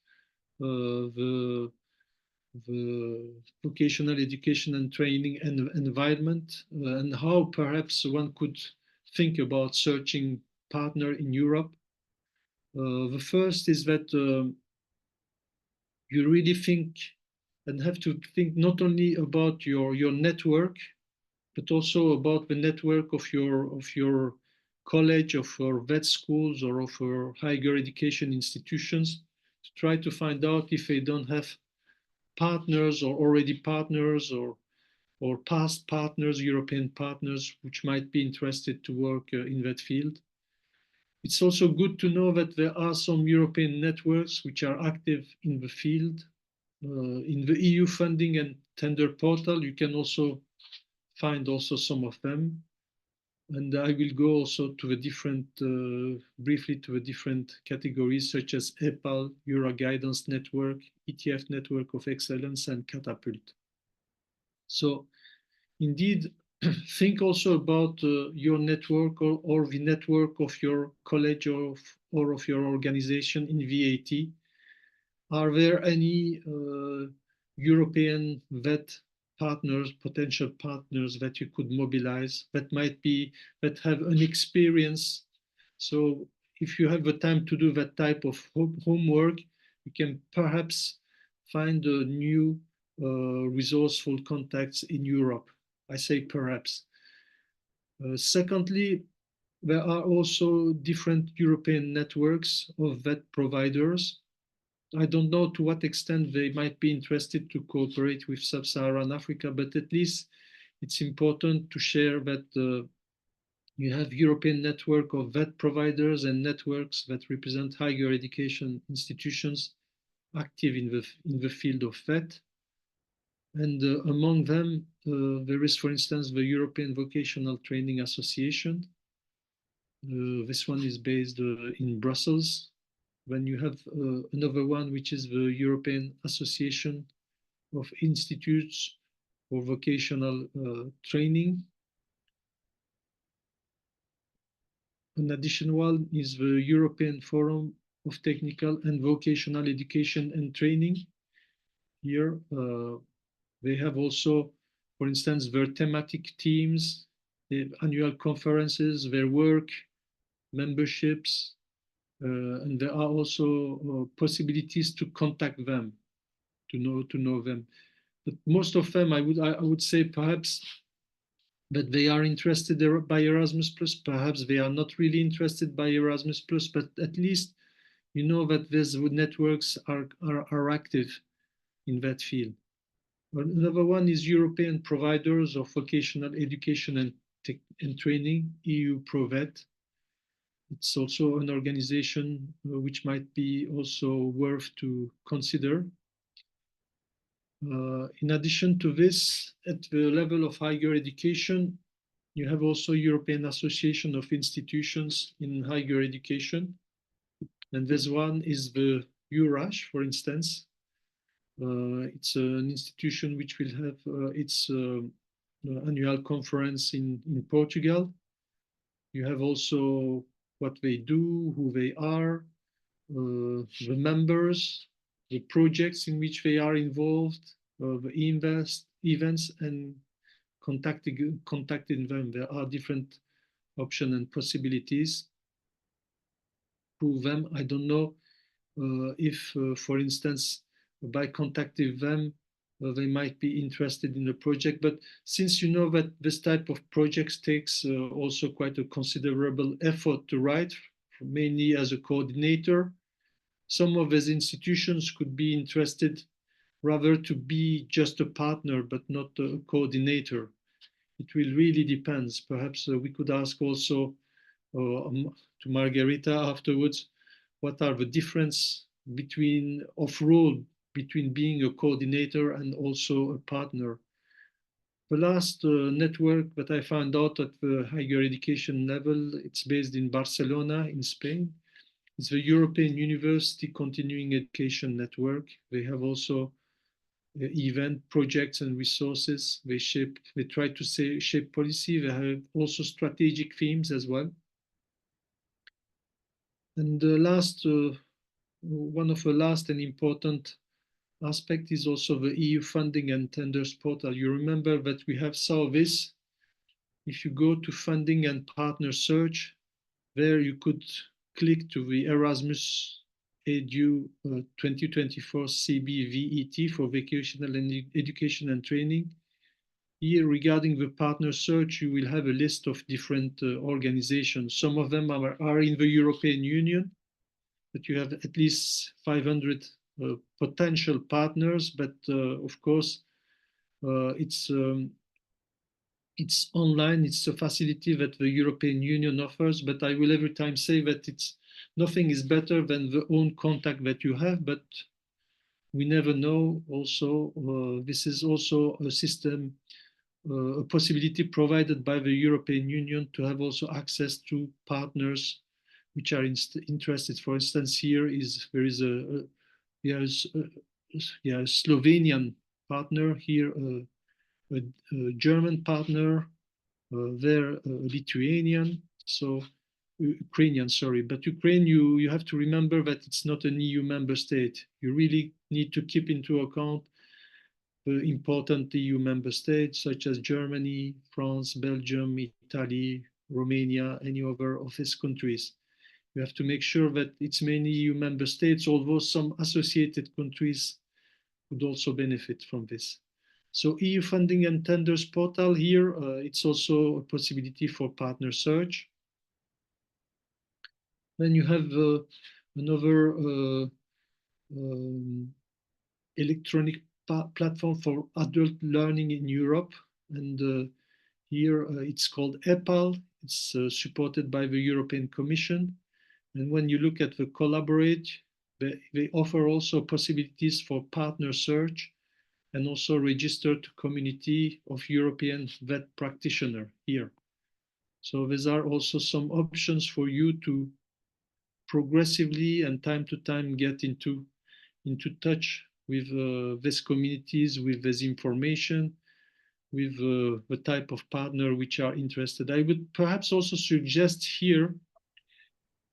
the vocational education and training and environment, and how perhaps one could think about searching partner in Europe. The first is that you really think and have to think not only about your network, but also about the network of your college, of your vet schools, or of your higher education institutions, to try to find out if they don't have partners or already partners or past partners, European partners, which might be interested to work in that field. It's also good to know that there are some European networks which are active in the field. In the EU funding and tender portal, you can also find also some of them. And I will go also to the different, briefly to the different categories such as EPAL, Euro Guidance Network, ETF Network of Excellence, and Catapult. So indeed, think also about your network or the network of your college or of your organization in VAT. Are there any European vet partners, potential partners that you could mobilize that have an experience? So if you have the time to do that type of homework, you can perhaps find a new resourceful contacts in Europe. I say perhaps. Secondly, there are also different European networks of vet providers. I don't know to what extent they might be interested to cooperate with Sub-Saharan Africa, but at least it's important to share that you have European network of vet providers and networks that represent higher education institutions active in the field of vet. And among them, there is, for instance, the European Vocational Training Association. This one is based in Brussels. Then you have another one, which is the European Association of Institutes for Vocational Training. An additional one is the European Forum of Technical and Vocational Education and Training. Here, they have also, for instance, their thematic teams, their annual conferences, their work, memberships, and there are also possibilities to contact them, to know them. But most of them, I would say perhaps that they are interested by Erasmus+, perhaps they are not really interested by Erasmus+, but at least you know that these networks are active in that field. Another one is European Providers of Vocational Education and Training, EU Provet. It's also an organization which might be also worth to consider. In addition to this, at the level of higher education, you have also European Association of Institutions in Higher Education. And this one is the EURASH, for instance. It's an institution which will have its annual conference in Portugal. You have also what they do, who they are, the members, the projects in which they are involved, the events, and contacting them. There are different options and possibilities. Through them, I don't know if, for instance, by contacting them, they might be interested in the project. But since you know that this type of projects takes also quite a considerable effort to write, mainly as a coordinator, some of these institutions could be interested rather to be just a partner, but not a coordinator. It will really depends. Perhaps we could ask also to Margarita afterwards, what are the difference of role between being a coordinator and also a partner. The last network that I found out at the higher education level, it's based in Barcelona in Spain. It's the European University Continuing Education Network. They have also event projects and resources. They try to shape policy. They have also strategic themes as well. And the last, one of the last and important aspect is also the EU funding and tenders portal. You remember that we have saw this. If you go to funding and partner search, there you could click to the Erasmus Edu 2024 CBVET for vocational education and training. Here, regarding the partner search, you will have a list of different organizations. Some of them are in the European Union, but you have at least 500 potential partners. But of course, it's online. It's a facility that the European Union offers. But I will every time say that nothing is better than the own contact that you have. But we never know. Also, this is also a system. A possibility provided by the European Union to have also access to partners which are interested. For instance, there is a Slovenian partner here, a German partner, there a Lithuanian, so Ukrainian, sorry, but Ukraine, you have to remember that it's not an EU member state. You really need to keep into account the important EU member states such as Germany, France, Belgium, Italy, Romania, any other of these countries. You have to make sure that it's many EU member states, although some associated countries would also benefit from this. So EU funding and tenders portal here, it's also a possibility for partner search. Then you have another electronic platform for adult learning in Europe. And here it's called EPAL. It's supported by the European Commission. And when you look at the collaborate, they offer also possibilities for partner search and also register to community of European vet practitioner here. So these are also some options for you to progressively and time to time get into touch with these communities, with this information, with the type of partner which are interested. I would perhaps also suggest here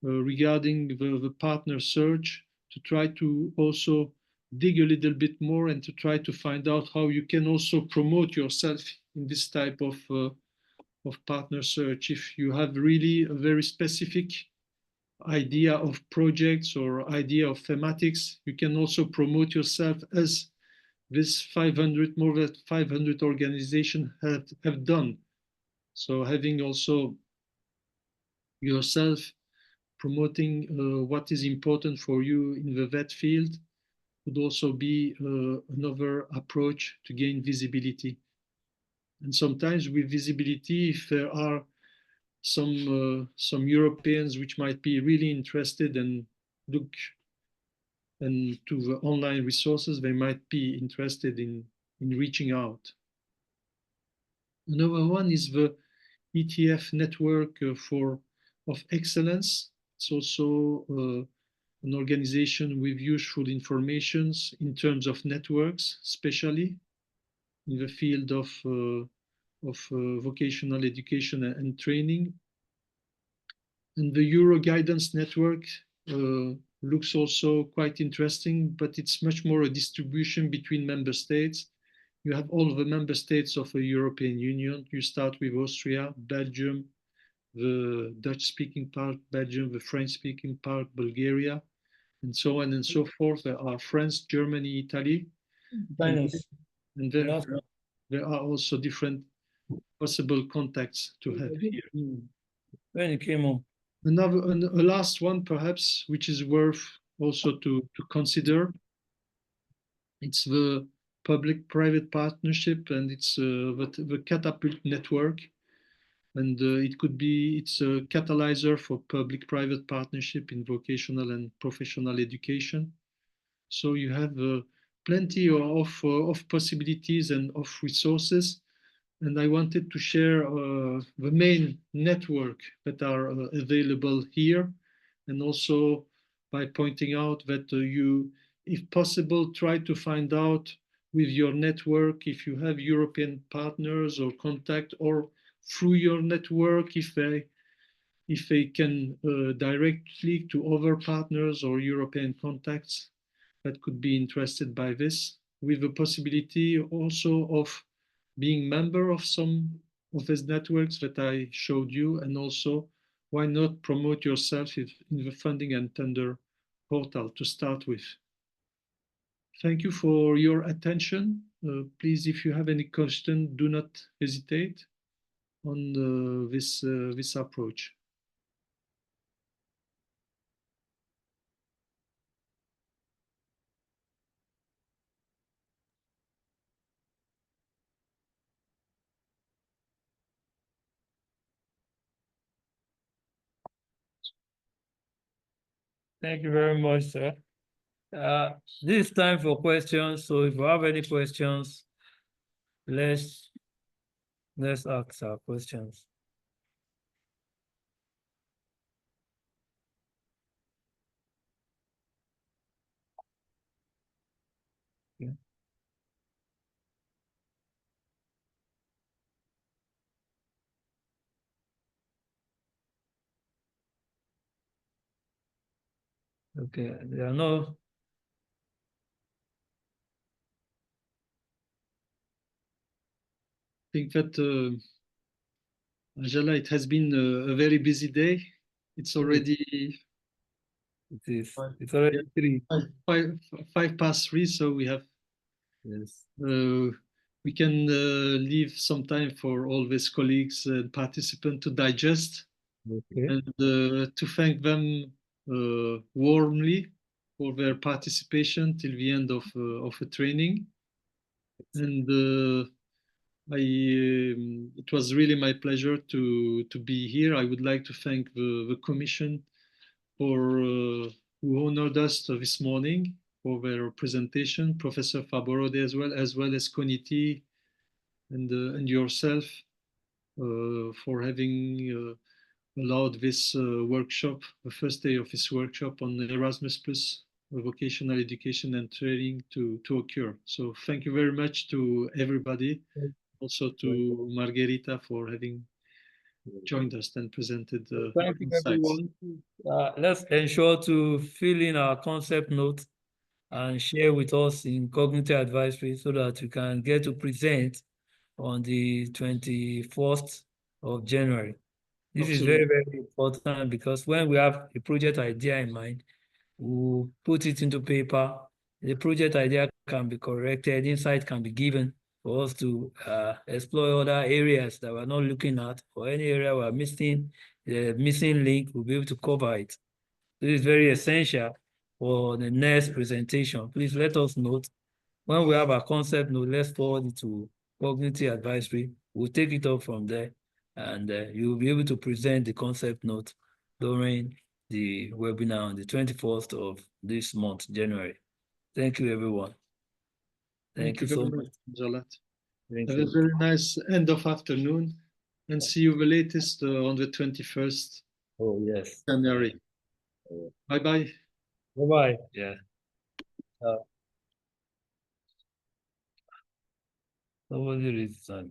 regarding the partner search to try to also dig a little bit more and to try to find out how you can also promote yourself in this type of partner search. If you have really a very specific idea of projects or idea of thematics, you can also promote yourself as this more than 500 organizations have done. So having also yourself promoting what is important for you in the vet field would also be another approach to gain visibility. And sometimes with visibility, if there are some Europeans which might be really interested and look and to the online resources, they might be interested in reaching out. Another one is the ETF network of excellence. It's also an organization with useful information in terms of networks, especially in the field of vocational education and training. And the Euro Guidance Network looks also quite interesting, but it's much more a distribution between member states. You have all the member states of the European Union. You start with Austria, Belgium, the Dutch-speaking part, Belgium, the French-speaking part, Bulgaria, and so on and so forth. There are France, Germany, Italy. And then there are also different possible contacts to have here. When it came on. A last one, perhaps, which is worth also to consider. It's the public-private partnership, and it's the Catapult network. And it's a catalyzer for public-private partnership in vocational and professional education. So you have plenty of possibilities and of resources. And I wanted to share the main network that are available here, and also by pointing out that you, if possible, try to find out with your network if you have European partners or contact, or through your network if they can directly to other partners or European contacts that could be interested by this, with the possibility also of being member of some of these networks that I showed you, and also why not promote yourself in the funding and tender portal to start with. Thank you for your attention. Please, if you have any question, do not hesitate on this approach. Thank you very much, sir. This is time for questions. So if you have any questions, let's ask our questions. Okay. Okay, there are no. I think that, Angela, it has been a very busy day. It's already. It's already 5 past 3, so we have. Yes. We can leave some time for all these colleagues and participants to digest. Okay. And to thank them warmly for their participation till the end of a training. And it was really my pleasure to be here. I would like to thank the Commission for who honored us this morning for their presentation, Professor Faborode as well as Koniti and yourself for having allowed this workshop, the first day of this workshop on Erasmus Plus vocational education and training to occur. So thank you very much to everybody, also to Margherita for having joined us and presented Thank you, insights. everyone. Let's ensure to fill in our concept note and share with us in cognitive advisory so that we can get to present on the 21st of January. This is very, very important, because when we have a project idea in mind, we'll put it into paper. The project idea can be corrected, insight can be given for us to explore other areas that we're not looking at, or any area we're missing, the missing link, we'll be able to cover it. This is very essential for the next presentation. Please let us note. When we have a concept note, let's forward it to cognitive advisory. We'll take it up from there, and you'll be able to present the concept note during the webinar on the 21st of this month, January. Thank you, everyone. Thank you so much. Jalat. Thank Have you. a very nice end of afternoon, and see you the latest on the 21st. Oh, yes. January. Bye-bye. Bye-bye. Yeah. Somebody reads. So